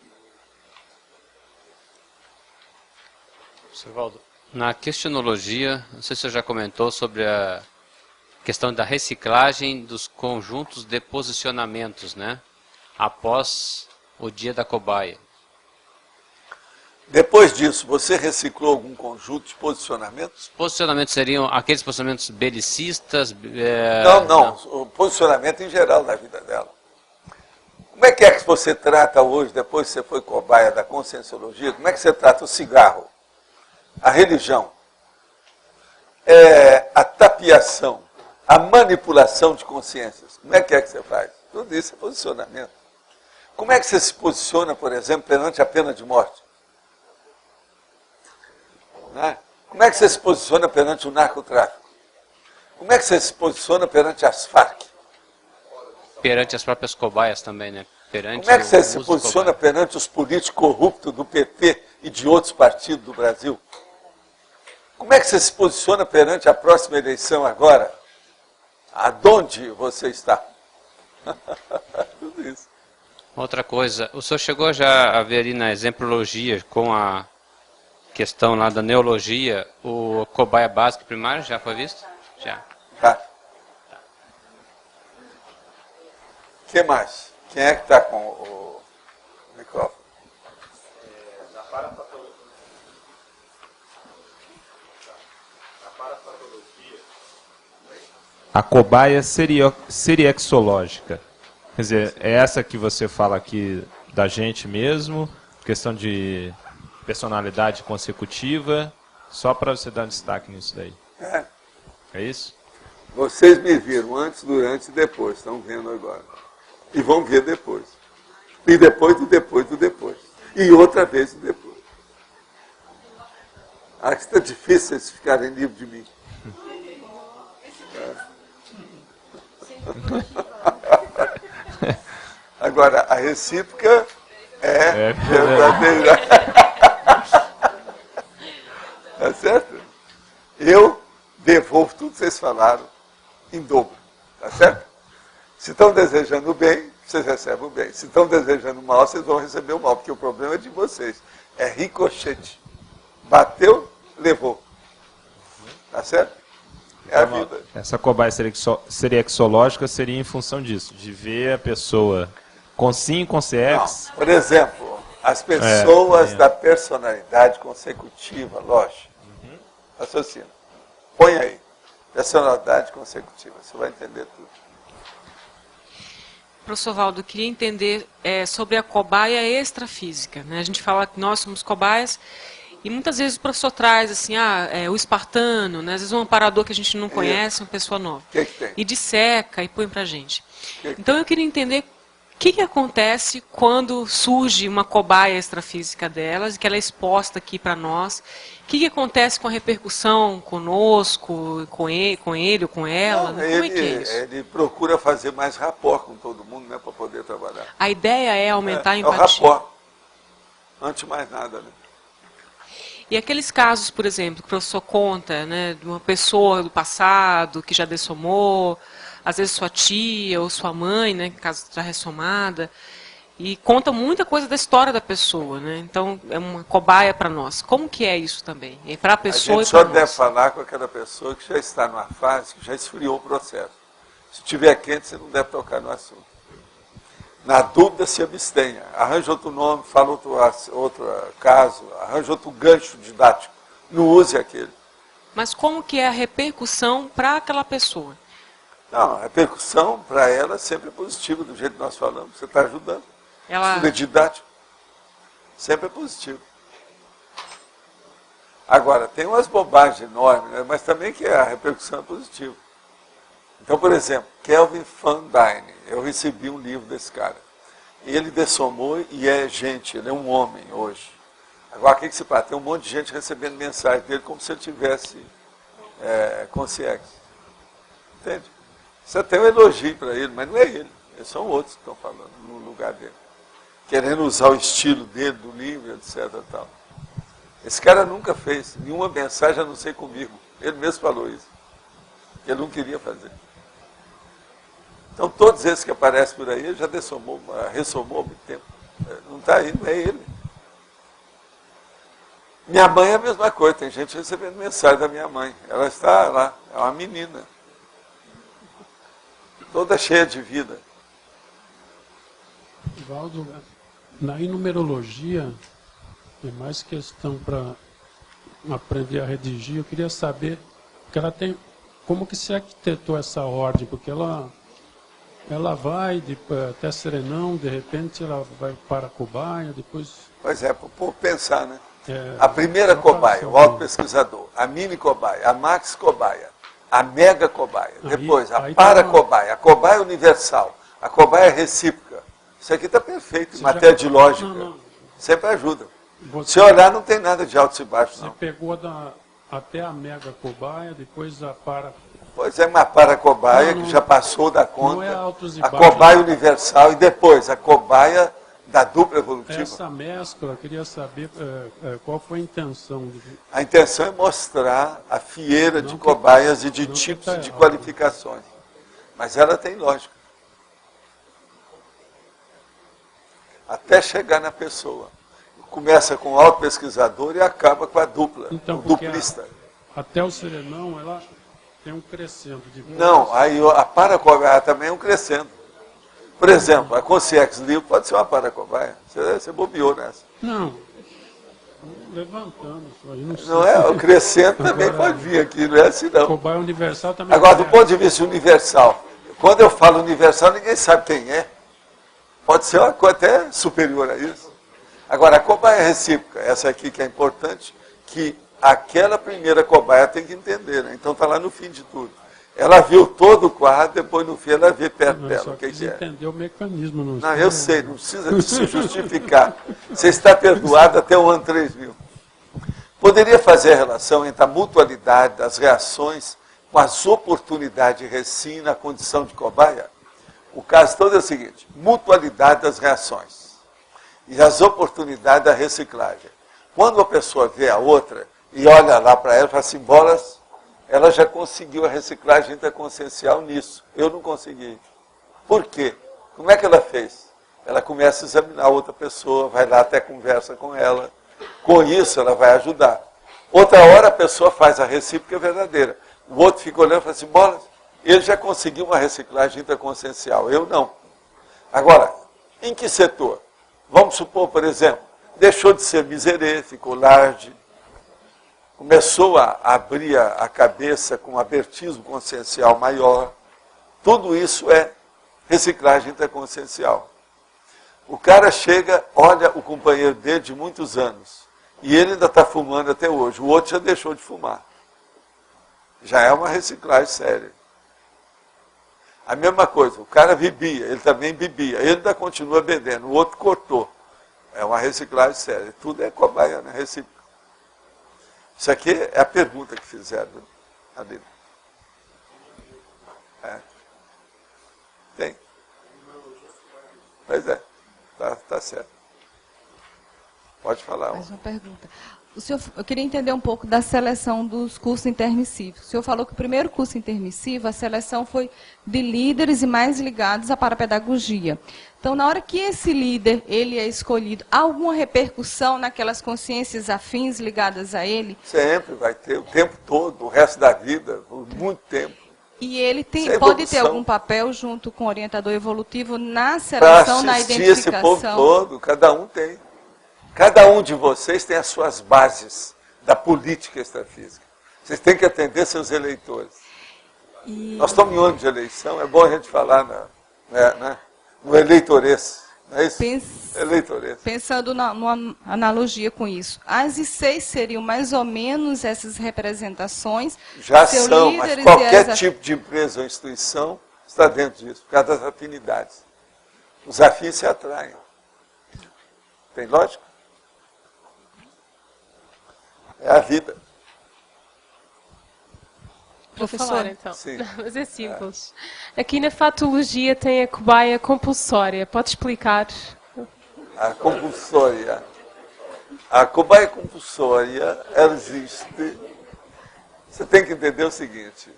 Sr. Valdo, na questionologia, não sei se o senhor já comentou sobre a questão da reciclagem dos conjuntos de posicionamentos, né? Após o dia da cobaia. Depois disso, você reciclou algum conjunto de posicionamentos? Posicionamentos seriam aqueles posicionamentos belicistas? Não. O posicionamento em geral da vida dela. Como é que você trata hoje, depois que você foi cobaia da conscienciologia, como é que você trata o cigarro? A religião, a tapiação, a manipulação de consciências. Como é que você faz? Tudo isso é posicionamento. Como é que você se posiciona, por exemplo, perante a pena de morte? Né? Como é que você se posiciona perante o narcotráfico? Como é que você se posiciona perante as Farc? Perante as próprias cobaias também, né? Perante Como é que você se uso posiciona perante os políticos corruptos do PT e de outros partidos do Brasil? Como é que você se posiciona perante a próxima eleição agora? Aonde você está? Tudo isso. Outra coisa, o senhor chegou já a ver ali na exemplologia, com a questão lá da neologia, o cobaia básico primário, já foi visto? Já. Tá. O que mais? Quem é que está com o microfone? Na parapatologia, A cobaia seriexológica. Quer dizer, é essa que você fala aqui da gente mesmo, questão de personalidade consecutiva, só para você dar um destaque nisso daí. É isso? Vocês me viram antes, durante e depois, estão vendo agora. E vão ver depois. E depois do depois do depois. E outra vez do depois. Acho que está difícil vocês ficarem livres de mim. Agora, a recíproca é verdadeira. Tá certo? Eu devolvo tudo que vocês falaram em dobro. Tá certo? Se estão desejando o bem, vocês recebem o bem. Se estão desejando o mal, vocês vão receber o mal, porque o problema é de vocês. É ricochete. Bateu, levou. Tá certo? É a vida. Essa cobaia seriexológica seria em função disso, de ver a pessoa com sim, com CX. Não, por exemplo, as pessoas da personalidade consecutiva, lógico. Raciocina. Põe aí. Personalidade consecutiva. Você vai entender tudo. Professor Valdo, eu queria entender sobre a cobaia extrafísica. Né? A gente fala que nós somos cobaias e muitas vezes o professor traz assim, o espartano, né? Às vezes um amparador que a gente não conhece, uma pessoa nova. Que tem? E disseca e põe pra gente. Então eu queria entender o que acontece quando surge uma cobaia extrafísica delas, que ela é exposta aqui para nós. O que acontece com a repercussão conosco, com ele ou com ela? Não, como é que é isso? Ele procura fazer mais rapport com todo mundo, né, para poder trabalhar. A ideia é aumentar a empatia. É o rapport. Antes de mais nada, né? E aqueles casos, por exemplo, que o professor conta, né, de uma pessoa do passado que já dessomou, às vezes sua tia ou sua mãe, né, caso já ressomada, e conta muita coisa da história da pessoa, né? Então é uma cobaia para nós. Como que é isso também? É para a pessoa a gente e para só deve falar com aquela pessoa que já está numa fase que já esfriou o processo. Se estiver quente, você não deve tocar no assunto. Na dúvida, se abstenha. Arranja outro nome, fala outro caso, arranja outro gancho didático. Não use aquele. Mas como que é a repercussão para aquela pessoa? Não, a repercussão para ela sempre é positiva, do jeito que nós falamos. Você está ajudando. Isso é didático. Sempre é positivo. Agora, tem umas bobagens enormes, né? Mas também que a repercussão é positiva. Então, por exemplo, Kelvin Van Dyne, eu recebi um livro desse cara. Ele dessomou e é gente, ele é um homem hoje. Agora, o que se passa? Tem um monte de gente recebendo mensagem dele como se ele tivesse consciência. Entende? Isso até é um elogio para ele, mas não é ele. Eles são outros que estão falando no lugar dele. Querendo usar o estilo dele, do livro, etc. Tal. Esse cara nunca fez nenhuma mensagem a não ser comigo. Ele mesmo falou isso. Ele não queria fazer. Então, todos esses que aparecem por aí, ele já ressomou há muito tempo. Não está aí, não é ele. Minha mãe é a mesma coisa. Tem gente recebendo mensagem da minha mãe. Ela está lá, é uma menina. Toda cheia de vida. Valdo, na numerologia, é mais questão para aprender a redigir. Eu queria saber que ela tem, como que se arquitetou essa ordem, porque ela vai até Serenão, de repente ela vai para a cobaia, depois... Pois é, por pensar, né? A primeira cobaia, o auto-pesquisador, a mini cobaia, a max cobaia, a mega cobaia, depois a para-cobaia, a cobaia universal, a cobaia recíproca. Isso aqui está perfeito em matéria de lógica. Sempre ajuda. Se olhar, não tem nada de altos e baixos, não. Você pegou até a mega cobaia, depois a para... Pois é, uma para-cobaia que já passou da conta, não é altos e a baixos, cobaia universal e depois a cobaia da dupla evolutiva. Essa mescla, eu queria saber qual foi a intenção. A intenção é mostrar a fieira de cobaias e de tipos e de qualificações. Mas ela tem lógica. Até chegar na pessoa. Começa com o auto-pesquisador e acaba com a dupla, então, o duplista. Até o Serenão, ela tem um crescendo. Não, aí a para-cobaia também é um crescendo. Por exemplo, a Consciex Livre pode ser uma para-cobaia. Você bobeou nessa. Não. levantando. Só, eu não é? O crescendo também pode vir aqui, não é assim não. Cobaia universal também. Agora, do ponto de vista universal, quando eu falo universal, ninguém sabe quem é. Pode ser uma coisa até superior a isso. Agora, a cobaia recíproca, essa aqui que é importante, que aquela primeira cobaia tem que entender, né? Então está lá no fim de tudo. Ela viu todo o quadro, depois no fim ela vê perto dela. O que é? Entender o mecanismo. Não, eu sei, não precisa se justificar. Você está perdoado até o ano 3000. Poderia fazer a relação entre a mutualidade das reações com as oportunidades de recim na condição de cobaia? O caso todo é o seguinte: mutualidade das reações e as oportunidades da reciclagem. Quando a pessoa vê a outra e olha lá para ela e fala assim, bolas, ela já conseguiu a reciclagem interconsciencial nisso. Eu não consegui. Por quê? Como é que ela fez? Ela começa a examinar a outra pessoa, vai lá até conversa com ela. Com isso, ela vai ajudar. Outra hora, a pessoa faz a recíproca verdadeira. O outro fica olhando e fala assim, bolas, ele já conseguiu uma reciclagem interconsciencial. Eu não. Agora, em que setor? Vamos supor, por exemplo, deixou de ser miserê, ficou large, começou a abrir a cabeça com um abertismo consciencial maior. Tudo isso é reciclagem interconsciencial. O cara chega, olha o companheiro dele de muitos anos, e ele ainda está fumando até hoje, o outro já deixou de fumar. Já é uma reciclagem séria. A mesma coisa, o cara bebia, ele também bebia, ele ainda continua bebendo, o outro cortou. É uma reciclagem séria. Tudo é cobaia, né? Recíproca. Isso aqui é a pergunta que fizeram ali. É. Tem. Pois é. Tá certo. Pode falar. Mais uma pergunta. Eu queria entender um pouco da seleção dos cursos intermissivos. O senhor falou que o primeiro curso intermissivo, a seleção foi de líderes e mais ligados à parapedagogia. Então, na hora que esse líder ele é escolhido, há alguma repercussão naquelas consciências afins ligadas a ele? Sempre vai ter, o tempo todo, o resto da vida, por muito tempo. E ele pode ter algum papel junto com o orientador evolutivo na seleção, na identificação? Esse povo todo, cada um tem. Cada um de vocês tem as suas bases da política extrafísica. Vocês têm que atender seus eleitores. Nós estamos em ano de eleição, é bom a gente falar no eleitorense. Não é isso? Eleitorense. Pensando numa analogia com isso, as ICs seriam mais ou menos essas representações? Já são, mas qualquer tipo de empresa ou instituição está dentro disso, por causa das afinidades. Os afins se atraem. Tem lógica? É a vida. Professora, então. Sim. Mas é simples. Aqui na fatologia tem a cobaia compulsória. Pode explicar? A compulsória. A cobaia compulsória, ela existe. Você tem que entender o seguinte.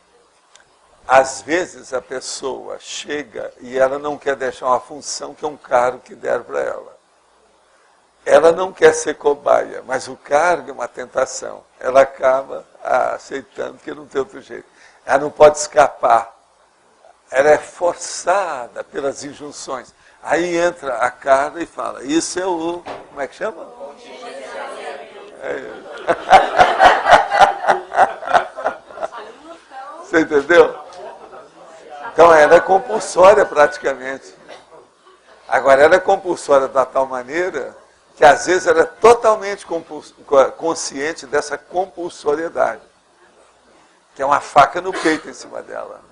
Às vezes a pessoa chega e ela não quer deixar uma função que é um cargo que deram para ela. Ela não quer ser cobaia, mas o cargo é uma tentação. Ela acaba aceitando que não tem outro jeito. Ela não pode escapar. Ela é forçada pelas injunções. Aí entra a Carla e fala, isso é o... Como é que chama? Você entendeu? Então ela é compulsória praticamente. Agora ela é compulsória da tal maneira que às vezes ela é totalmente consciente dessa compulsoriedade. Que é uma faca no peito em cima dela.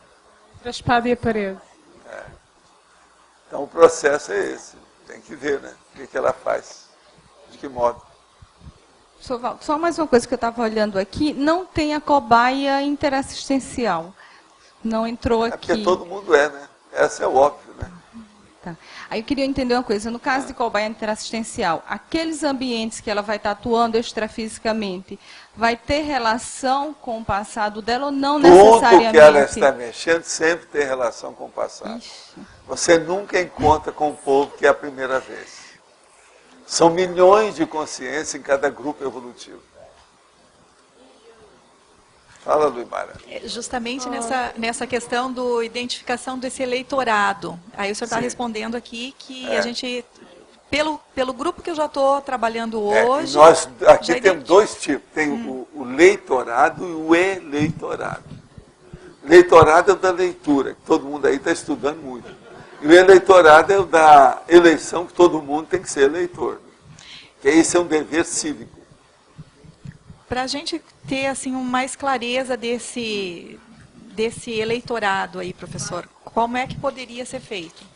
Entre a espada e a parede. É. Então o processo é esse. Tem que ver, né? O que ela faz. De que modo. Só mais uma coisa que eu estava olhando aqui. Não tem a cobaia interassistencial. Não entrou aqui. É porque todo mundo é, né? Essa é o óbvio, né? Tá. Aí eu queria entender uma coisa. No caso de cobaia interassistencial, aqueles ambientes que ela vai estar atuando extrafisicamente, vai ter relação com o passado dela ou não necessariamente? Tudo que ela está mexendo sempre tem relação com o passado. Ixi. Você nunca encontra com o povo que é a primeira vez. São milhões de consciências em cada grupo evolutivo. Fala, Luimara. Justamente nessa questão da identificação desse eleitorado. Aí o senhor está respondendo aqui que a gente pelo grupo que eu já estou trabalhando É, hoje... nós aqui já temos dois tipos. Tem o leitorado e o eleitorado. Leitorado é o da leitura, que todo mundo aí está estudando muito. E o eleitorado é o da eleição, que todo mundo tem que ser eleitor. Que esse é um dever cívico. Para a gente ter assim mais clareza desse eleitorado aí, professor, como é que poderia ser feito?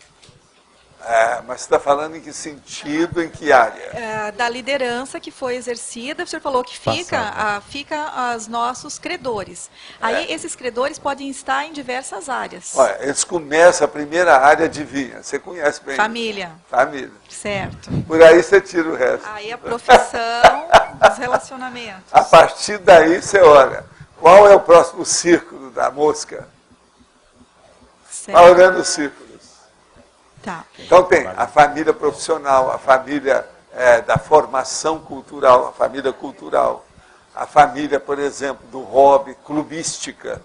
Mas você está falando em que sentido, em que área? Da liderança que foi exercida, o senhor falou que fica os nossos credores. Aí esses credores podem estar em diversas áreas. Olha, eles começam a primeira área, adivinha? Você conhece bem. Família. Família. Certo. Por aí você tira o resto. Aí a profissão, os relacionamentos. A partir daí você olha, qual é o próximo círculo da mosca? Certo. Vai olhando os círculos. Tá. Então tem a família profissional, a família da formação cultural, a família cultural, a família, por exemplo, do hobby, clubística,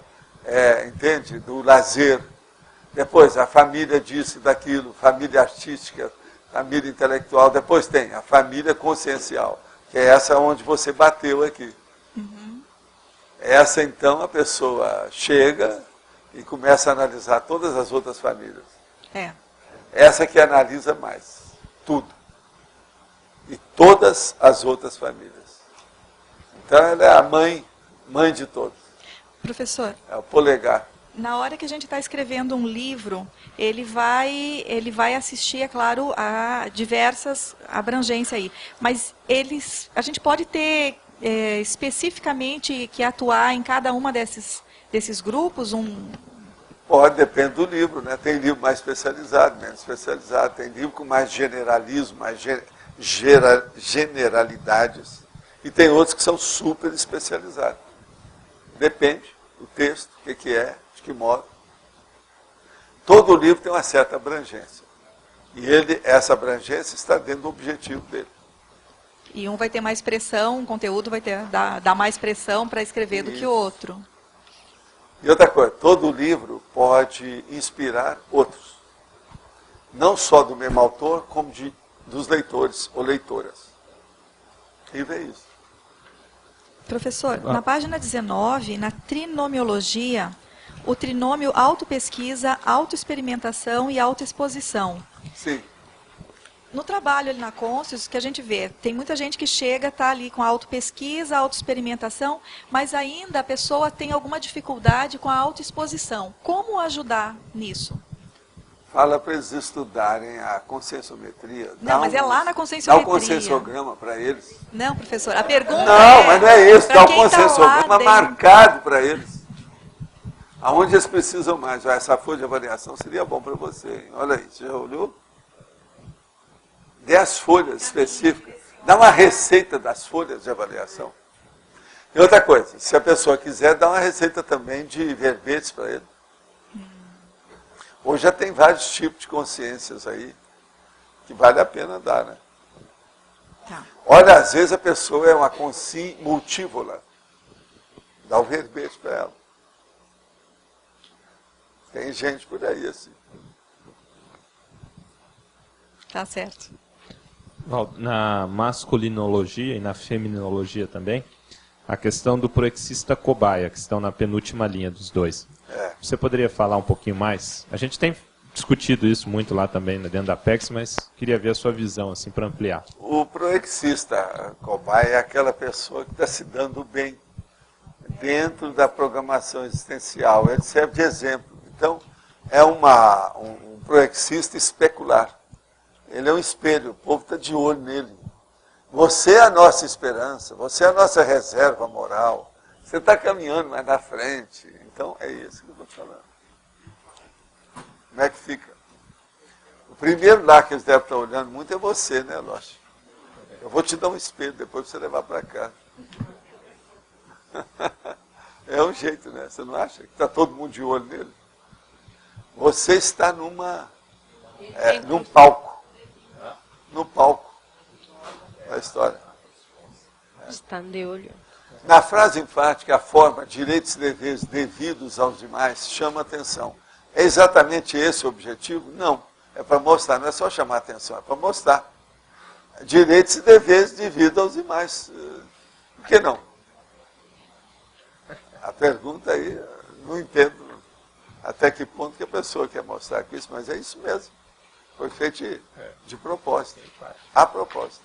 entende? Do lazer. Depois a família disso e daquilo, família artística, família intelectual. Depois tem a família consciencial, que é essa onde você bateu aqui. Uhum. Essa então a pessoa chega e começa a analisar todas as outras famílias. Essa que analisa mais, tudo. E todas as outras famílias. Então ela é a mãe de todos. Professor. É o polegar. Na hora que a gente está escrevendo um livro, ele vai assistir, é claro, a diversas abrangências aí. Mas a gente pode ter especificamente que atuar em cada uma desses grupos, Pode, depende do livro, né? Tem livro mais especializado, menos especializado, tem livro com mais generalismo, mais generalidades, e tem outros que são super especializados. Depende do texto, o que é, de que modo. Todo livro tem uma certa abrangência. E essa abrangência está dentro do objetivo dele. E um vai ter mais pressão, um conteúdo vai dar mais pressão para escrever do que o outro. E outra coisa, todo livro pode inspirar outros. Não só do mesmo autor, como dos leitores ou leitoras. E vê isso. Professor, na página 19, na trinomiologia, o trinômio autopesquisa, autoexperimentação e autoexposição. Sim. No trabalho ali na Conscius, que a gente vê, tem muita gente que chega, está ali com a autopesquisa, autoexperimentação, mas ainda a pessoa tem alguma dificuldade com a autoexposição. Como ajudar nisso? Fala para eles estudarem a conscienciometria. Não, mas é lá na conscienciometria. Dá o conscienciograma para eles. Não, professor, a pergunta Não, mas não é isso. Dá o conscienciograma tá marcado para eles. Aonde eles precisam mais. Essa folha de avaliação seria bom para você. Hein? Olha aí, você já olhou? 10 folhas específicas. Dá uma receita das folhas de avaliação. E outra coisa, se a pessoa quiser, dá uma receita também de verbetes para ele. Hoje já tem vários tipos de consciências aí, que vale a pena dar, né? Olha, às vezes a pessoa é uma consciência multívola. Dá o verbete para ela. Tem gente por aí assim. Tá certo. Na masculinologia e na feminologia também, a questão do proexista cobaia, que estão na penúltima linha dos dois. Você poderia falar um pouquinho mais? A gente tem discutido isso muito lá também, dentro da Apex, mas queria ver a sua visão, assim, para ampliar. O proexista cobaia é aquela pessoa que está se dando bem dentro da programação existencial. Ele serve de exemplo. Então, é um proexista especular. Ele é um espelho, o povo está de olho nele. Você é a nossa esperança, você é a nossa reserva moral. Você está caminhando mais na frente. Então, é isso que eu estou falando. Como é que fica? O primeiro lá que eles devem estar olhando muito é você, né, Loche? Eu vou te dar um espelho depois para você levar para casa. É um jeito, né? Você não acha que está todo mundo de olho nele? Você está num palco. No palco da história. Estão de olho. Na frase enfática, a forma direitos e deveres devidos aos demais chama atenção. É exatamente esse o objetivo? Não. É para mostrar, não é só chamar atenção, é para mostrar. direitos e deveres devido aos demais. Por que não? A pergunta aí, não entendo até que ponto que a pessoa quer mostrar com isso, mas é isso mesmo. Foi feito de propósito, a propósito.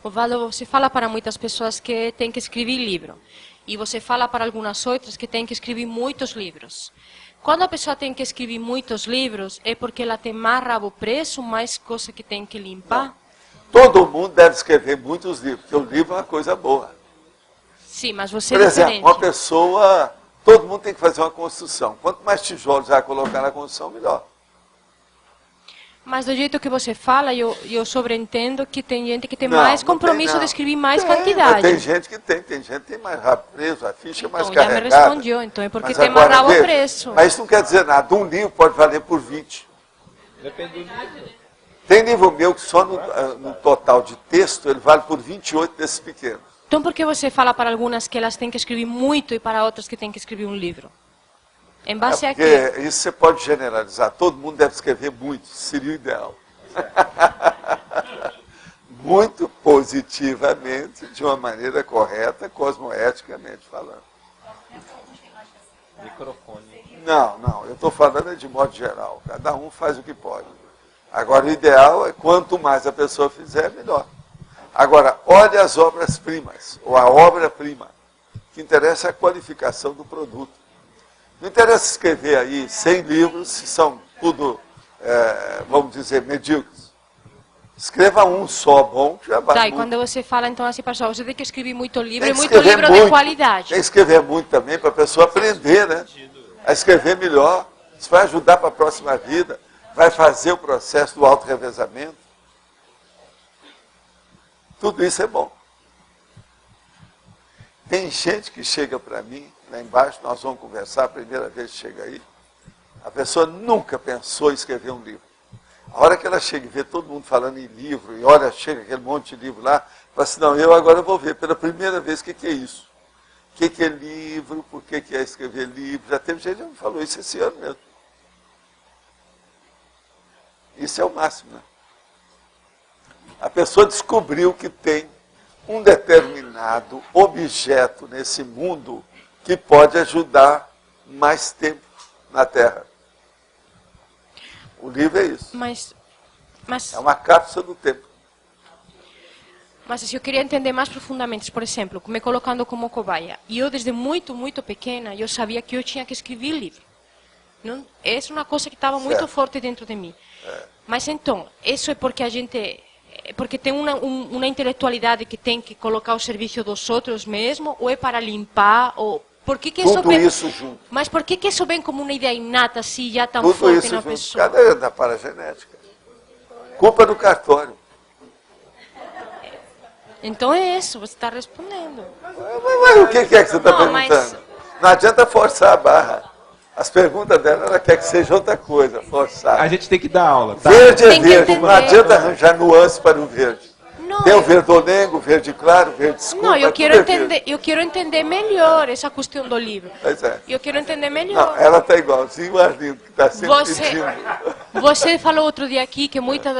Osvaldo, você fala para muitas pessoas que têm que escrever livro. E você fala para algumas outras que têm que escrever muitos livros. Quando a pessoa tem que escrever muitos livros, é porque ela tem mais rabo preso, mais coisa que tem que limpar? Não. Todo mundo deve escrever muitos livros, porque o livro é uma coisa boa. Sim, mas você Por é exemplo, diferente. uma pessoa... Todo mundo tem que fazer uma construção. Quanto mais tijolos já colocar na construção, melhor. Mas do jeito que você fala, eu sobreentendo que tem gente que tem Não, mais não compromisso tem, não. de escrever mais Tem, quantidade. mas tem gente que tem mais rabo preso, a ficha é mais Então, já me carregada. respondeu, então é porque Mas tem mais agora, rabo veja, preso. Mas isso não quer dizer nada. Um livro pode valer por 20. Depende do livro. Tem livro meu que só no total de texto ele vale por 28 desses pequenos. Então por que você fala para algumas que elas têm que escrever muito e para outras que têm que escrever um livro? Em base a quê? Porque isso você pode generalizar. Todo mundo deve escrever muito, seria o ideal. Muito positivamente, de uma maneira correta, cosmoeticamente falando. Microfone. Não, eu estou falando de modo geral. Cada um faz o que pode. Agora, o ideal é quanto mais a pessoa fizer, melhor. Agora, olhe as obras-primas, ou a obra-prima. O que interessa é a qualificação do produto. Não interessa escrever aí 100 livros, se são tudo, vamos dizer, medíocres. Escreva um só bom, que já vale Tá, e muito. quando você fala, então, assim, pessoal, você tem que escrever muito livro, Tem e que muito escrever livro muito. de qualidade. Tem que escrever muito também para a pessoa aprender, né? A escrever melhor. Isso vai ajudar para a próxima vida. Vai fazer o processo do autorrevezamento. Tudo isso é bom. Tem gente que chega para mim, lá embaixo, nós vamos conversar, a primeira vez que chega aí, a pessoa nunca pensou em escrever um livro. A hora que ela chega e vê todo mundo falando em livro, e olha, chega aquele monte de livro lá, fala assim, não, eu agora vou ver pela primeira vez o que é isso. O que é livro, por que é escrever livro. Já teve gente que me falou isso esse ano mesmo. Isso é o máximo, né? A pessoa descobriu que tem um determinado objeto nesse mundo que pode ajudar mais tempo na Terra. O livro é isso. Mas É uma cápsula do tempo. Mas se eu queria entender mais profundamente, por exemplo, me colocando como cobaia, e eu desde muito, muito pequena, eu sabia que eu tinha que escrever livro. Não, essa é uma coisa que estava muito forte dentro de mim. Mas então, isso é porque a gente... Porque tem uma intelectualidade que tem que colocar ao serviço dos outros mesmo, ou é para limpar, ou... Por que isso Tudo vem... isso junto. Mas por que isso vem como uma ideia inata, assim, já tão Tudo forte isso na junto. pessoa? Cadê da paragenética? Culpa do cartório. Então é isso, você está respondendo. Mas o que é que você está perguntando? Mas... Não adianta forçar a barra. As perguntas dela, ela quer que seja outra coisa, forçar. A gente tem que dar aula. Tá? Verde é Tem que verde, entender. não adianta arranjar nuance para o verde. Não, Tem o verdolengo, verde claro, verde escuro. não, eu mas quero tudo é verde. entender, melhor essa questão do livro. Pois é. Eu quero entender melhor. Não, ela está igualzinho o Arlindo, que está sempre pedindo. Você falou outro dia aqui que muitos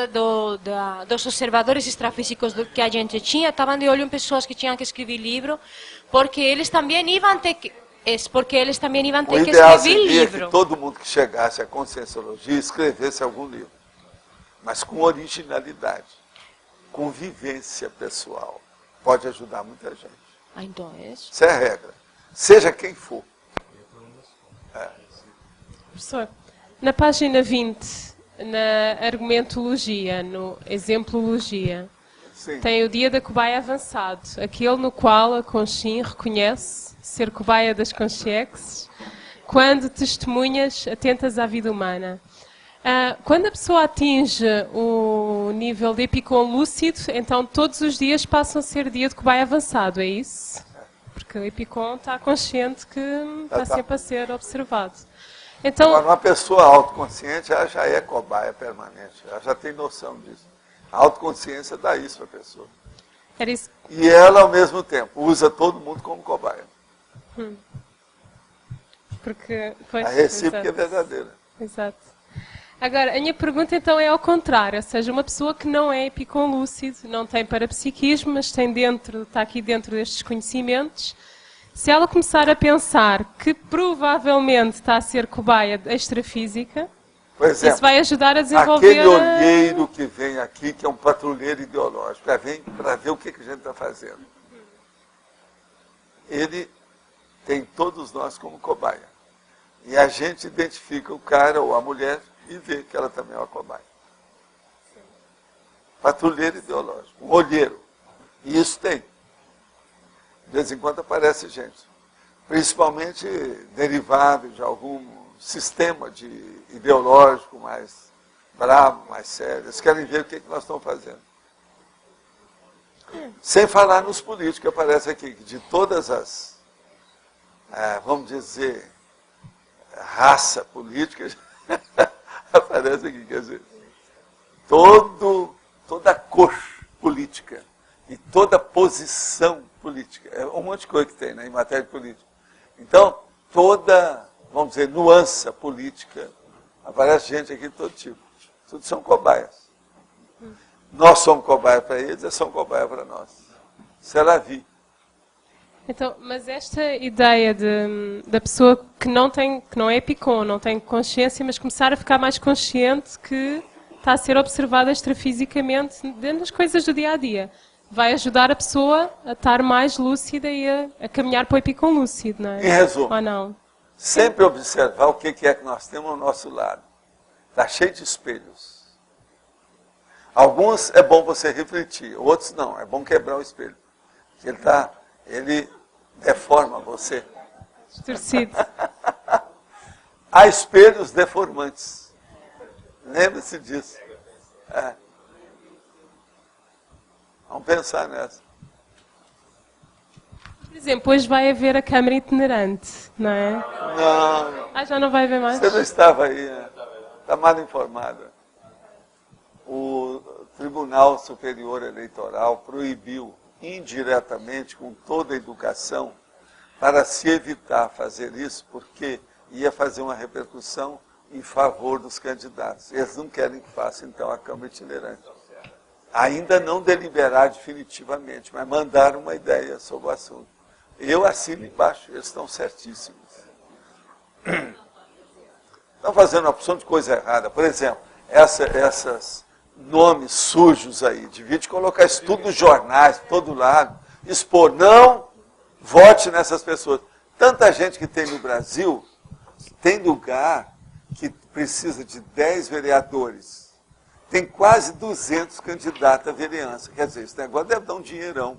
dos observadores extrafísicos que a gente tinha estavam de olho em pessoas que tinham que escrever livro, porque eles também iam ter que... Porque eles também iam ter O que ideal escrever seria livro. que todo mundo que chegasse à conscienciologia escrevesse algum livro, mas com originalidade, com vivência pessoal. Pode ajudar muita gente. Ah, então é isso. Isso é a regra. Seja quem for. Professor, na página 20, na argumentologia, no exemplologia, Sim. tem o dia da cobaia avançado, aquele no qual a Conchin reconhece ser cobaia das consciexes, quando testemunhas atentas à vida humana. Quando a pessoa atinge o nível de epicom lúcido, então todos os dias passam a ser dia de cobaia avançado, é isso? Porque o epicom está consciente que está sempre a ser observado. Então, Agora, uma pessoa autoconsciente, ela já é cobaia permanente, ela já tem noção disso. A autoconsciência dá isso para a pessoa. era isso. E ela, ao mesmo tempo, usa todo mundo como cobaia. Porque, pois, A recíproca é exato. verdadeira. Exato. Agora, a minha pergunta então é ao contrário, ou seja, uma pessoa que não é epiconlúcido, não tem parapsiquismo, mas está aqui dentro destes conhecimentos, se ela começar a pensar que provavelmente está a ser cobaia extrafísica, por exemplo, isso vai ajudar a desenvolver... Aquele olheiro que vem aqui, que é um patrulheiro ideológico, para ver o que a gente está fazendo. Ele tem todos nós como cobaia. E a gente identifica o cara ou a mulher e vê que ela também é uma cobaia. Patrulheiro ideológico, um olheiro. E isso tem. De vez em quando aparece gente. Principalmente derivado de algum sistema ideológico mais bravo, mais sério. Eles querem ver o que nós estamos fazendo. Sem falar nos políticos que aparecem aqui, de todas as, vamos dizer, raça política, aparece aqui, quer dizer, toda cor política e toda posição política. É um monte de coisa que tem, né, em matéria de política. Então, toda, vamos dizer, nuance política, aparece gente aqui de todo tipo. Tudo são cobaias. Nós somos cobaia para eles, eles são cobaia para nós. C'est la vie. Então, mas esta ideia da pessoa que não é epicon, não tem consciência, mas começar a ficar mais consciente que está a ser observada extrafisicamente dentro das coisas do dia a dia, vai ajudar a pessoa a estar mais lúcida e a caminhar para o epicon lúcido, não é? Em resumo, ou não? Sempre observar o que é que nós temos ao nosso lado. Está cheio de espelhos. Alguns é bom você refletir, outros não, é bom quebrar o espelho. Ele deforma você. Distorcido. Há espelhos deformantes. Lembre-se disso. Vamos pensar nessa. Por exemplo, hoje vai haver a Câmara Itinerante, não é? Não. Já não vai haver mais? Você não estava aí, né? Está mal informada. O Tribunal Superior Eleitoral proibiu indiretamente, com toda a educação, para se evitar fazer isso, porque ia fazer uma repercussão em favor dos candidatos. Eles não querem que faça, então, a Câmara Itinerante. Ainda não deliberar definitivamente, mas mandaram uma ideia sobre o assunto. Eu assino embaixo, eles estão certíssimos. Estão fazendo uma opção de coisa errada. Por exemplo, essas nomes sujos aí, devia de colocar isso tudo nos jornais, todo lado, expor, não vote nessas pessoas. Tanta gente que tem no Brasil, tem lugar que precisa de 10 vereadores. Tem quase 200 candidatos à vereança. Quer dizer, esse negócio deve dar um dinheirão.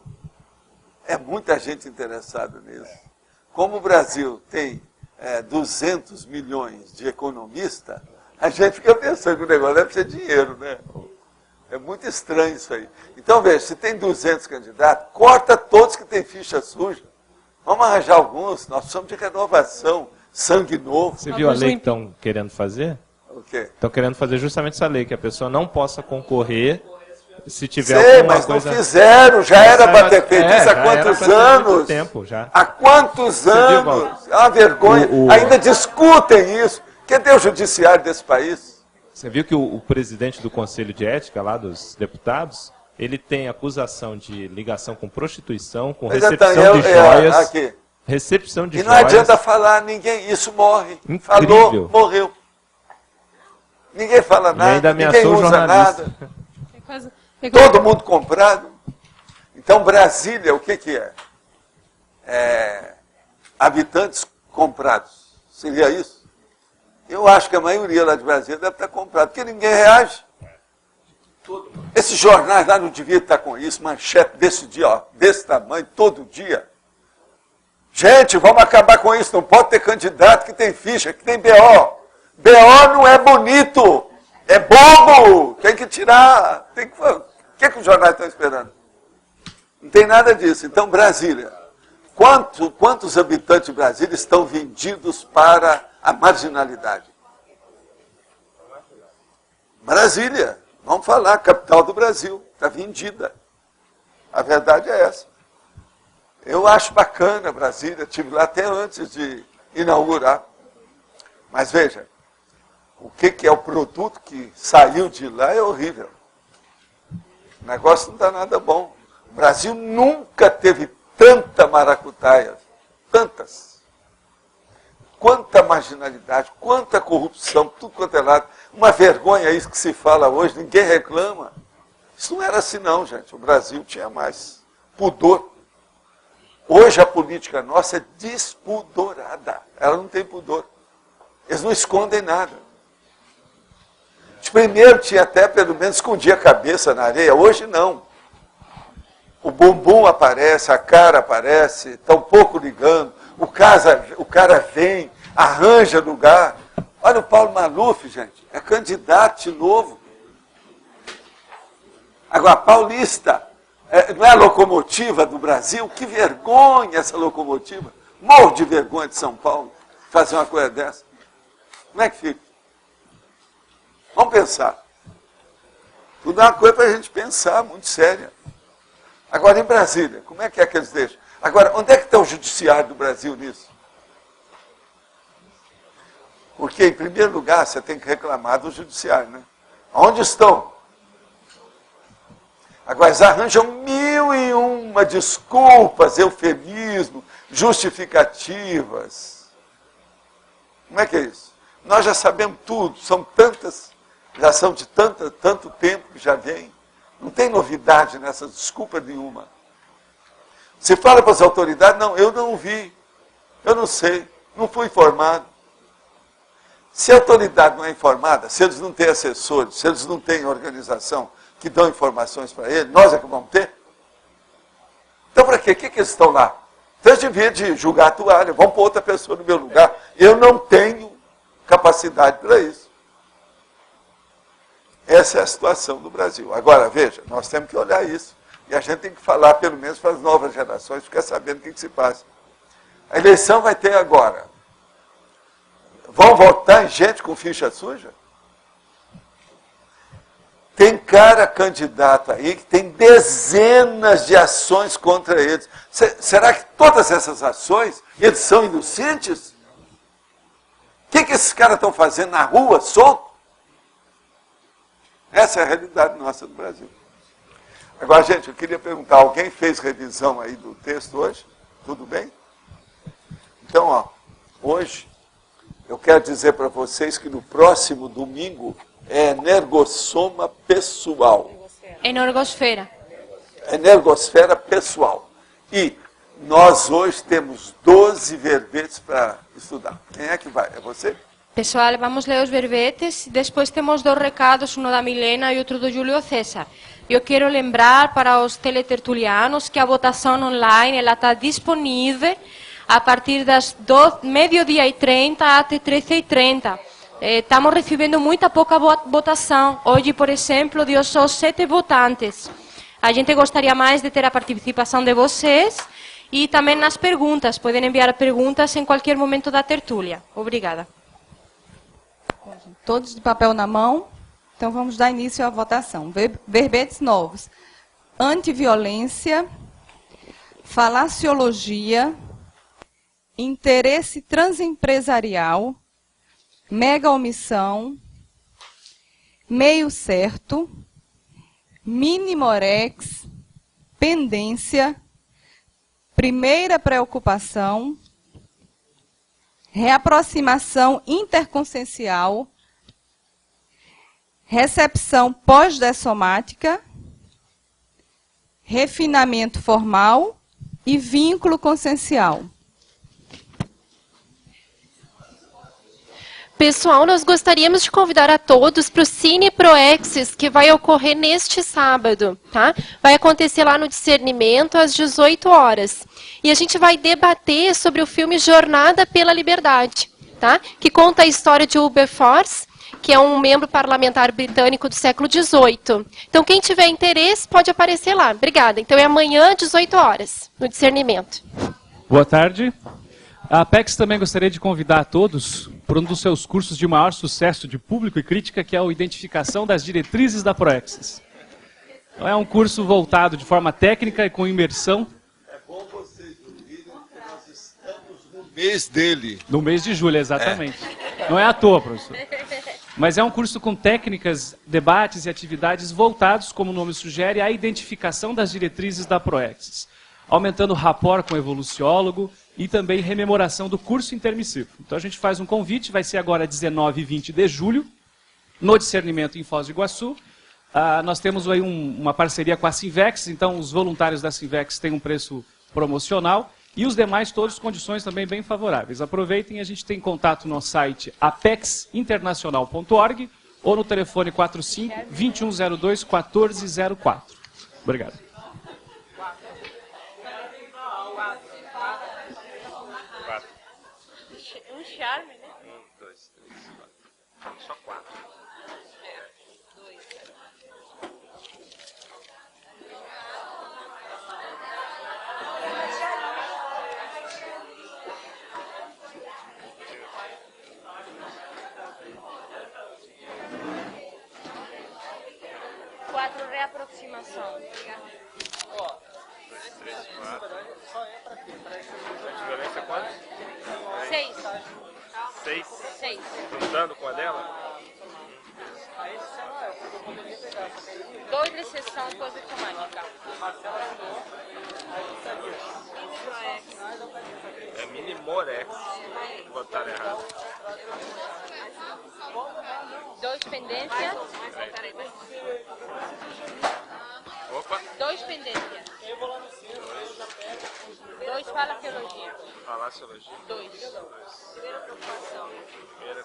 É muita gente interessada nisso. Como o Brasil tem 200 milhões de economistas, a gente fica pensando que o negócio deve ser dinheiro, né? É muito estranho isso aí. Então, veja, se tem 200 candidatos, corta todos que têm ficha suja. Vamos arranjar alguns, nós precisamos de renovação, sangue novo. Você viu a lei que estão querendo fazer? O quê? Estão querendo fazer justamente essa lei, que a pessoa não possa concorrer se tiver alguma mas coisa... não fizeram, já era para ter feito isso há quantos anos? Tempo, já. Há quantos anos? É uma vergonha. Ainda discutem isso. Cadê o judiciário desse país? Você viu que o presidente do Conselho de Ética, lá dos deputados, ele tem acusação de ligação com prostituição, com recepção de joias. Aqui. Recepção de joias. E não joias. adianta falar, ninguém, isso morre. Incrível. Falou, morreu. Ninguém fala nada, e ainda ninguém usa nada. Todo mundo comprado. Então, Brasília, o que é? Habitantes comprados. Seria isso? Eu acho que a maioria lá de Brasília deve estar comprada, porque ninguém reage. Esses jornais lá não deviam estar com isso, manchete desse dia, ó, desse tamanho, todo dia. Gente, vamos acabar com isso, não pode ter candidato que tem ficha, que tem BO. BO não é bonito, é bobo, tem que tirar. O que os jornais estão esperando? Não tem nada disso. Então, Brasília, quantos habitantes de Brasília estão vendidos para a marginalidade? Brasília, vamos falar, capital do Brasil, está vendida. A verdade é essa. Eu acho bacana Brasília, estive lá até antes de inaugurar. Mas veja, O que é o produto que saiu de lá é horrível. O negócio não dá nada bom. O Brasil nunca teve tanta maracutaia. Tantas. Quanta marginalidade, quanta corrupção, tudo quanto é lado. Uma vergonha isso que se fala hoje, ninguém reclama. Isso não era assim não, gente. O Brasil tinha mais pudor. Hoje a política nossa é despudorada. Ela não tem pudor. Eles não escondem nada. Primeiro tinha até, pelo menos, escondia a cabeça na areia. Hoje não. O bumbum aparece, a cara aparece, está um pouco ligando. O cara vem, arranja lugar. Olha o Paulo Maluf, gente. É candidato de novo. Agora, paulista, não é a locomotiva do Brasil? Que vergonha essa locomotiva. Morro de vergonha de São Paulo fazer uma coisa dessa. Como é que fica? Vamos pensar. Tudo é uma coisa para a gente pensar, muito séria. Agora, em Brasília, como é que eles deixam? Agora, onde é que está o judiciário do Brasil nisso? Porque, em primeiro lugar, você tem que reclamar do judiciário, né? Onde estão? Agora, eles arranjam 1001 desculpas, eufemismos, justificativas. Como é que é isso? Nós já sabemos tudo, são tantas, já são de tanto tempo que já vem. Não tem novidade nessa desculpa nenhuma. Você fala para as autoridades, não, eu não vi, eu não sei, não fui informado. Se a autoridade não é informada, se eles não têm assessores, se eles não têm organização que dão informações para eles, nós é que vamos ter? Então, para quê? O que eles estão lá? Então, eles deviam de julgar a toalha, vão pôr outra pessoa no meu lugar. Eu não tenho capacidade para isso. Essa é a situação do Brasil. Agora, veja, nós temos que olhar isso. E a gente tem que falar, pelo menos, para as novas gerações, ficar sabendo o que se passa. A eleição vai ter agora. Vão votar em gente com ficha suja? Tem cara candidato aí que tem dezenas de ações contra eles. Será que todas essas ações, eles são inocentes? O que esses caras estão fazendo na rua, solto? Essa é a realidade nossa do Brasil. Agora, gente, eu queria perguntar, alguém fez revisão aí do texto hoje? Tudo bem? Então, ó, hoje, eu quero dizer para vocês que no próximo domingo é energossoma pessoal. Energosfera. Energosfera pessoal. E nós hoje temos 12 verbetes para estudar. Quem é que vai? É você? Pessoal, vamos ler os verbetes. Depois temos 2 recados, um da Milena e outro do Júlio César. Eu quero lembrar para os teletertulianos que a votação online está disponível a partir das meio-dia e 30 até 13h30. Estamos recebendo pouca votação. Hoje, por exemplo, deu só 7 votantes. A gente gostaria mais de ter a participação de vocês e também nas perguntas. Podem enviar perguntas em qualquer momento da tertúlia. Obrigada. Todos de papel na mão. Então, vamos dar início à votação. Verbetes novos. Antiviolência, falaciologia, interesse transempresarial, mega omissão, meio certo, minimorex, pendência, primeira preocupação, reaproximação interconsciencial, recepção pós-dessomática, refinamento formal e vínculo consciencial. Pessoal, nós gostaríamos de convidar a todos para o Cine Proexis, que vai ocorrer neste sábado, tá? Vai acontecer lá no Discernimento, às 18 horas. E a gente vai debater sobre o filme Jornada pela Liberdade, tá? Que conta a história de Wilberforce, que é um membro parlamentar britânico do século XVIII. Então, quem tiver interesse, pode aparecer lá. Obrigada. Então, é amanhã, 18 horas, no Discernimento. Boa tarde. A Apex também gostaria de convidar a todos para um dos seus cursos de maior sucesso de público e crítica, que é a Identificação das Diretrizes da Proexis. Então, é um curso voltado de forma técnica e com imersão. É bom vocês ouvirem que nós estamos no mês dele. No mês de julho, exatamente. Não é à toa, professor. Mas é um curso com técnicas, debates e atividades voltados, como o nome sugere, à identificação das diretrizes da Proexis, aumentando o rapport com o evoluciólogo e também rememoração do curso intermissivo. Então a gente faz um convite, vai ser agora 19 e 20 de julho, no Discernimento em Foz do Iguaçu. Nós temos aí uma parceria com a Sinvex, então os voluntários da Sinvex têm um preço promocional e os demais todos condições também bem favoráveis. Aproveitem, a gente tem contato no site apexinternacional.org ou no telefone 45-2102-1404. Obrigado. Um charme, né? 1, 2, 3, 4. Só 4. Quatro reaproximação. 2, 3, 4. Antigamente é quanto? 6. 6. 6. Juntando com a dela? 2 de sessão positomática. É Minimorex. Botaram errado. 2 pendência. Opa. 2 pendência. 2 falaciologia. Falaciologia. 2. Primeira preocupação. Primeira.